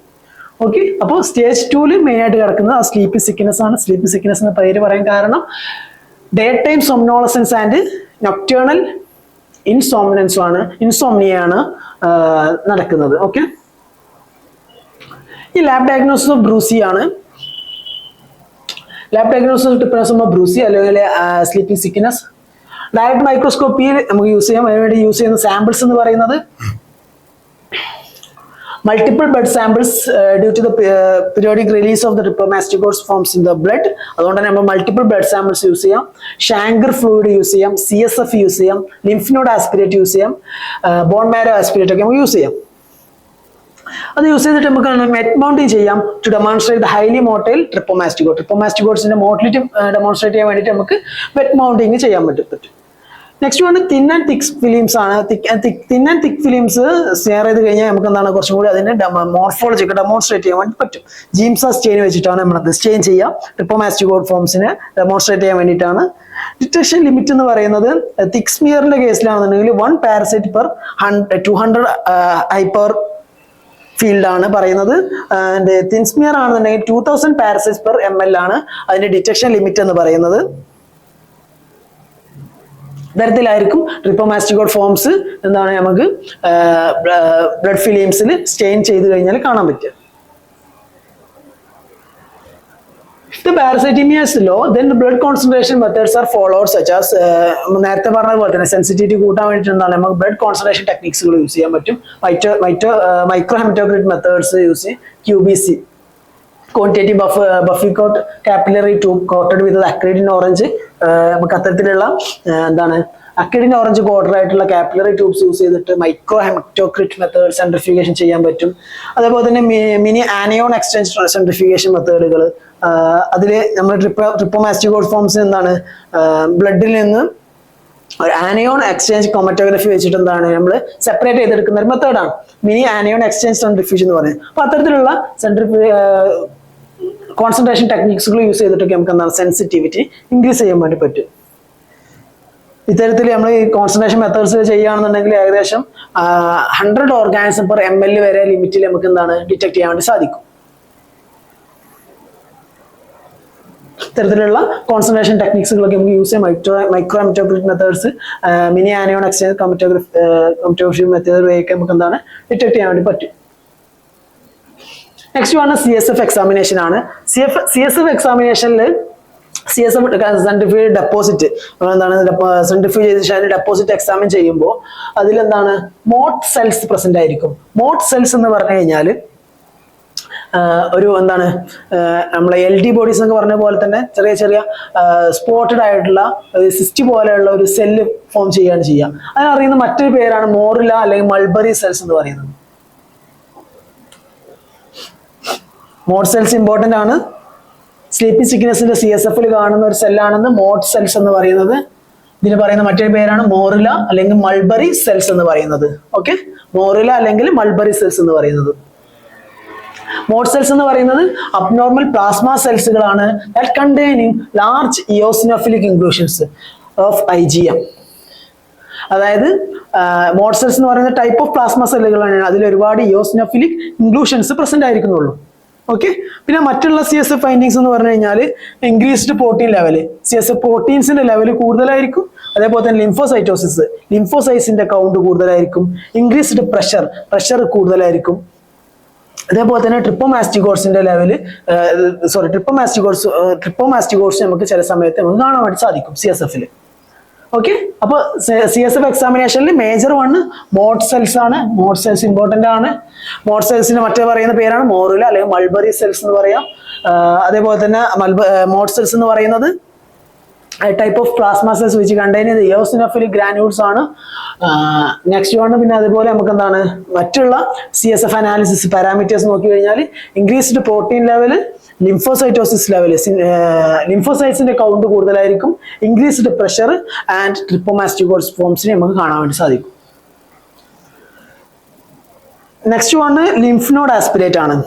S1: ഓക്കെ, അപ്പോൾ സ്റ്റേജ് 2-ൽ മെയിൻ ആയിട്ട് കിടക്കുന്നത് ആ സ്ലീപ്പി സിക്നെസ് ആണ്. സ്ലീപ്പി സിക്നെസ് എന്ന പേര് പറയാൻ കാരണം ഡേ ടൈം സൊംനോളസൻസ് ആൻഡ് നൊക്ടേണൽ ഇൻസോംനിയാണ് നടക്കുന്നത്. ഓക്കെ, ഈ ലാബ് ഡയഗ്നോസിസ് ഓഫ് ബ്രൂസി ആണ്. Lab diagnosis of Trypanosoma brucei അല്ലെങ്കിൽ സ്ലീപ്പിംഗ് സിക്നെസ് ഡയറക്റ്റ് മൈക്രോസ്കോപ്പിയിൽ നമുക്ക് യൂസ് ചെയ്യാം. അതിനുവേണ്ടി യൂസ് ചെയ്യുന്ന സാമ്പിൾസ് എന്ന് പറയുന്നത് multiple blood samples due to the periodic release of the trypanomastoid forms in the blood. അതുകൊണ്ട് തന്നെ നമ്മൾ മൾട്ടിപ്പിൾ ബ്ലഡ് സാമ്പിൾസ് യൂസ് ചെയ്യാം, ഷാങ്കർ ഫ്ലൂയിഡ് യൂസ് ചെയ്യാം, CSF യൂസ് ചെയ്യാം, ലിംഫ് നോഡ് ആസ്പിരേറ്റ് യൂസ് ചെയ്യാം, ബോൺ മാരോ ആസ്പിരേറ്റ് ഒക്കെ നമുക്ക് use ചെയ്യാം. അത് യൂസ് ചെയ്തിട്ട് നമുക്ക് മെറ്റ് മൗണ്ടിങ് ചെയ്യാം to demonstrate the highly motile trypomastigote. ട്രിപ്പോമാസ്റ്റിഗോഡ്സിന്റെ മോട്ടിലിറ്റി ഡെമോൺസ്ട്രേറ്റ് ചെയ്യാൻ വേണ്ടിയിട്ട് നമുക്ക് മെറ്റ് മൗണ്ടിങ് ചെയ്യാൻ പറ്റും. Next one thin and thick films ആണ്. Thin and thick films share ചെയ്ത് കഴിഞ്ഞാൽ നമുക്ക് കുറച്ചും കൂടി അതിന്റെ മോർഫോളജി ഒക്കെ ഡെമോൺസ്ട്രേറ്റ് ചെയ്യാൻ വേണ്ടി പറ്റും. ജീംസ സ്റ്റെയിൻ വെച്ചിട്ടാണ് നമ്മളത് സ്റ്റെയിൻ ചെയ്യാം. ട്രിപ്പോമാസ്റ്റിഗോഡ് ഫോംസിനെ ഡെമോൺസ്ട്രേറ്റ് ചെയ്യാൻ വേണ്ടിയിട്ടാണ്. ഡിറ്റക്ഷൻ ലിമിറ്റ് എന്ന് പറയുന്നത് തിക് സ്മിയറിന്റെ കേസിലാണെന്നുണ്ടെങ്കിൽ 1 പാരസൈറ്റ് പെർ 200 ഹൈപ്പർ ഫീൽഡ് ആണ് പറയുന്നത്. തിൻ സ്മിയർ ആണെന്നുണ്ടെങ്കിൽ 2000 പാരസൈറ്റ്സ് പെർ ml ആണ് അതിന്റെ ഡിറ്റക്ഷൻ ലിമിറ്റ് എന്ന് പറയുന്നത്. തരത്തിലായിരിക്കും ട്രിപ്പോമാസ്റ്റിഗോഡ് ഫോംസ് നമുക്ക് ബ്ലഡ് ഫിലിംസിൽ സ്റ്റെയിൻ ചെയ്ത് കഴിഞ്ഞാൽ കാണാൻ പറ്റുക. If the parasitemia is low, then the blood concentration methods are followed, such as നേരത്തെ പറഞ്ഞതുപോലെ തന്നെ സെൻസിറ്റിവിറ്റി കൂട്ടാൻ വേണ്ടിയിട്ട് നമുക്ക് ബ്ലഡ് കോൺസെൻട്രേഷൻ ടെക്നിക്സുകൾ യൂസ് ചെയ്യാൻ പറ്റും. മൈക്രോ ഹെമറ്റോക്രിറ്റ് മെത്തേഡ്സ് യൂസ് ചെയ്യും. QBC quantitative buffy coat capillary tube coated with acridine orange. നമുക്ക് അത്തരത്തിലുള്ള അക്രിഡിൻ ഓറഞ്ച് കോട്ടഡ് ആയിട്ടുള്ള കാപ്പിലറി ട്യൂബ്സ് യൂസ് ചെയ്തിട്ട് മൈക്രോ ഹെമറ്റോക്രിറ്റ് മെത്തേഡ് സെൻട്രിഫ്യൂഗേഷൻ ചെയ്യാൻ പറ്റും. അതേപോലെ തന്നെ മിനി ആനയോൺ എക്സ്ചേഞ്ച് സെൻട്രിഫ്യൂഗേഷൻ മെത്തേഡുകൾ. അതിൽ നമ്മൾ ട്രിപ്പോമാസ്റ്റിഗോഡ് ഫോംസ് ബ്ലഡിൽ നിന്ന് ഒരു ആനയോൺ എക്സ്ചേഞ്ച് ക്രോമറ്റോഗ്രഫി വെച്ചിട്ട് നമ്മൾ സെപ്പറേറ്റ് ചെയ്തെടുക്കുന്ന ഒരു മെത്തേഡാണ് മിനി ആനയോൺ എക്സ്ചേഞ്ച് സെൻട്രിഫ്യൂഷൻ എന്ന് പറയുന്നത്. അപ്പൊ അത്തരത്തിലുള്ള കോൺസെൻട്രേഷൻ ടെക്നിക്സുകൾ യൂസ് ചെയ്തിട്ടൊക്കെ നമുക്ക് സെൻസിറ്റിവിറ്റി ഇൻക്രീസ് ചെയ്യാൻ വേണ്ടി പറ്റും. ഇത്തരത്തിൽ നമ്മൾ ഈ കോൺസെൻട്രേഷൻ മെത്തേഡ്സ് ചെയ്യുകയാണെന്നുണ്ടെങ്കിൽ ഏകദേശം 100 ഓർഗാനിസം പെർ ml വരെ ലിമിറ്റിൽ നമുക്ക് ഡിറ്റക്ട് ചെയ്യാൻ വേണ്ടി സാധിക്കും. ഇത്തരത്തിലുള്ള കോൺസെൻട്രേഷൻ ടെക്നിക്സുകളൊക്കെ നമുക്ക് യൂസ് ചെയ്യാം. Micro haematocrit methods, mini anion exchange chromatography method വഴിയൊക്കെ നമുക്ക് ഡിറ്റക്ട് ചെയ്യാൻ വേണ്ടി പറ്റും. നെക്സ്റ്റ് ആണ് CSF എക്സാമിനേഷൻ ആണ്. CSF എക്സാമിനേഷനിൽ CSF centrifuge deposit centrifuge ചെയ്ത് ഡെപ്പോസിറ്റ് എക്സാമിൻ ചെയ്യുമ്പോൾ അതിൽ മോട്ട് സെൽസ് പ്രസന്റ് ആയിരിക്കും. മോട്ട് സെൽസ് എന്ന് പറഞ്ഞു കഴിഞ്ഞാൽ ഒരു നമ്മളെ LD ബോഡീസ് എന്നൊക്കെ പറഞ്ഞ പോലെ തന്നെ ചെറിയ ചെറിയ സ്പോട്ടഡ് ആയിട്ടുള്ള സിസ്റ്റ് പോലെയുള്ള ഒരു സെല്ല് ഫോം ചെയ്യുകയാണ് ചെയ്യുക. അതിനറിയുന്ന മറ്റൊരു പേരാണ് മോറില അല്ലെങ്കിൽ മൾബറി സെൽസ് എന്ന് പറയുന്നത്. മോട്ട് സെൽസ് ഇമ്പോർട്ടന്റ് ആണ്. സ്ലീപ്പി സിക്നെസിന്റെ CSF കാണുന്ന ഒരു സെല്ലാണെന്ന് മോട്ട് സെൽസ് എന്ന് പറയുന്നത്. ഇതിന് പറയുന്ന മറ്റൊരു പേരാണ് മോറില അല്ലെങ്കിൽ മൾബറി സെൽസ് എന്ന് പറയുന്നത്. ഓക്കെ, മോറില അല്ലെങ്കിൽ മൾബറി സെൽസ് എന്ന് പറയുന്നത്. മോട്ട് സെൽസ് എന്ന് പറയുന്നത് അബ്നോർമൽ പ്ലാസ്മ സെൽസുകളാണ് that containing large eosinophilic inclusions of IgM. അതായത് മോഡ് സെൽസ് എന്ന് പറയുന്ന ടൈപ്പ് ഓഫ് പ്ലാസ്മ സെല്ലുകളാണ്. അതിൽ ഒരുപാട് ഇയോസിനോഫിലിക് ഇൻക്ലൂഷൻസ് പ്രസന്റ് ആയിരിക്കുന്നുള്ളൂ. ഓക്കെ, പിന്നെ മറ്റുള്ള CSF ഫൈൻഡിങ്സ് എന്ന് പറഞ്ഞു കഴിഞ്ഞാൽ ഇൻക്രീസ്ഡ് പ്രോട്ടീൻ ലെവൽ, CSF പ്രോട്ടീൻസിന്റെ ലെവൽ കൂടുതലായിരിക്കും. അതേപോലെ തന്നെ ലിംഫോസൈറ്റ്സിന്റെ കൗണ്ട് കൂടുതലായിരിക്കും. ഇൻക്രീസ്ഡ് പ്രഷർ കൂടുതലായിരിക്കും. അതേപോലെ തന്നെ ട്രിപ്പോമാസ്റ്റിഗോട്സിന്റെ ലെവല് ട്രിപ്പോമാസ്റ്റിഗോട്സ് നമുക്ക് ചില സമയത്ത് നമുക്ക് കാണാൻ വേണ്ടി സാധിക്കും CSF-ൽ. ഓക്കെ, അപ്പൊ CSF എക്സാമിനേഷനിൽ മേജർ 1 മോഡ് സെൽസ് ആണ്. മോഡ് സെൽസ് ഇമ്പോർട്ടന്റ് ആണ്. മോഡ് സെൽസിന് മറ്റേ പറയുന്ന പേരാണ് മോറുല അല്ലെങ്കിൽ മൾബറി സെൽസ് എന്ന് പറയാം. അതേപോലെ തന്നെ മോഡ് സെൽസ് എന്ന് പറയുന്നത് type of plasma cells which contain eosinophilic granules ആണ്. നെക്സ്റ്റ് ആണ് പിന്നെ അതുപോലെ നമുക്ക് എന്താണ് മറ്റുള്ള CSF അനാലിസിസ് പാരാമീറ്റേഴ്സ് നോക്കി കഴിഞ്ഞാൽ increased protein level, lymphocytosis level, ലിംഫോസൈറ്റ്സിന്റെ കൗണ്ട് കൂടുതലായിരിക്കും. ഇൻക്രീസ്ഡ് പ്രഷർ ആൻഡ് ട്രിപ്പോമാസ്റ്റിഗോട്സ് ഫോംസിനെ നമുക്ക് കാണാൻ വേണ്ടി സാധിക്കും. Next one lymph node aspirate ആണ്.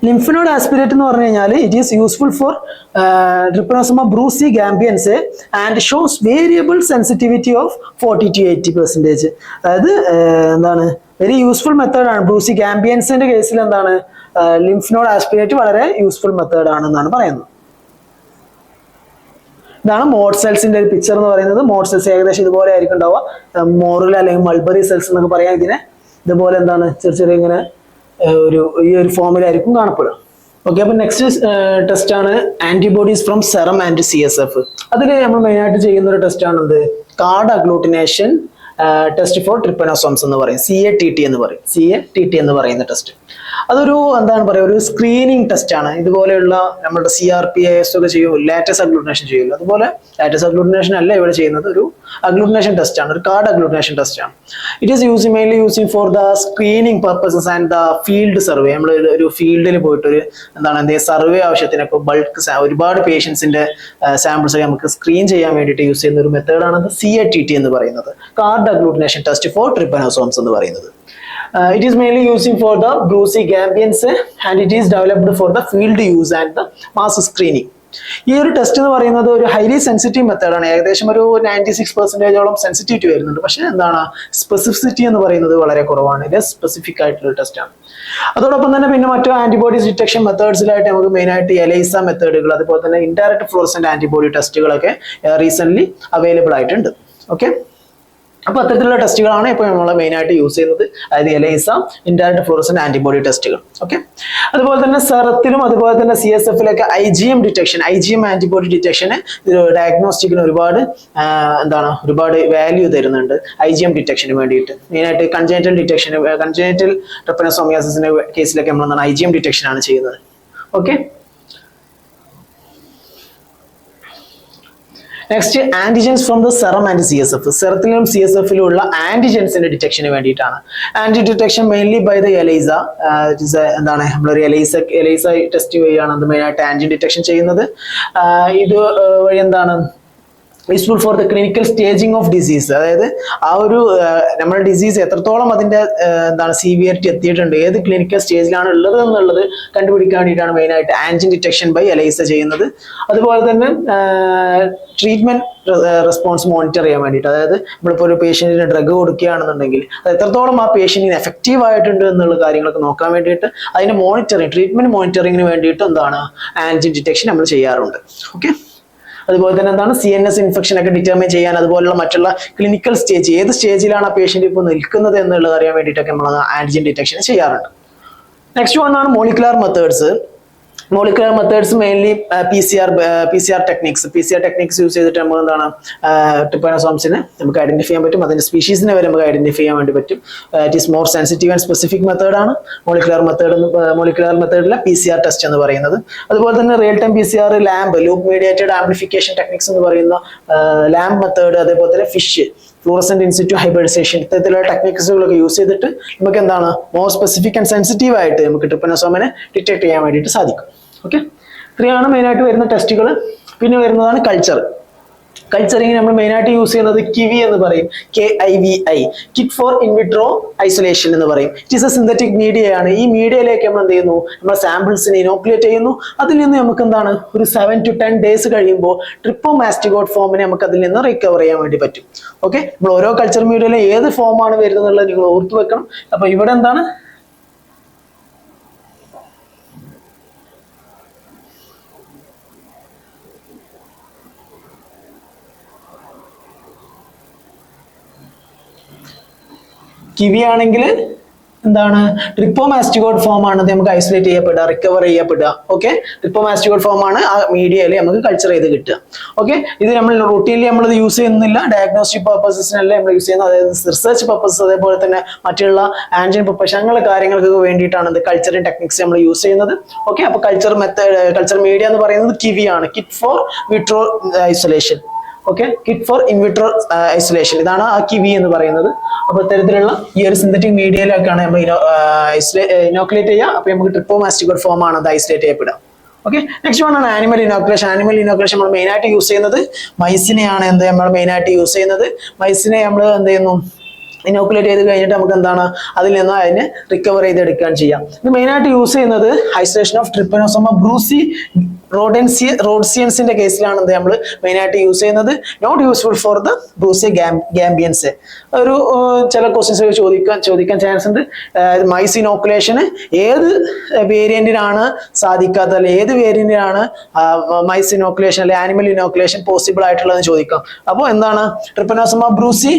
S1: ലിംഫ് നോഡ് ആസ്പിരേറ്റ് എന്ന് പറഞ്ഞു കഴിഞ്ഞാൽ it is useful for Trypanosoma brucei gambiense and shows variable sensitivity of 40 to 80%. അതായത് എന്താണ് വെരി യൂസ്ഫുൾ മെത്തേഡാണ്. ബ്രൂസി ഗാംബിയൻസിന്റെ കേസിൽ എന്താണ് ലിംഫ് നോഡ് ആസ്പിരേറ്റ് വളരെ യൂസ്ഫുൾ മെത്തേഡ് ആണെന്നാണ് പറയുന്നത്. ഇതാണ് മോഡ് സെൽസിന്റെ ഒരു പിക്ചർ എന്ന് പറയുന്നത്. മോഡ് സെൽസ് ഏകദേശം ഇതുപോലെ ആയിരിക്കും ഉണ്ടാവുക. മോറുല അല്ലെങ്കിൽ മൾബറി സെൽസ് എന്നൊക്കെ പറയാം ഇതിനെ. ഇതുപോലെ എന്താണ് ചെറിയ ഇങ്ങനെ ഈ ഒരു ഫോമിലായിരിക്കും കാണപ്പെടുക. ഓക്കെ, അപ്പൊ നെക്സ്റ്റ് ടെസ്റ്റ് ആണ് antibodies from serum and CSF. അതിൽ നമ്മൾ മെയിൻ ആയിട്ട് ചെയ്യുന്ന ഒരു ടെസ്റ്റ് ആണ് എന്ത് കാർഡ് അഗ്ലൂട്ടിനേഷൻ ടെസ്റ്റ് ഫോർ ട്രിപ്പനോസോംസ് എന്ന് പറയും. CATT എന്ന് പറയുന്ന ടെസ്റ്റ്. അതൊരു എന്താണ് പറയുക ഒരു സ്ക്രീനിങ് ടെസ്റ്റ് ആണ്. ഇതുപോലെയുള്ള നമ്മുടെ CRPAS ഒക്കെ ചെയ്യും, ലാറ്റസ് അഗ്ലൂട്ടിനേഷൻ ചെയ്യുമല്ലോ, അതുപോലെ ലാറ്റസ് അഗ്ലൂട്ടിനേഷൻ അല്ല ഇവിടെ ചെയ്യുന്നത്, ഒരു അഗ്ലൂട്ടിനേഷൻ ടെസ്റ്റ് ആണ്, ഒരു കാർഡ് അഗ്ലൂട്ടിനേഷൻ ടെസ്റ്റ് ആണ്. It is mainly using for the screening purposes and the field survey. നമ്മൾ ഒരു ഫീൽഡിൽ പോയിട്ട് ഒരു എന്താണ് സർവേ ആവശ്യത്തിനൊക്കെ ബൾക്ക് ഒരുപാട് പേഷ്യൻസിന്റെ സാമ്പിൾസ് ഒക്കെ നമുക്ക് സ്ക്രീൻ ചെയ്യാൻ വേണ്ടിയിട്ട് യൂസ് ചെയ്യുന്ന ഒരു മെത്തേഡാണ് CATT എന്ന് പറയുന്നത്, കാർഡ് അഗ്ലൂട്ടിനേഷൻ ടെസ്റ്റ് ഫോർ ട്രിപ്പനോസോംസ് എന്ന് പറയുന്നത്. It is mainly using for the Brucey Gambians and it is developed for the field use and the mass screening. ഈ ഒരു ടെസ്റ്റ് എന്ന് പറയുന്നത് ഒരു ഹൈലി സെൻസിറ്റീവ് മെത്തേഡാണ്. ഏകദേശം ഒരു 96% സെൻസിറ്റിവിറ്റി വരുന്നുണ്ട്. പക്ഷെ എന്താണ് സ്പെസിഫിസിറ്റി എന്ന് പറയുന്നത് വളരെ കുറവാണ്. ഇത് സ്പെസിഫിക് ആയിട്ടുള്ള ടെസ്റ്റ് ആണ്. അതോടൊപ്പം തന്നെ പിന്നെ മറ്റു ആന്റിബോഡീസ് ഡിറ്റക്ഷൻ മെത്തേഡ്സിലായിട്ട് നമുക്ക് മെയിൻ ആയിട്ട് എലൈസ മെത്തേഡുകൾ, അതുപോലെ തന്നെ indirect fluorescent antibody ടെസ്റ്റുകളൊക്കെ recent available ആയിട്ടുണ്ട്. ഓക്കെ, അപ്പൊ അത്തരത്തിലുള്ള ടെസ്റ്റുകളാണ് ഇപ്പോൾ നമ്മൾ മെയിൻ ആയിട്ട് യൂസ് ചെയ്യുന്നത്. അതായത് എലൈസ, ഇൻഡയറക്റ്റ് ഫ്ലോറസെന്റ് ആന്റിബോഡി ടെസ്റ്റുകൾ. ഓക്കെ, അതുപോലെ തന്നെ സെറത്തിലും അതുപോലെ തന്നെ CSF-ലൊക്കെ IgM ഡിറ്റക്ഷൻ, IgM ആന്റിബോഡി ഡിറ്റക്ഷന് ഡയഗ്നോസ്റ്റിക്കിന് ഒരുപാട് വാല്യൂ തരുന്നുണ്ട്. IgM ഡിറ്റക്ഷന് വേണ്ടിയിട്ട് മെയിൻ ആയിട്ട് കൺജനൈറ്റൽ ട്രിപ്പനോസോമിയാസിന്റെ കേസിലൊക്കെ നമ്മൾ എന്താണ് IgM ഡിറ്റക്ഷൻ ആണ് ചെയ്യുന്നത്. Okay, next antigens from the serum and CSF. സെറത്തിലും CSF-ലും ഉള്ള ആന്റിജൻസിന്റെ ഡിറ്റക്ഷന് വേണ്ടിയിട്ടാണ്. Anti detection mainly by the ELISA. എന്താണ് നമ്മളൊരു എലൈസ ടെസ്റ്റ് വഴിയാണ് അത് മെയിൻ ആയിട്ട് ആന്റിജൻ ഡിറ്റക്ഷൻ ചെയ്യുന്നത്. ഇത് വഴി എന്താണ് useful for the clinical staging of disease. അതായത് ആ ഒരു നമ്മുടെ ഡിസീസ് എത്രത്തോളം അതിന്റെ എന്താണ് സീവിയറിറ്റി എത്തിയിട്ടുണ്ട്, ഏത് ക്ലിനിക്കൽ സ്റ്റേജിലാണ് ഉള്ളത് എന്നുള്ളത് കണ്ടുപിടിക്കാൻ വേണ്ടിയിട്ടാണ് മെയിൻ ആയിട്ട് ആന്റിജൻ ഡിറ്റക്ഷൻ ബൈ എലൈസ ചെയ്യുന്നത്. അതുപോലെ തന്നെ ട്രീറ്റ്മെന്റ് റെസ്പോൺസ് മോണിറ്റർ ചെയ്യാൻ വേണ്ടിയിട്ട്, അതായത് നമ്മളിപ്പോൾ ഒരു പേഷ്യന്റിന് ഡ്രഗ് കൊടുക്കുകയാണെന്നുണ്ടെങ്കിൽ അത് എത്രത്തോളം ആ പേഷ്യന്റിന് എഫക്റ്റീവ് ആയിട്ടുണ്ട് എന്നുള്ള കാര്യങ്ങളൊക്കെ നോക്കാൻ വേണ്ടിയിട്ട് അതിന്റെ ട്രീറ്റ്മെന്റ് മോണിറ്ററിങ്ങിന് വേണ്ടിയിട്ട് എന്താണ് ആന്റിജൻ ഡിറ്റക്ഷൻ നമ്മൾ ചെയ്യാറുണ്ട്. ഓക്കെ, അതുപോലെ തന്നെ എന്താണ് CNS ഇൻഫെക്ഷൻ ഒക്കെ ഡിറ്റർമൈൻ ചെയ്യാൻ, അതുപോലുള്ള മറ്റുള്ള ക്ലിനിക്കൽ സ്റ്റേജ് ഏത് സ്റ്റേജിലാണ് ആ പേഷ്യന്റ് ഇപ്പോൾ നിൽക്കുന്നത് എന്നുള്ളത് അറിയാൻ വേണ്ടിയിട്ടൊക്കെ നമ്മൾ ആന്റിജൻ ഡിറ്റക്ഷൻ ചെയ്യാറുണ്ട്. നെക്സ്റ്റ് വൺ ആണ് molecular methods. Molecular methods mainly PCR techniques use ചെയ്തിട്ട് നമ്മൾ എന്താണ് ട്രിപ്പനോസോംസിനെ നമുക്ക് ഐഡന്റിഫൈ ചെയ്യാൻ പറ്റും. അതിന്റെ സ്പീഷീസിനെ വരെ നമുക്ക് ഐഡന്റിഫൈ ചെയ്യാൻ വേണ്ടി പറ്റും. It is more sensitive and specific മെത്തേഡാണ് മോളിക്കുലർ മെത്തേഡിലെ PCR ടെസ്റ്റ് എന്ന് പറയുന്നത്. അതുപോലെ തന്നെ real time PCR, loop mediated amplification techniques എന്ന് പറയുന്ന ലാമ്പ് മെത്തേഡ്, അതേപോലെ തന്നെ ഫിഷ്, ഫ്ലൂറസെന്റ് ഇൻസിറ്റു ഹൈബ്രിഡൈസേഷൻ, ഇത്തരത്തിലുള്ള ടെക്നിക്സുകളൊക്കെ യൂസ് ചെയ്തിട്ട് നമുക്ക് എന്താണ് മോർ സ്പെസിഫിക് ആൻഡ് സെൻസിറ്റീവ് ആയിട്ട് നമുക്ക് ട്രിപ്പനോസോമിനെ ഡിറ്റക്ട് ചെയ്യാൻ വേണ്ടിയിട്ട് സാധിക്കും. ഓക്കെ, ഇത്രയാണ് മെയിൻ ആയിട്ട് വരുന്ന ടെസ്റ്റുകൾ. പിന്നെ വരുന്നതാണ് കൾച്ചറിങ് നമ്മൾ മെയിൻ ആയിട്ട് യൂസ് ചെയ്യുന്നത് കിവി എന്ന് പറയും, KIVI, kit for in vitro isolation എന്ന് പറയും. It is a synthetic media ആണ്. ഈ മീഡിയയിലേക്ക് നമ്മൾ എന്ത് ചെയ്യുന്നു, നമ്മൾ സാമ്പിൾസിനെ ഇനോക്കുലേറ്റ് ചെയ്യുന്നു. അതിൽ നിന്ന് നമുക്ക് എന്താണ് ഒരു 7 to 10 days കഴിയുമ്പോൾ ട്രിപ്പോമാസ്റ്റിഗോട്ട് ഫോമിനെ നമുക്ക് അതിൽ നിന്ന് റിക്കവർ ചെയ്യാൻ വേണ്ടി പറ്റും. ഓക്കെ, നമ്മൾ ഓരോ കൾച്ചർ മീഡിയയിലും ഏത് ഫോമാണ് വരുന്നത് എന്നുള്ളത് നിങ്ങൾ ഓർത്തു വെക്കണം. അപ്പൊ ഇവിടെ എന്താണ് കിവി ആണെങ്കിൽ എന്താണ് ട്രിപ്പോമാസ്റ്റിഗോട്ട് ഫോം ആണ് നമുക്ക് ഐസൊലേറ്റ് ചെയ്യപ്പെടുക, റിക്കവർ ചെയ്യപ്പെടുക. ഓക്കെ, ട്രിപ്പോമാസ്റ്റിഗോട്ട് ഫോം ആണ് ആ മീഡിയയിൽ നമുക്ക് കൾച്ചർ ചെയ്ത് കിട്ടുക. ഓക്കെ, ഇത് നമ്മൾ റൂട്ടീൻലി നമ്മളിത് യൂസ് ചെയ്യുന്നില്ല, ഡയഗ്നോസ്റ്റിക് പർപ്പസസിനല്ല നമ്മൾ യൂസ് ചെയ്യുന്നത്, അതായത് റിസർച്ച് പർപ്പസ്, അതേപോലെ തന്നെ മറ്റുള്ള ആൻജിൻ പർപ്പസ് അങ്ങനെയുള്ള കാര്യങ്ങൾക്ക് വേണ്ടിയിട്ടാണ് ഇത് കൾച്ചറിങ് ടെക്നിക്സ് നമ്മൾ യൂസ് ചെയ്യുന്നത്. ഓക്കെ, അപ്പോൾ കൾച്ചർ മീഡിയ എന്ന് പറയുന്നത് കിവി ആണ്, kit for vitro isolation. Okay, kit for in vitro isolation, ഇതാണ് ആ കിവി എന്ന് പറയുന്നത്. അപ്പൊ ഇത്തരത്തിലുള്ള ഈ ഒരു സിന്തറ്റിക് മീഡിയയിലൊക്കെയാണ് നമ്മൾ ഇനോക്കുലേറ്റ് ചെയ്യുക. അപ്പൊ നമുക്ക് ട്രിപ്പോമാസ്റ്റിഗോട്ട് ഫോം ആണ് അത് ഐസൊലേറ്റ് ചെയ്യപ്പെടുക. ഓക്കെ, നെക്സ്റ്റ് വൺ ആണ് ആനിമൽ ഇനോക്കുലേഷൻ. ആനിമൽ ഇനോക്കുലേഷൻ നമ്മൾ മെയിൻ ആയിട്ട് യൂസ് ചെയ്യുന്നത് മൈസിനെയാണ്. നമ്മൾ മെയിൻ ആയിട്ട് യൂസ് ചെയ്യുന്നത് മൈസിനെ നമ്മൾ എന്ത് ചെയ്യുന്നു, ഇനോക്കുലേറ്റ് ചെയ്ത് കഴിഞ്ഞിട്ട് നമുക്ക് എന്താണ് അതിൽ നിന്ന് അതിനെ റിക്കവർ ചെയ്തെടുക്കാൻ ചെയ്യാം. ഇത് മെയിൻ ആയിട്ട് യൂസ് ചെയ്യുന്നത് ഐസൊലേഷൻ ഓഫ് ട്രിപ്പനോസോമ ബ്രൂസി റോഡ്സിയൻസിന്റെ കേസിലാണ് നമ്മൾ മെയിൻ ആയിട്ട് യൂസ് ചെയ്യുന്നത്. Not useful for the brucei gambiense. ഒരു ചില ക്വസ്റ്റ്യൻസ് ചോദിക്കാൻ ചാൻസ് ഉണ്ട്. മൈസ് ഇനോക്കുലേഷന് ഏത് വേരിയന്റിനാണ് സാധിക്കാത്തത്, അല്ലെ ഏത് വേരിയന്റിനാണ് മൈസ് ഇനോക്കുലേഷൻ അല്ലെ ആനിമൽ ഇനോക്കുലേഷൻ പോസിബിൾ ആയിട്ടുള്ളതെന്ന് ചോദിക്കാം. അപ്പോൾ എന്താണ് ട്രിപ്പനോസോമ ബ്രൂസി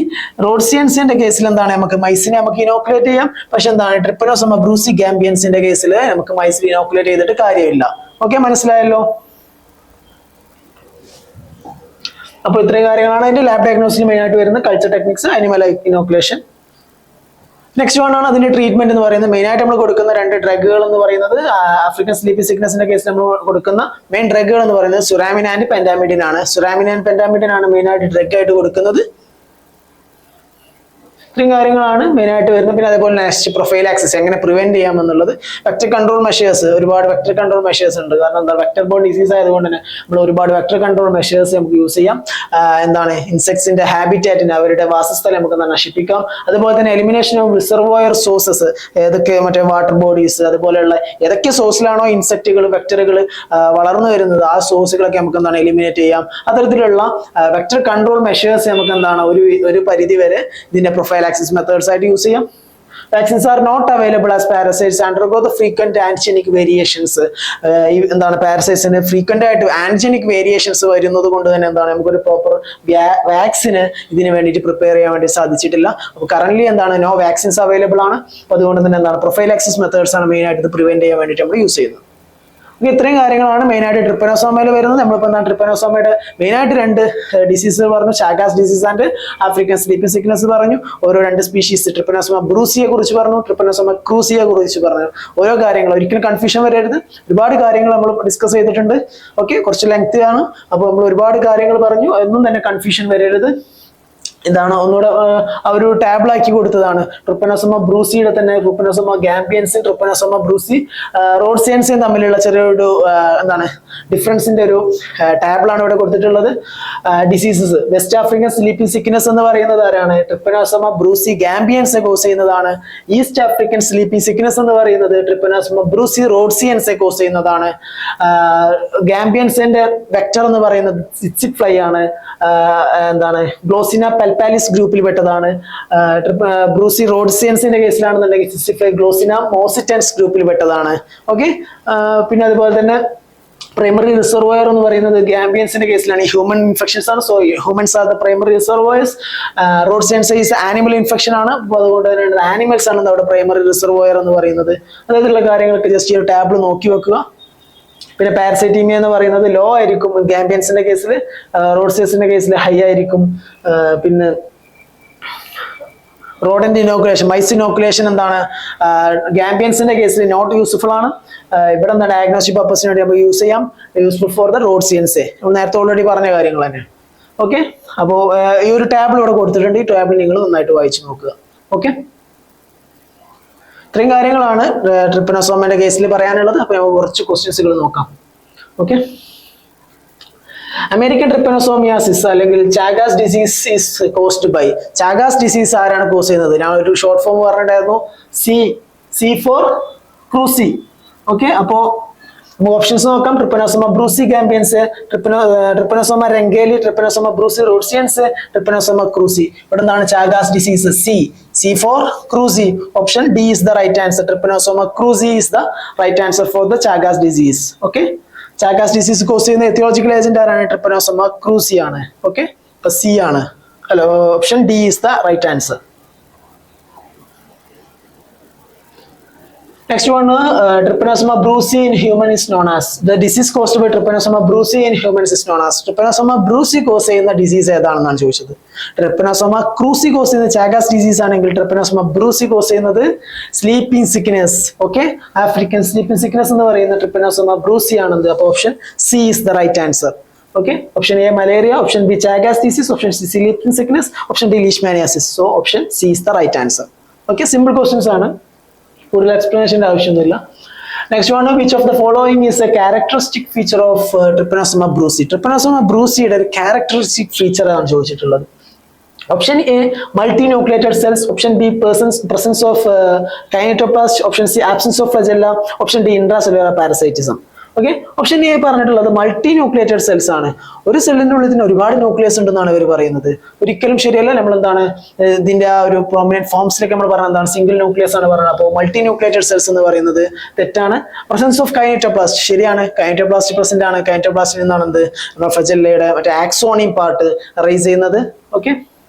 S1: റോഡ്സിയൻസിന്റെ കേസിൽ എന്താണ് നമുക്ക് മൈസിനെ നമുക്ക് ഇനോക്കുലേറ്റ് ചെയ്യാം. പക്ഷെ എന്താണ് ട്രിപ്പനോസോമ ബ്രൂസി ഗാംബിയൻസിന്റെ കേസിൽ നമുക്ക് മൈസിനെ ഇനോക്കുലേറ്റ് ചെയ്തിട്ട് കാര്യമില്ല. ഓക്കെ, മനസ്സിലായല്ലോ. അപ്പോൾ ഇത്രയും കാര്യങ്ങളാണ് അതിന്റെ ലാബ് ഡയഗ്നോസിന് മെയിൻ ആയിട്ട് വരുന്ന culture techniques, animal inoculation. Next one ആണ് അതിന്റെ ട്രീറ്റ്മെന്റ് എന്ന് പറയുന്നത്. മെയിൻ ആയിട്ട് നമ്മൾ കൊടുക്കുന്ന 2 ഡ്രഗുകൾ എന്ന് പറയുന്നത് ആഫ്രിക്കൻ സ്ലീപ്പി സിക്നസിന്റെ കേസിൽ നമ്മൾ കൊടുക്കുന്ന മെയിൻ ഡ്രഗുകൾ എന്ന് പറയുന്നത് സുറാമിൻ ആൻഡ് പെൻഡാമിഡിൻ ആണ്. സുറാമിൻ ആൻഡ് പെൻഡാമിഡിൻ ആണ് മെയിൻ ആയിട്ട് ഡ്രഗ് ആയിട്ട് കൊടുക്കുന്നത്. ഇത്രയും കാര്യങ്ങളാണ് മെയിൻ ആയിട്ട് വരുന്നത്. പിന്നെ അതേപോലെ നെക്സ്റ്റ് പ്രൊഫൈലാക്സിസ്, എങ്ങനെ പ്രിവെന്റ് ചെയ്യാം എന്നുള്ളത്. വെക്ടർ കൺട്രോൾ മെഷേഴ്സ്, ഒരുപാട് വെക്ടർ കൺട്രോൾ മെഷേഴ്സ് ഉണ്ട്. കാരണം എന്താ, വെക്ടർ ബോൺ ഡിസീസ് ആയതുകൊണ്ട് തന്നെ നമ്മൾ ഒരുപാട് വെക്ടർ കൺട്രോൾ മെഷേഴ്സ് നമുക്ക് യൂസ് ചെയ്യാം. എന്താണ് ഇൻസെക്ട്സിന്റെ ഹാബിറ്റാറ്റിന്, അവരുടെ വാസസ്ഥലം നമുക്ക് നശിപ്പിക്കാം. അതുപോലെ തന്നെ എലിമിനേഷൻ ഓഫ് റിസർവോയർ സോഴ്സസ്, ഏതൊക്കെ മറ്റേ വാട്ടർ ബോഡീസ്, അതുപോലെയുള്ള ഏതൊക്കെ സോഴ്സിലാണോ ഇൻസെക്റ്റുകൾ വെക്ടറുകൾ വളർന്നു വരുന്നത് ആ സോഴ്സുകളൊക്കെ നമുക്ക് എന്താണ് എലിമിനേറ്റ് ചെയ്യാം. അത്തരത്തിലുള്ള വെക്ടർ കൺട്രോൾ മെഷേഴ്സ് നമുക്ക് എന്താണ് ഒരു പരിധി വരെ ഇതിന്റെ പ്രൊഫൈലാക്സിസ് മെത്തേഡ്സ് ആയിട്ട് യൂസ് ചെയ്യാം. Vaccines are not available as parasites undergo the frequent antigenic variations. എന്താണ് പാരസൈറ്റ്സിന് ഫ്രീക്വന്റ് ആയിട്ട് ആന്റിജനിക് വേരിയേഷൻസ് വരുന്നത് കൊണ്ട് തന്നെ എന്താണ് നമുക്കൊരു പ്രോപ്പർ വാക്സിന് ഇതിന് വേണ്ടിയിട്ട് പ്രിപ്പയർ ചെയ്യാൻ വേണ്ടി സാധിച്ചിട്ടില്ല. അപ്പോൾ കറന്റ് എന്താണ് നോ വാക്സിൻസ് അവൈലബിൾ ആണ്. അപ്പോൾ അതുകൊണ്ട് തന്നെ എന്താണ് പ്രൊഫൈലാക്സിസ് മെത്തേഡ്സ് ആണ് മെയിൻ ആയിട്ട് ഇത് പ്രിവെന്റ് ചെയ്യാൻ വേണ്ടിയിട്ട് നമ്മൾ യൂസ് ചെയ്യുന്നത്. ഇത്രയും കാര്യങ്ങളാണ് മെയിൻ ആയിട്ട് ട്രിപ്പനോസോമയിൽ വരുന്നത്. നമ്മളിപ്പോൾ എന്താണ് ട്രിപ്പനോസോമയുടെ മെയിൻ ആയിട്ട് 2 ഡിസീസ് പറഞ്ഞു, Chagas disease and African sleeping sickness പറഞ്ഞു. ഓരോ 2 സ്പീഷീസ്, ട്രിപ്പനോസോമ ബ്രൂസിയെ കുറിച്ച് പറഞ്ഞു, ട്രിപ്പനോസോമ ക്രൂസിയെ കുറിച്ച് പറഞ്ഞു. ഓരോ കാര്യങ്ങൾ ഒരിക്കലും കൺഫ്യൂഷൻ വരരുത്. ഒരുപാട് കാര്യങ്ങൾ നമ്മൾ ഡിസ്കസ് ചെയ്തിട്ടുണ്ട്. ഓക്കെ, കുറച്ച് ലെങ്ത് ആണ്. അപ്പോൾ നമ്മൾ ഒരുപാട് കാര്യങ്ങൾ പറഞ്ഞു, ഒന്നും തന്നെ കൺഫ്യൂഷൻ വരരുത്. എന്താണ് ഒന്നുകൂടെ ഒരു ടാബിളാക്കി കൊടുത്തതാണ്. ട്രിപ്പനോസോമ ബ്രൂസിയുടെ തന്നെ ട്രിപ്പനോസോമ ഗാംബിയൻസും ട്രിപ്പനോസോമ ബ്രൂസി റോഡ്സിയൻസും തമ്മിലുള്ള ചെറിയൊരു എന്താണ് ഡിഫറൻസിന്റെ ഒരു ടാബിളാണ് ഇവിടെ കൊടുത്തിട്ടുള്ളത്. Diseases west African sleeping sickness എന്ന് പറയുന്നത് ആരാണ്? ട്രിപ്പനോസോമ ബ്രൂസി ഗാംബിയൻസ് കോസ് ചെയ്യുന്നതാണ്. ഈസ്റ്റ് ആഫ്രിക്കൻ സ്ലീപ്പിംഗ് സിക്നസ് എന്ന് പറയുന്നത് ട്രിപ്പനോസോമ ബ്രൂസി റോഡ്സിയൻസ് കോസ് ചെയ്യുന്നതാണ്. ഗാംബിയൻസിന്റെ വെക്ടർ എന്ന് പറയുന്നത് സിച്ചിക് ഫ്ലൈ ആണ്. എന്താണ് ഗ്ലോസിന പെൽപാലിസ് ഗ്രൂപ്പിൽ പെട്ടതാണ്. ബ്രൂസി റോഡ്സിയൻസിന്റെ കേസിലാണെന്നുണ്ടെങ്കിൽ സിച്ചിക് ഫ്ലൈ ഗ്ലോസിന മോസിറ്റൻസ് ഗ്രൂപ്പിൽ പെട്ടതാണ്. ഓക്കെ, പിന്നെ അതുപോലെ തന്നെ പ്രൈമറി റിസർവോയർ എന്ന് പറയുന്നത് ഗാംബിയൻസിന്റെ കേസിലാണ് ഹ്യൂമൻ ഇൻഫെക്ഷൻസ് ആണ്. So humans are the primary reservoirs. Rhodesiense is animal infection ആണ്. അപ്പോൾ അതുകൊണ്ട് തന്നെ ആനിമൽസ് ആണ് അവിടെ പ്രൈമറി റിസർവോയർ എന്ന് പറയുന്നത്. അതായതുള്ള കാര്യങ്ങളൊക്കെ ജസ്റ്റ് ഈ ടാബിൾ നോക്കി വെക്കുക. പിന്നെ പാരസൈറ്റീമിയ എന്ന് പറയുന്നത് ലോ ആയിരിക്കും ഗാംബിയൻസിന്റെ കേസിൽ, റോഡ്സിയൻസിന്റെ കേസിൽ ഹൈ ആയിരിക്കും. പിന്നെ റോഡന്റ് ഇനോക്കുലേഷൻ, മൈസ് ഇനോക്കുലേഷൻ എന്താണ് ഗാംബിയൻസിന്റെ കേസിൽ നോട്ട് യൂസ്ഫുൾ ആണ്. ഇവിടെ എന്താ ഡയഗ്നോസ്റ്റിക് പർപ്പസിന് വേണ്ടി നമുക്ക് യൂസ് ചെയ്യാം. യൂസ്ഫുൾ ഫോർ ദ റോഡ്സിയൻസ്, നമ്മൾ നേരത്തെ ഓൾറെഡി പറഞ്ഞ കാര്യങ്ങൾ തന്നെ. ഓക്കെ, അപ്പോൾ ഈ ഒരു ടേബിൾ ഇവിടെ കൊടുത്തിട്ടുണ്ട്. ഈ ടേബിൾ നിങ്ങൾ നന്നായിട്ട് വായിച്ചു നോക്കുക. ഓക്കെ, ഇത്രയും കാര്യങ്ങളാണ് ട്രിപ്പനോസോമയുടെ കേസിൽ പറയാനുള്ളത്. അപ്പോൾ നമുക്ക് കുറച്ച് ക്വസ്റ്റ്യൻസുകൾ നോക്കാം. ഓക്കെ, അമേരിക്കൻ ട്രിപ്പനോസോമിയാസിസ് അല്ലെങ്കിൽ Chagas disease is caused by. Chagas disease ആരാണ് കോസ് ചെയ്യുന്നത്? ഞാൻ ഒരു ഷോർട്ട് ഫോം പറഞ്ഞിട്ടായിരുന്നു, സി ഫോർ ക്രൂസി. ഓക്കെ, അപ്പോ നമുക്ക് ഓപ്ഷൻസ് നോക്കാം. Trypanosoma brucei gambiense, Trypanosoma rangeli, Trypanosoma brucei rhodesiense, Trypanosoma cruzi. ഇവിടെ എന്താണ് Chagas disease? C for cruzi. Option D is the right answer. Trypanosoma cruzi is the right answer for the Chagas disease. Okay, Chagas disease cause ചെയ്യുന്ന aetiological agent ആരാണ്? ട്രിപ്പനോസോമ cruzi ആണ്. Okay, അപ്പൊ C ആണ്. Hello, option D is the right answer. Next one, Trypanosoma brucei in human is known as. The disease caused by Trypanosoma brucei in humans is known as. Trypanosoma brucei cause ചെയ്യുന്ന disease ഏതാണെന്നാണ് ചോദിച്ചത്. Trypanosoma cruzi cause ചെയ്യുന്ന Chagas disease ആണെങ്കിൽ Trypanosoma brucei cause ചെയ്യുന്നത് sleeping sickness. Okay, African sleeping sickness എന്ന് പറയുന്ന Trypanosoma brucei ആണെന്ന്. അപ്പോൾ option C is the right answer. Okay, option A malaria, option B Chagas disease, option C sleeping sickness, option D leishmaniasis. So option C is the right answer. Okay, simple questions ആണ്, കൂടുതൽ എക്സ്പ്ലനേഷൻ്റെ ആവശ്യമൊന്നുമില്ല. Next one, which of the following is a characteristic feature of Trypanosoma brucei. Trypanosoma bruceiയുടെ ഒരു characteristic feature ആണ് ചോദിച്ചിട്ടുള്ളത്. Option A multinucleated cells, option B presence of kinetoplast, option C absence of flagella, option D intracellular parasitism. Okay, option A പറഞ്ഞിട്ടുള്ളത് multinucleated cells ആണ്. ഒരു സെല്ലിന്റെ ഉള്ളിൽ തന്നെ ഒരുപാട് ന്യൂക്ലിയസ് ഉണ്ടെന്നാണ് ഇവർ പറയുന്നത്. ഒരിക്കലും ശരിയല്ല. നമ്മൾ എന്താണ് ഇതിന്റെ ആ ഒരു പ്രോമിനന്റ് ഫോംസിലൊക്കെ നമ്മൾ പറഞ്ഞത് എന്താണ്? സിംഗിൾ ന്യൂക്ലിയസ് ആണ് പറയുന്നത്. അപ്പോൾ മൾട്ടി ന്യൂക്ലിയേറ്റഡ് സെൽസ് എന്ന് പറയുന്നത് തെറ്റാണ്. പ്രസൻസ് ഓഫ് കൈനറ്റോപ്ലാസ്റ്റ് ശരിയാണ്. കൈനറ്റോപ്ലാസ്റ്റ് പ്രസന്റ് ആണ്. കൈനറ്റോപ്ലാസ്റ്റിൽ നിന്നാണ് എന്ത് ഫ്ലജെല്ലയുടെ മറ്റേ ആക്സോണിയം പാർട്ട് റൈസ് ചെയ്യുന്നത്. ഓക്കെ,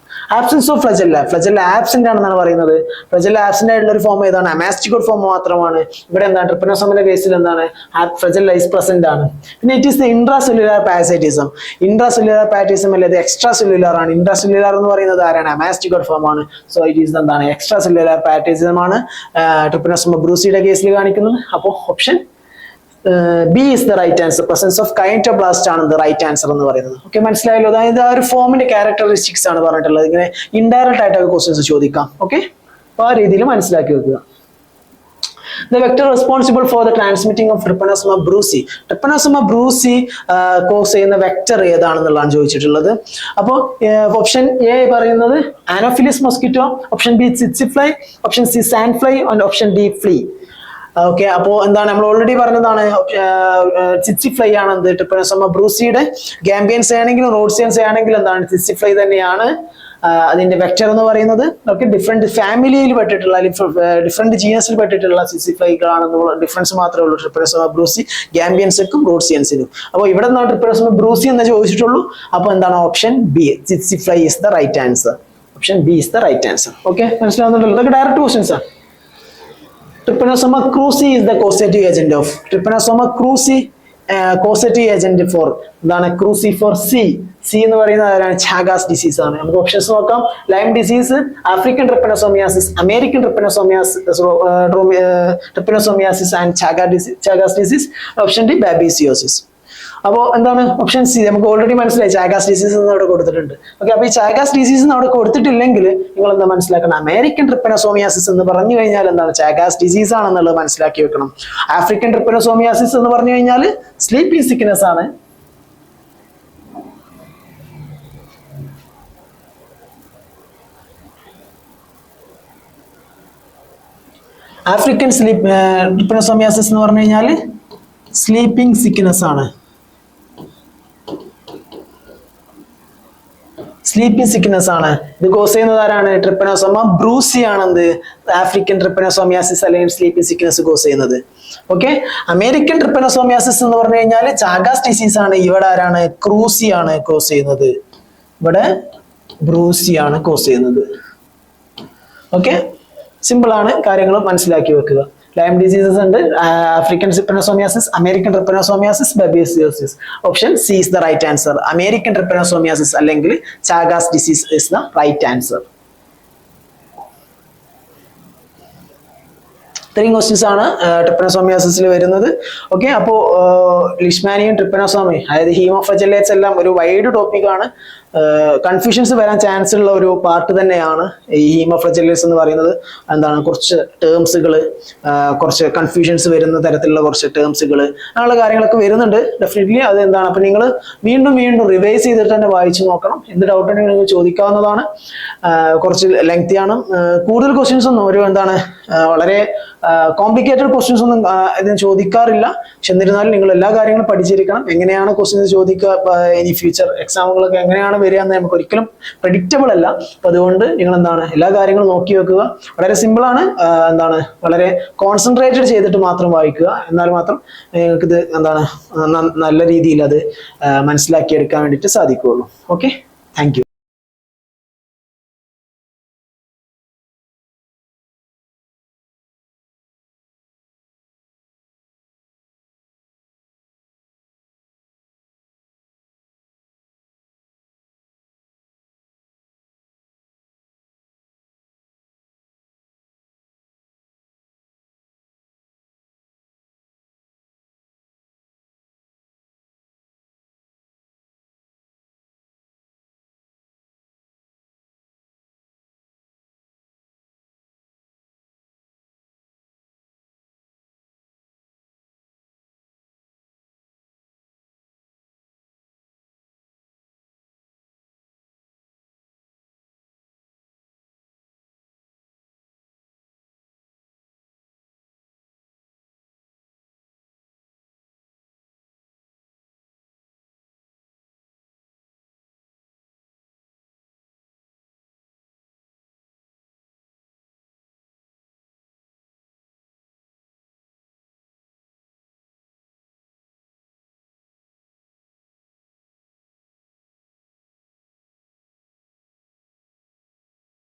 S1: ആബ്സെൻസ് ഓഫ് ഫ്ലജെല്ല, ഫ്ലജെല്ല ആബ്സെന്റ് ആണെന്നാണ് പറയുന്നത്. ഫ്ലജെല്ല ആബ്സെന്റ് ആയിട്ടുള്ള ഒരു ഫോം ഏതാണ്? അമാസ്റ്റിക്കോഡ് ഫോം മാത്രമാണ്. ഇവിടെ എന്താണ് ട്രിപ്പനോസോമിന്റെ കേസിൽ എന്താണ്? ഫ്ലജെല്ല ഈസ് പ്രസന്റ് ആണ്. പിന്നെ it is the intracellular parasitism. Intracellular parasitism അല്ലേ, ഇത് എക്സ്ട്രാ സെല്ലുലാർ ആണ്. ഇൻട്രാസെല്ലുലാർ എന്ന് പറയുന്നത് ആരാണ്? അമാസ്റ്റിക്കോഡ് ഫോം ആണ്. സോ ഇറ്റ് ഈസ് എന്താണ്? എക്സ്ട്രാ സെല്ലുലാർ പാരസൈറ്റിസം ആണ് Trypanosoma bruceiയുടെ കേസിൽ കാണിക്കുന്നത്. അപ്പോൾ option B is the right answer. Presence of kinetoblast ആണ് the right answer എന്ന് പറയുന്നത്. ഓക്കെ, മനസ്സിലായല്ലോ? അതായത് ആ ഒരു ഫോമിന്റെ ക്യാരക്ടറിസ്റ്റിക്സ് ആണ് പറഞ്ഞിട്ടുള്ളത്. ഇങ്ങനെ ഇൻഡയറക്റ്റ് ആയിട്ടൊക്കെ ക്വസ്റ്റ്യൻസ് ചോദിക്കാം. ഓക്കെ, അപ്പൊ ആ രീതിയിൽ മനസ്സിലാക്കി വെക്കുക. The vector responsible for the transmitting of Trypanosoma brucei. Trypanosoma brucei cause ചെയ്യുന്ന വെക്ടർ ഏതാണെന്നുള്ളതാണ് ചോദിച്ചിട്ടുള്ളത്. അപ്പോൾ ഓപ്ഷൻ എ പറയുന്നത് Anopheles mosquito, option B tsetse fly, option C sand fly, option D flea. Okay, അപ്പോ എന്താണ് നമ്മൾ ഓൾറെഡി പറഞ്ഞതാണ്, സിറ്റ്സിഫ്ലൈ ആണ് എന്ത് Trypanosoma bruceiയുടെ. ഗാംബിയൻസ് ആണെങ്കിലും റോഡ്സിയൻസ് ആണെങ്കിലും എന്താണ് സിറ്റ്സിഫ്ലൈ തന്നെയാണ് അതിന്റെ വെക്ടർ എന്ന് പറയുന്നത്. ഓക്കെ, ഡിഫറെന്റ് ഫാമിലിയിൽ പെട്ടിട്ടുള്ള ഡിഫറെന്റ് ജീനസിൽ പെട്ടിട്ടുള്ള സിറ്റ്സിഫ്ലൈകളാണെന്നുള്ള ഡിഫറൻസ് മാത്രമേ ഉള്ളൂ Trypanosoma brucei ഗാംബിയൻസിനും റോഡ്സിയൻസിനും. അപ്പോൾ ഇവിടെ നിന്നാണ് Trypanosoma brucei എന്ന് ചോദിച്ചിട്ടുള്ളൂ. അപ്പോൾ എന്താണ് option B, tsetse fly is the right answer. Option B is the right answer. Okay, മനസ്സിലാവുന്നുണ്ടല്ലോ? ഇതൊക്കെ ഡയറക്റ്റ് ക്വസ്റ്റ്യൻസ് ആണ്. Trypanosoma cruzi is the causative agent of. Trypanosoma cruzi causative agent for എന്താണ്? ക്രൂസി ഫോർ സി എന്ന് പറയുന്നത് ആരാണ്? ചാഗാസ് ഡിസീസ് ആണ്. നമുക്ക് options നോക്കാം. Lyme disease, African trypanosomiasis, American trypanosomiasis and Chagas disease. Option D babesiosis. അപ്പോൾ എന്താണ് ഓപ്ഷൻ സി? നമുക്ക് ഓൾറെഡി മനസ്സിലായി ചാഗാസ് ഡിസീസ് എന്ന് അവിടെ കൊടുത്തിട്ടുണ്ട്. ഓക്കെ, അപ്പൊ ഈ ചാഗാസ് ഡിസീസ് എന്ന് അവിടെ കൊടുത്തിട്ടില്ലെങ്കിൽ നിങ്ങൾ എന്താ മനസ്സിലാക്കണം? അമേരിക്കൻ ട്രിപ്പനോസോമിയാസിസ് എന്ന് പറഞ്ഞു കഴിഞ്ഞാൽ എന്താണ്? ചാഗാസ് ഡിസീസ് ആണെന്നുള്ളത് മനസ്സിലാക്കി വെക്കണം. ആഫ്രിക്കൻ ട്രിപ്പനോസോമിയാസിസ് എന്ന് പറഞ്ഞു കഴിഞ്ഞാൽ സ്ലീപ്പിംഗ് സിക്നെസ് ആണ്. ആഫ്രിക്കൻ ട്രിപ്പനോസോമിയാസിസ് എന്ന് പറഞ്ഞു കഴിഞ്ഞാൽ സ്ലീപ്പിംഗ് സിക്നെസ് ആണ്. സ്ലീപ്പിംഗ് സിക്നെസ് ആണ്. ഇത് കോസ് ചെയ്യുന്നത് ആരാണ്? Trypanosoma brucei ആണെന്ത് ആഫ്രിക്കൻ ട്രിപ്പനോസോമിയാസിസ് അല്ലെങ്കിൽ സ്ലീപ്പിംഗ് സിക്നെസ് കോസ് ചെയ്യുന്നത്. ഓക്കെ, അമേരിക്കൻ ട്രിപ്പനോസോമിയാസിസ് എന്ന് പറഞ്ഞു കഴിഞ്ഞാൽ ചാഗാസ് ഡിസീസ് ആണ്. ഇവിടെ ആരാണ്? ക്രൂസി ആണ് കോസ് ചെയ്യുന്നത്. ഇവിടെ ബ്രൂസി ആണ് കോസ് ചെയ്യുന്നത്. ഓക്കെ, സിമ്പിൾ ആണ്, കാര്യങ്ങൾ മനസ്സിലാക്കി വെക്കുക. ലൈം ഡിസീസസ് ഉണ്ട്, African trypanosomiasis, American trypanosomiasis, babesiosis. Option C is the right answer. American trypanosomiasis അല്ലെങ്കിൽ Chagas disease is the right answer. ഇത്രയും ക്വസ്റ്റ്യൻസ് ആണ് ട്രിപ്പനോസോമിയാസിസിൽ വരുന്നത്. ഓക്കെ, അപ്പോൾ ലിഷ്മാനിയും ട്രിപ്പനോസോമി അതായത് ഹീമോഫ്ലജല്ലേറ്റ്സ് എല്ലാം ഒരു വൈഡ് ടോപ്പിക്കാണ്. കൺഫ്യൂഷൻസ് വരാൻ ചാൻസ് ഉള്ള ഒരു പാർട്ട് തന്നെയാണ് ഈ ഹീമോഫ്ലജല്ലേറ്റ്സ് എന്ന് പറയുന്നത്. എന്താണ്, കുറച്ച് ടേംസുകൾ, കുറച്ച് കൺഫ്യൂഷൻസ് വരുന്ന തരത്തിലുള്ള കുറച്ച് ടേംസുകൾ, അങ്ങനെയുള്ള കാര്യങ്ങളൊക്കെ വരുന്നുണ്ട് ഡെഫിനറ്റ്ലി. അത് എന്താണ്, അപ്പൊ നിങ്ങൾ വീണ്ടും വീണ്ടും റിവൈസ് ചെയ്തിട്ട് തന്നെ വായിച്ചു നോക്കണം. എന്ത് ഡൗട്ട് ഉണ്ടെങ്കിൽ നിങ്ങൾക്ക് ചോദിക്കാവുന്നതാണ്. കുറച്ച് ലെങ്തി ആണ്. കൂടുതൽ ക്വസ്റ്റ്യൻസ് ഒന്നും ഒരു എന്താണ് വളരെ കോംപ്ലിക്കേറ്റഡ് ക്വസ്റ്റ്യൻസ് ഒന്നും ഇതിന് ചോദിക്കാറില്ല. പക്ഷെ എന്നിരുന്നാലും നിങ്ങൾ എല്ലാ കാര്യങ്ങളും പഠിച്ചിരിക്കണം. എങ്ങനെയാണ് ക്വസ്റ്റ്യൻസ് ചോദിക്കുക, ഇനി ഫ്യൂച്ചർ എക്സാമുകളൊക്കെ എങ്ങനെയാണ് വരിക എന്ന് നമുക്ക് ഒരിക്കലും പ്രെഡിക്റ്റബിൾ അല്ല. അപ്പൊ അതുകൊണ്ട് നിങ്ങൾ എന്താണ് എല്ലാ കാര്യങ്ങളും നോക്കി വെക്കുക. വളരെ സിമ്പിൾ ആണ്. എന്താണ്, വളരെ കോൺസെൻട്രേറ്റഡ് ചെയ്തിട്ട് മാത്രം വായിക്കുക. എന്നാൽ മാത്രം നിങ്ങൾക്ക് ഇത് എന്താണ് നല്ല രീതിയിൽ അത് മനസ്സിലാക്കിയെടുക്കാൻ വേണ്ടിയിട്ട് സാധിക്കുകയുള്ളൂ. Okay, thank you.